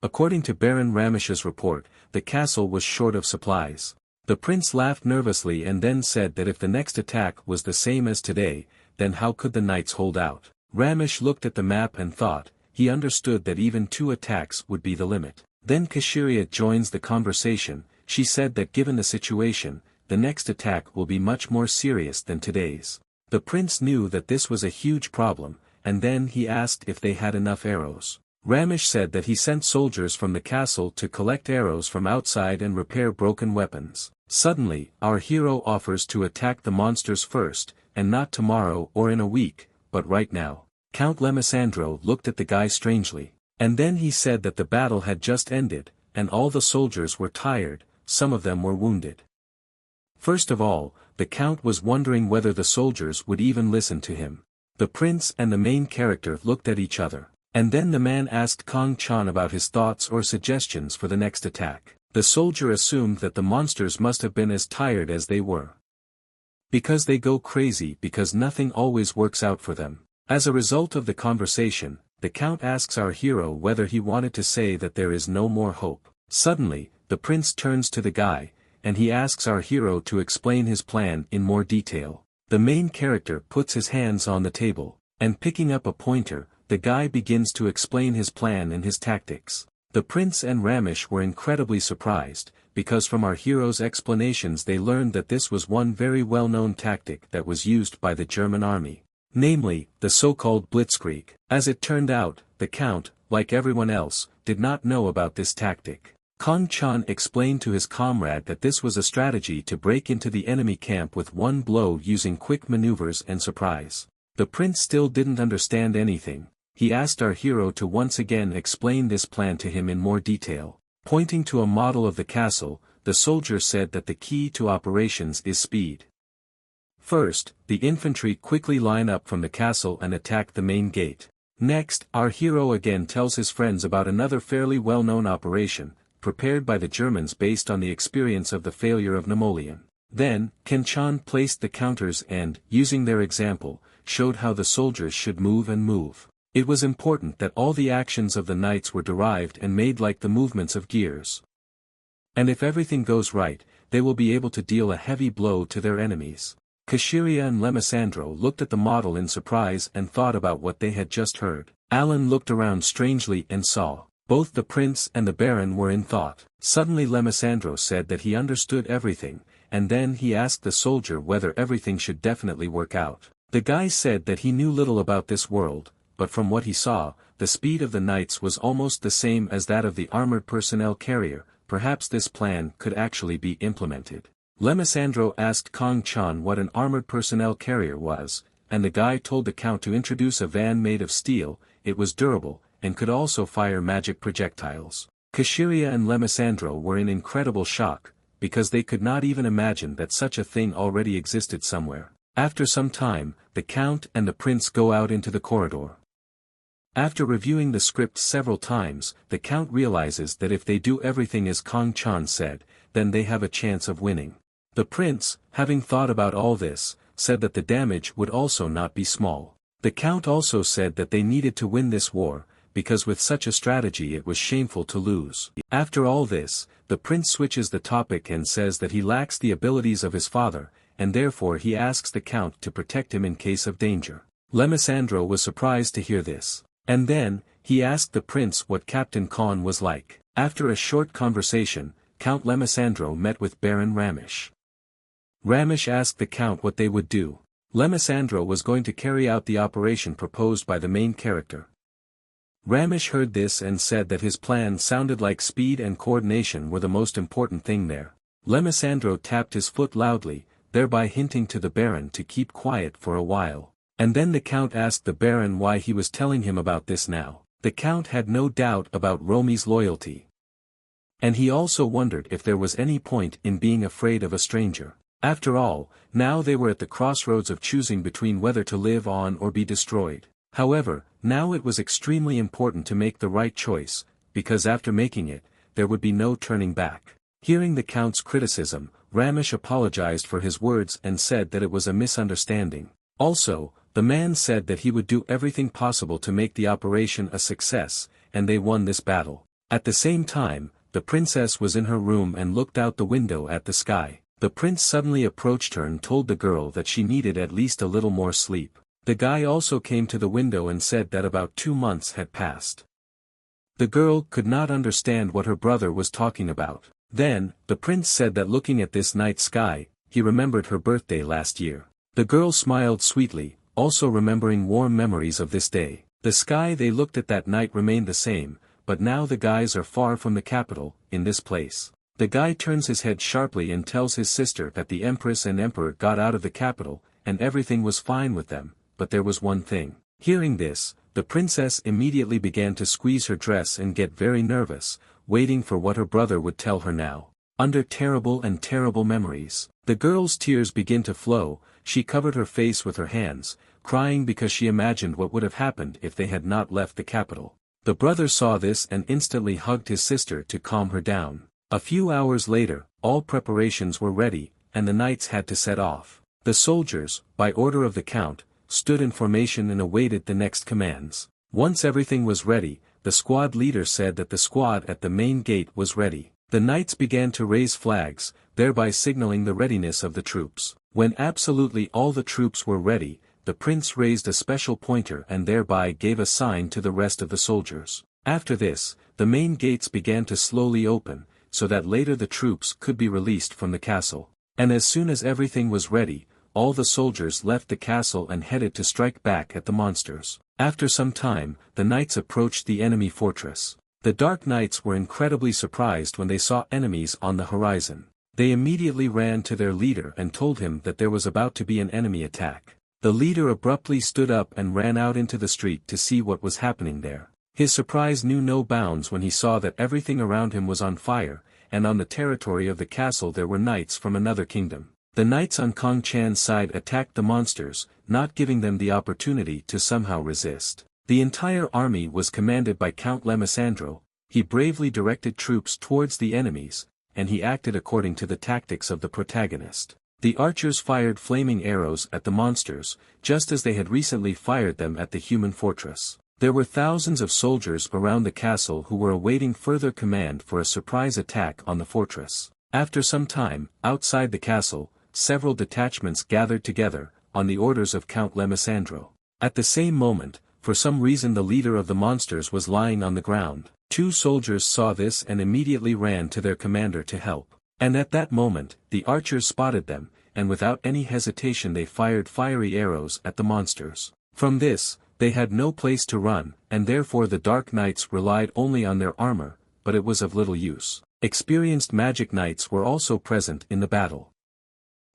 According to Baron Ramesh's report, the castle was short of supplies. The prince laughed nervously and then said that if the next attack was the same as today, then how could the knights hold out? Ramesh looked at the map and thought. He understood that even 2 attacks would be the limit. Then Kashiria joins the conversation. She said that given the situation, the next attack will be much more serious than today's. The prince knew that this was a huge problem, and then he asked if they had enough arrows. Ramesh said that he sent soldiers from the castle to collect arrows from outside and repair broken weapons. Suddenly, our hero offers to attack the monsters first, and not tomorrow or in a week, but right now. Count Lemisandro looked at the guy strangely. And then he said that the battle had just ended, and all the soldiers were tired, some of them were wounded. First of all, the count was wondering whether the soldiers would even listen to him. The prince and the main character looked at each other, and then the man asked Kong Chan about his thoughts or suggestions for the next attack. The soldier assumed that the monsters must have been as tired as they were. Because they go crazy because nothing always works out for them. As a result of the conversation, the Count asks our hero whether he wanted to say that there is no more hope. Suddenly, the prince turns to the guy, and he asks our hero to explain his plan in more detail. The main character puts his hands on the table, and picking up a pointer, the guy begins to explain his plan and his tactics. The prince and Ramesh were incredibly surprised, because from our hero's explanations they learned that this was one very well-known tactic that was used by the German army. Namely, the so-called blitzkrieg. As it turned out, the Count, like everyone else, did not know about this tactic. Kong Chan explained to his comrade that this was a strategy to break into the enemy camp with one blow using quick maneuvers and surprise. The prince still didn't understand anything. He asked our hero to once again explain this plan to him in more detail. Pointing to a model of the castle, the soldier said that the key to operations is speed. First, the infantry quickly line up from the castle and attack the main gate. Next, our hero again tells his friends about another fairly well-known operation, prepared by the Germans based on the experience of the failure of Napoleon. Then, Kenchan placed the counters and, using their example, showed how the soldiers should move and move. It was important that all the actions of the knights were derived and made like the movements of gears. And if everything goes right, they will be able to deal a heavy blow to their enemies. Kashiria and Lemisandro looked at the model in surprise and thought about what they had just heard. Alan looked around strangely and saw. Both the prince and the baron were in thought. Suddenly Lemisandro said that he understood everything, and then he asked the soldier whether everything should definitely work out. The guy said that he knew little about this world, but from what he saw, the speed of the knights was almost the same as that of the armored personnel carrier. Perhaps this plan could actually be implemented. Lemisandro asked Kong Chan what an armored personnel carrier was, and the guy told the Count to introduce a van made of steel. It was durable, and could also fire magic projectiles. Kashiria and Lemisandro were in incredible shock, because they could not even imagine that such a thing already existed somewhere. After some time, the Count and the Prince go out into the corridor. After reviewing the script several times, the Count realizes that if they do everything as Kong Chan said, then they have a chance of winning. The Prince, having thought about all this, said that the damage would also not be small. The Count also said that they needed to win this war, because with such a strategy it was shameful to lose. After all this, the Prince switches the topic and says that he lacks the abilities of his father, and therefore he asks the Count to protect him in case of danger. Lemisandro was surprised to hear this. And then, he asked the prince what Captain Khan was like. After a short conversation, Count Lemisandro met with Baron Ramesh. Ramesh asked the Count what they would do. Lemisandro was going to carry out the operation proposed by the main character. Ramesh heard this and said that his plan sounded like speed and coordination were the most important thing there. Lemisandro tapped his foot loudly, thereby hinting to the Baron to keep quiet for a while. And then the Count asked the Baron why he was telling him about this now. The Count had no doubt about Romi's loyalty. And he also wondered if there was any point in being afraid of a stranger. After all, now they were at the crossroads of choosing between whether to live on or be destroyed. However, now it was extremely important to make the right choice, because after making it, there would be no turning back. Hearing the Count's criticism, Ramesh apologized for his words and said that it was a misunderstanding. Also, the man said that he would do everything possible to make the operation a success, and they won this battle. At the same time, the princess was in her room and looked out the window at the sky. The prince suddenly approached her and told the girl that she needed at least a little more sleep. The guy also came to the window and said that about 2 months had passed. The girl could not understand what her brother was talking about. Then, the prince said that looking at this night sky, he remembered her birthday last year. The girl smiled sweetly, also remembering warm memories of this day. The sky they looked at that night remained the same, but now the guys are far from the capital, in this place. The guy turns his head sharply and tells his sister that the Empress and Emperor got out of the capital, and everything was fine with them, but there was one thing. Hearing this, the princess immediately began to squeeze her dress and get very nervous, waiting for what her brother would tell her now. Under terrible and terrible memories, the girl's tears begin to flow. She covered her face with her hands, crying because she imagined what would have happened if they had not left the capital. The brother saw this and instantly hugged his sister to calm her down. A few hours later, all preparations were ready, and the knights had to set off. The soldiers, by order of the count, stood in formation and awaited the next commands. Once everything was ready, the squad leader said that the squad at the main gate was ready. The knights began to raise flags, thereby signaling the readiness of the troops. When absolutely all the troops were ready, the prince raised a special pointer and thereby gave a sign to the rest of the soldiers. After this, the main gates began to slowly open, so that later the troops could be released from the castle. And as soon as everything was ready, all the soldiers left the castle and headed to strike back at the monsters. After some time, the knights approached the enemy fortress. The Dark Knights were incredibly surprised when they saw enemies on the horizon. They immediately ran to their leader and told him that there was about to be an enemy attack. The leader abruptly stood up and ran out into the street to see what was happening there. His surprise knew no bounds when he saw that everything around him was on fire, and on the territory of the castle there were knights from another kingdom. The knights on Kong Chan's side attacked the monsters, not giving them the opportunity to somehow resist. The entire army was commanded by Count Lemisandro. He bravely directed troops towards the enemies, and he acted according to the tactics of the protagonist. The archers fired flaming arrows at the monsters, just as they had recently fired them at the human fortress. There were thousands of soldiers around the castle who were awaiting further command for a surprise attack on the fortress. After some time, outside the castle, several detachments gathered together, on the orders of Count Lemisandro. At the same moment, for some reason the leader of the monsters was lying on the ground. Two soldiers saw this and immediately ran to their commander to help. And at that moment, the archers spotted them, and without any hesitation they fired fiery arrows at the monsters. From this, they had no place to run, and therefore the Dark Knights relied only on their armor, but it was of little use. Experienced magic knights were also present in the battle.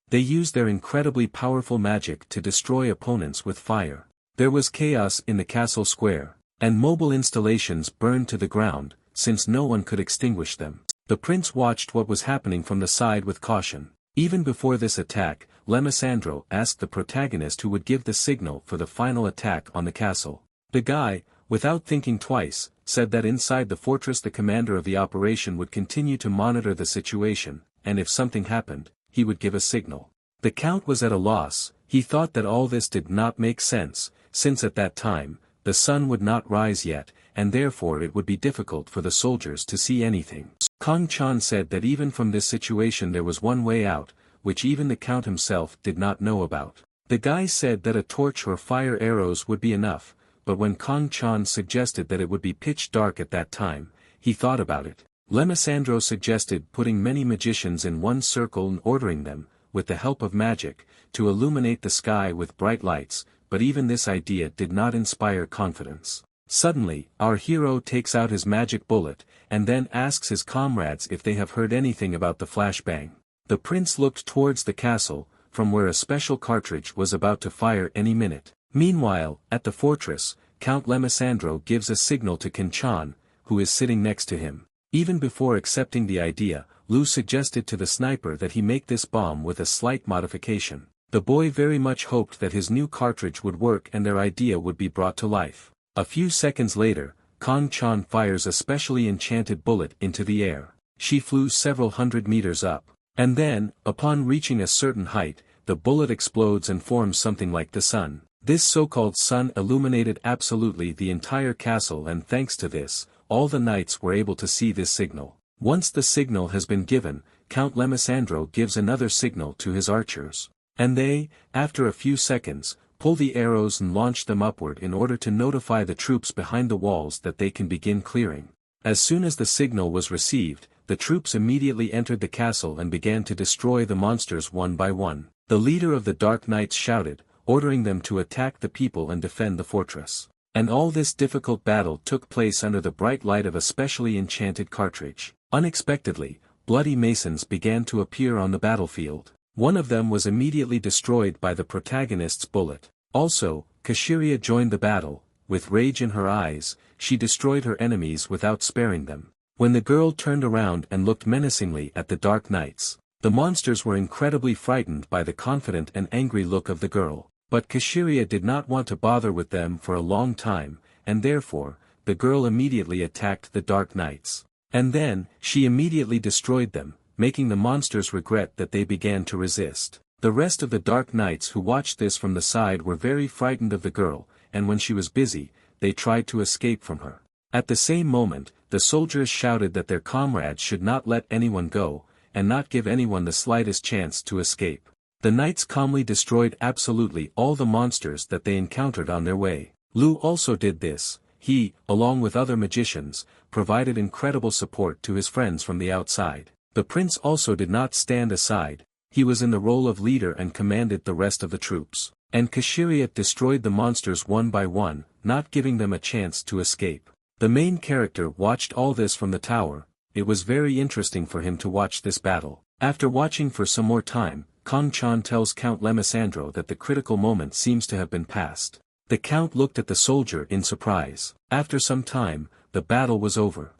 They used their incredibly powerful magic to destroy opponents with fire. There was chaos in the castle square, and mobile installations burned to the ground, since no one could extinguish them. The prince watched what was happening from the side with caution. Even before this attack, Lemisandro asked the protagonist who would give the signal for the final attack on the castle. The guy, without thinking twice, said that inside the fortress the commander of the operation would continue to monitor the situation, and if something happened, he would give a signal. The count was at a loss. He thought that all this did not make sense, since at that time, the sun would not rise yet, and therefore it would be difficult for the soldiers to see anything. Kong Chan said that even from this situation there was one way out, which even the count himself did not know about. The guy said that a torch or fire arrows would be enough, but when Kong Chan suggested that it would be pitch dark at that time, he thought about it. Lemisandro suggested putting many magicians in one circle and ordering them, with the help of magic, to illuminate the sky with bright lights, but even this idea did not inspire confidence. Suddenly, our hero takes out his magic bullet, and then asks his comrades if they have heard anything about the flashbang. The prince looked towards the castle, from where a special cartridge was about to fire any minute. Meanwhile, at the fortress, Count Lemisandro gives a signal to Kinchan, who is sitting next to him. Even before accepting the idea, Lu suggested to the sniper that he make this bomb with a slight modification. The boy very much hoped that his new cartridge would work and their idea would be brought to life. A few seconds later, Kong Chan fires a specially enchanted bullet into the air. She flew several hundred meters up. And then, upon reaching a certain height, the bullet explodes and forms something like the sun. This so-called sun illuminated absolutely the entire castle, and thanks to this, all the knights were able to see this signal. Once the signal has been given, Count Lemisandro gives another signal to his archers. And they, after a few seconds, pull the arrows and launch them upward in order to notify the troops behind the walls that they can begin clearing. As soon as the signal was received, the troops immediately entered the castle and began to destroy the monsters one by one. The leader of the Dark Knights shouted, ordering them to attack the people and defend the fortress. And all this difficult battle took place under the bright light of a specially enchanted cartridge. Unexpectedly, bloody masons began to appear on the battlefield. One of them was immediately destroyed by the protagonist's bullet. Also, Kashiria joined the battle. With rage in her eyes, she destroyed her enemies without sparing them. When the girl turned around and looked menacingly at the Dark Knights, the monsters were incredibly frightened by the confident and angry look of the girl. But Kashiria did not want to bother with them for a long time, and therefore, the girl immediately attacked the Dark Knights. And then, she immediately destroyed them, making the monsters regret that they began to resist. The rest of the Dark Knights who watched this from the side were very frightened of the girl, and when she was busy, they tried to escape from her. At the same moment, the soldiers shouted that their comrades should not let anyone go, and not give anyone the slightest chance to escape. The knights calmly destroyed absolutely all the monsters that they encountered on their way. Lu also did this. He, along with other magicians, provided incredible support to his friends from the outside. The prince also did not stand aside, he was in the role of leader and commanded the rest of the troops. And Kashiriat destroyed the monsters one by one, not giving them a chance to escape. The main character watched all this from the tower. It was very interesting for him to watch this battle. After watching for some more time, Kong Chan tells Count Lemisandro that the critical moment seems to have been passed. The count looked at the soldier in surprise. After some time, the battle was over.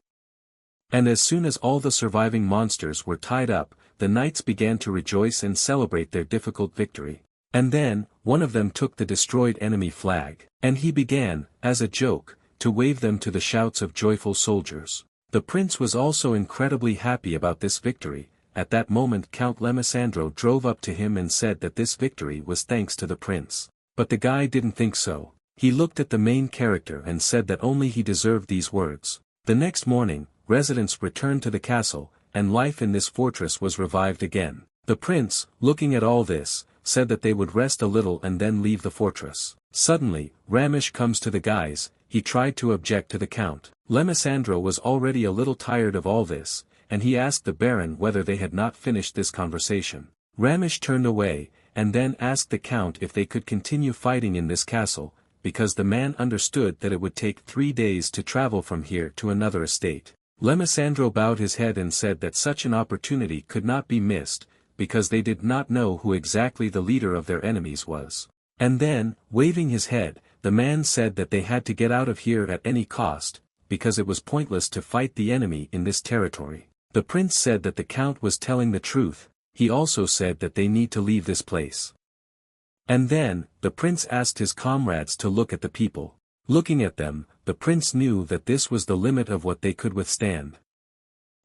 And as soon as all the surviving monsters were tied up, the knights began to rejoice and celebrate their difficult victory. And then, one of them took the destroyed enemy flag, and he began, as a joke, to wave them to the shouts of joyful soldiers. The prince was also incredibly happy about this victory. At that moment Count Lemisandro drove up to him and said that this victory was thanks to the prince. But the guy didn't think so. He looked at the main character and said that only he deserved these words. The next morning, residents returned to the castle, and life in this fortress was revived again. The prince, looking at all this, said that they would rest a little and then leave the fortress. Suddenly, Ramesh comes to the guys. He tried to object to the count. Lemisandro was already a little tired of all this, and he asked the baron whether they had not finished this conversation. Ramesh turned away, and then asked the count if they could continue fighting in this castle, because the man understood that it would take 3 days to travel from here to another estate. Lemisandro bowed his head and said that such an opportunity could not be missed, because they did not know who exactly the leader of their enemies was. And then, waving his head, the man said that they had to get out of here at any cost, because it was pointless to fight the enemy in this territory. The prince said that the count was telling the truth. He also said that they need to leave this place. And then, the prince asked his comrades to look at the people. Looking at them, the prince knew that this was the limit of what they could withstand.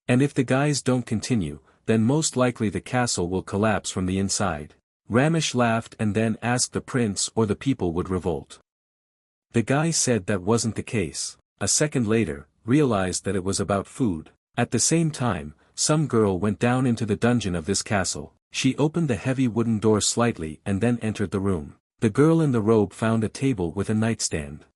And if the guys don't continue, then most likely the castle will collapse from the inside. Ramesh laughed and then asked the prince or the people would revolt. The guy said that wasn't the case. A second later, realized that it was about food. At the same time, some girl went down into the dungeon of this castle. She opened the heavy wooden door slightly and then entered the room. The girl in the robe found a table with a nightstand.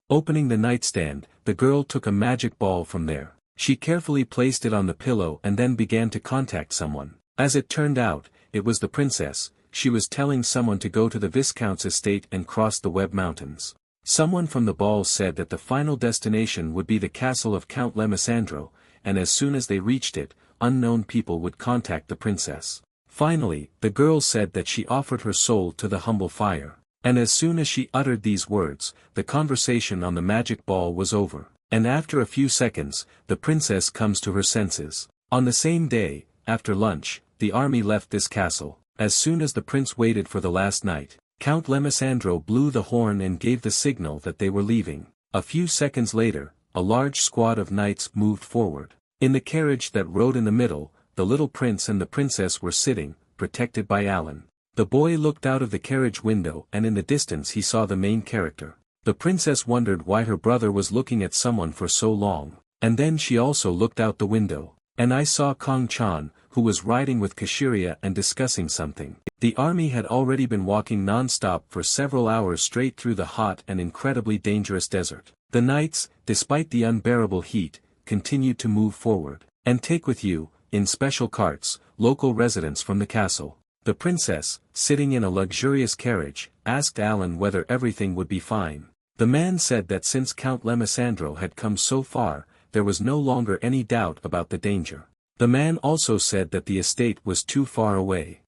Opening the nightstand, the girl took a magic ball from there. She carefully placed it on the pillow and then began to contact someone. As it turned out, it was the princess. She was telling someone to go to the Viscount's estate and cross the Web Mountains. Someone from the ball said that the final destination would be the castle of Count Lemisandro, and as soon as they reached it, unknown people would contact the princess. Finally, the girl said that she offered her soul to the humble fire. And as soon as she uttered these words, the conversation on the magic ball was over. And after a few seconds, the princess comes to her senses. On the same day, after lunch, the army left this castle. As soon as the prince waited for the last night, Count Lemisandro blew the horn and gave the signal that they were leaving. A few seconds later, a large squad of knights moved forward. In the carriage that rode in the middle, the little prince and the princess were sitting, protected by Alan. The boy looked out of the carriage window and in the distance he saw the main character. The princess wondered why her brother was looking at someone for so long, and then she also looked out the window. And I saw Kong Chan, who was riding with Kashiria and discussing something. The army had already been walking non-stop for several hours straight through the hot and incredibly dangerous desert. The knights, despite the unbearable heat, continued to move forward, and take with you, in special carts, local residents from the castle. The princess, sitting in a luxurious carriage, asked Alan whether everything would be fine. The man said that since Count Lemisandro had come so far, there was no longer any doubt about the danger. The man also said that the estate was too far away.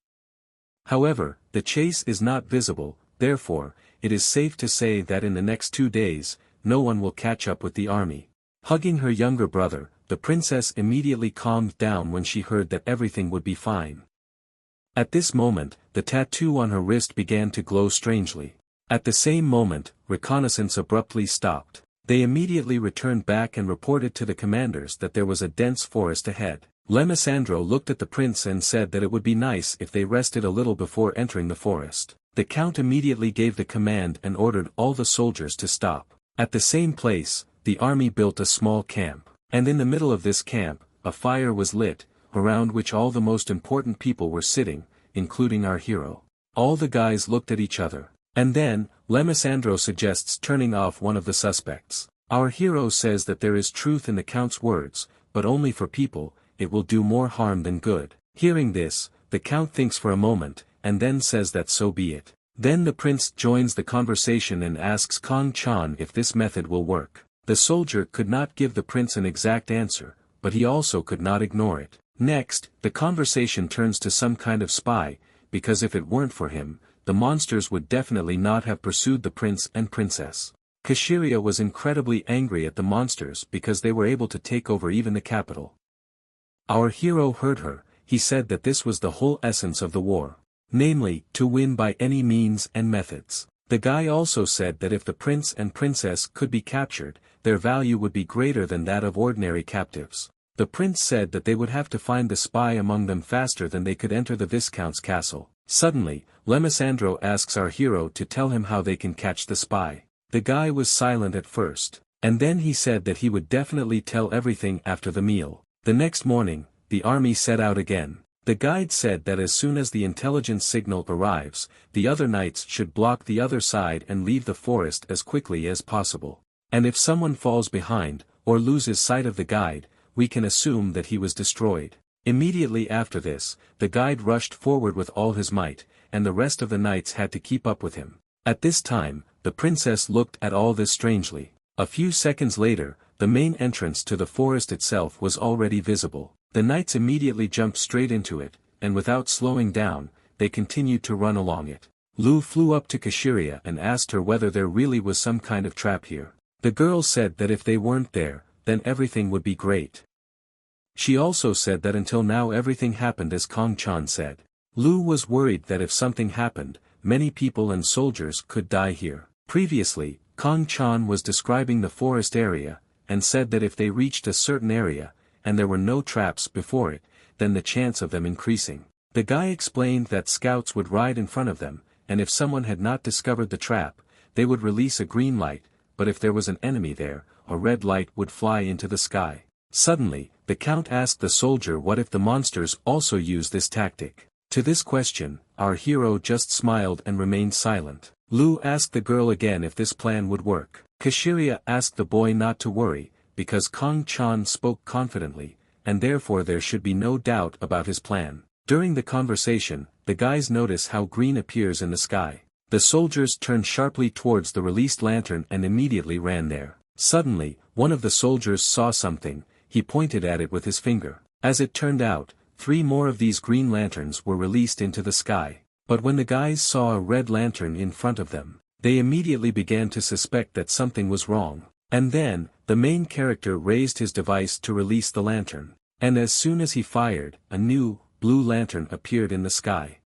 However, the chase is not visible, therefore, it is safe to say that in the next 2 days, no one will catch up with the army. Hugging her younger brother, the princess immediately calmed down when she heard that everything would be fine. At this moment, the tattoo on her wrist began to glow strangely. At the same moment, reconnaissance abruptly stopped. They immediately returned back and reported to the commanders that there was a dense forest ahead. Lemisandro looked at the prince and said that it would be nice if they rested a little before entering the forest. The count immediately gave the command and ordered all the soldiers to stop. At the same place, the army built a small camp, and in the middle of this camp, a fire was lit, around which all the most important people were sitting, including our hero. All the guys looked at each other. And then, Lemisandro suggests turning off one of the suspects. Our hero says that there is truth in the count's words, but only for people, it will do more harm than good. Hearing this, the count thinks for a moment, and then says that so be it. Then the prince joins the conversation and asks Kong Chan if this method will work. The soldier could not give the prince an exact answer, but he also could not ignore it. Next, the conversation turns to some kind of spy, because if it weren't for him, the monsters would definitely not have pursued the prince and princess. Kashiria was incredibly angry at the monsters because they were able to take over even the capital. Our hero heard her. He said that this was the whole essence of the war. Namely, to win by any means and methods. The guy also said that if the prince and princess could be captured, their value would be greater than that of ordinary captives. The prince said that they would have to find the spy among them faster than they could enter the Viscount's castle. Suddenly, Lemisandro asks our hero to tell him how they can catch the spy. The guy was silent at first, and then he said that he would definitely tell everything after the meal. The next morning, the army set out again. The guide said that as soon as the intelligence signal arrives, the other knights should block the other side and leave the forest as quickly as possible. And if someone falls behind, or loses sight of the guide, we can assume that he was destroyed. Immediately after this, the guide rushed forward with all his might, and the rest of the knights had to keep up with him. At this time, the princess looked at all this strangely. A few seconds later, the main entrance to the forest itself was already visible. The knights immediately jumped straight into it, and without slowing down, they continued to run along it. Lu flew up to Kashiria and asked her whether there really was some kind of trap here. The girl said that if they weren't there, then everything would be great. She also said that until now everything happened as Kong Chan said. Lu was worried that if something happened, many people and soldiers could die here. Previously, Kong Chan was describing the forest area, and said that if they reached a certain area, and there were no traps before it, then the chance of them increasing. The guy explained that scouts would ride in front of them, and if someone had not discovered the trap, they would release a green light, but if there was an enemy there, a red light would fly into the sky. Suddenly, the count asked the soldier what if the monsters also use this tactic. To this question, our hero just smiled and remained silent. Lu asked the girl again if this plan would work. Kashiria asked the boy not to worry, because Kong Chan spoke confidently, and therefore there should be no doubt about his plan. During the conversation, the guys notice how green appears in the sky. The soldiers turned sharply towards the released lantern and immediately ran there. Suddenly, one of the soldiers saw something. He pointed at it with his finger. As it turned out, 3 more of these green lanterns were released into the sky. But when the guys saw a red lantern in front of them, they immediately began to suspect that something was wrong. And then, the main character raised his device to release the lantern. And as soon as he fired, a new, blue lantern appeared in the sky.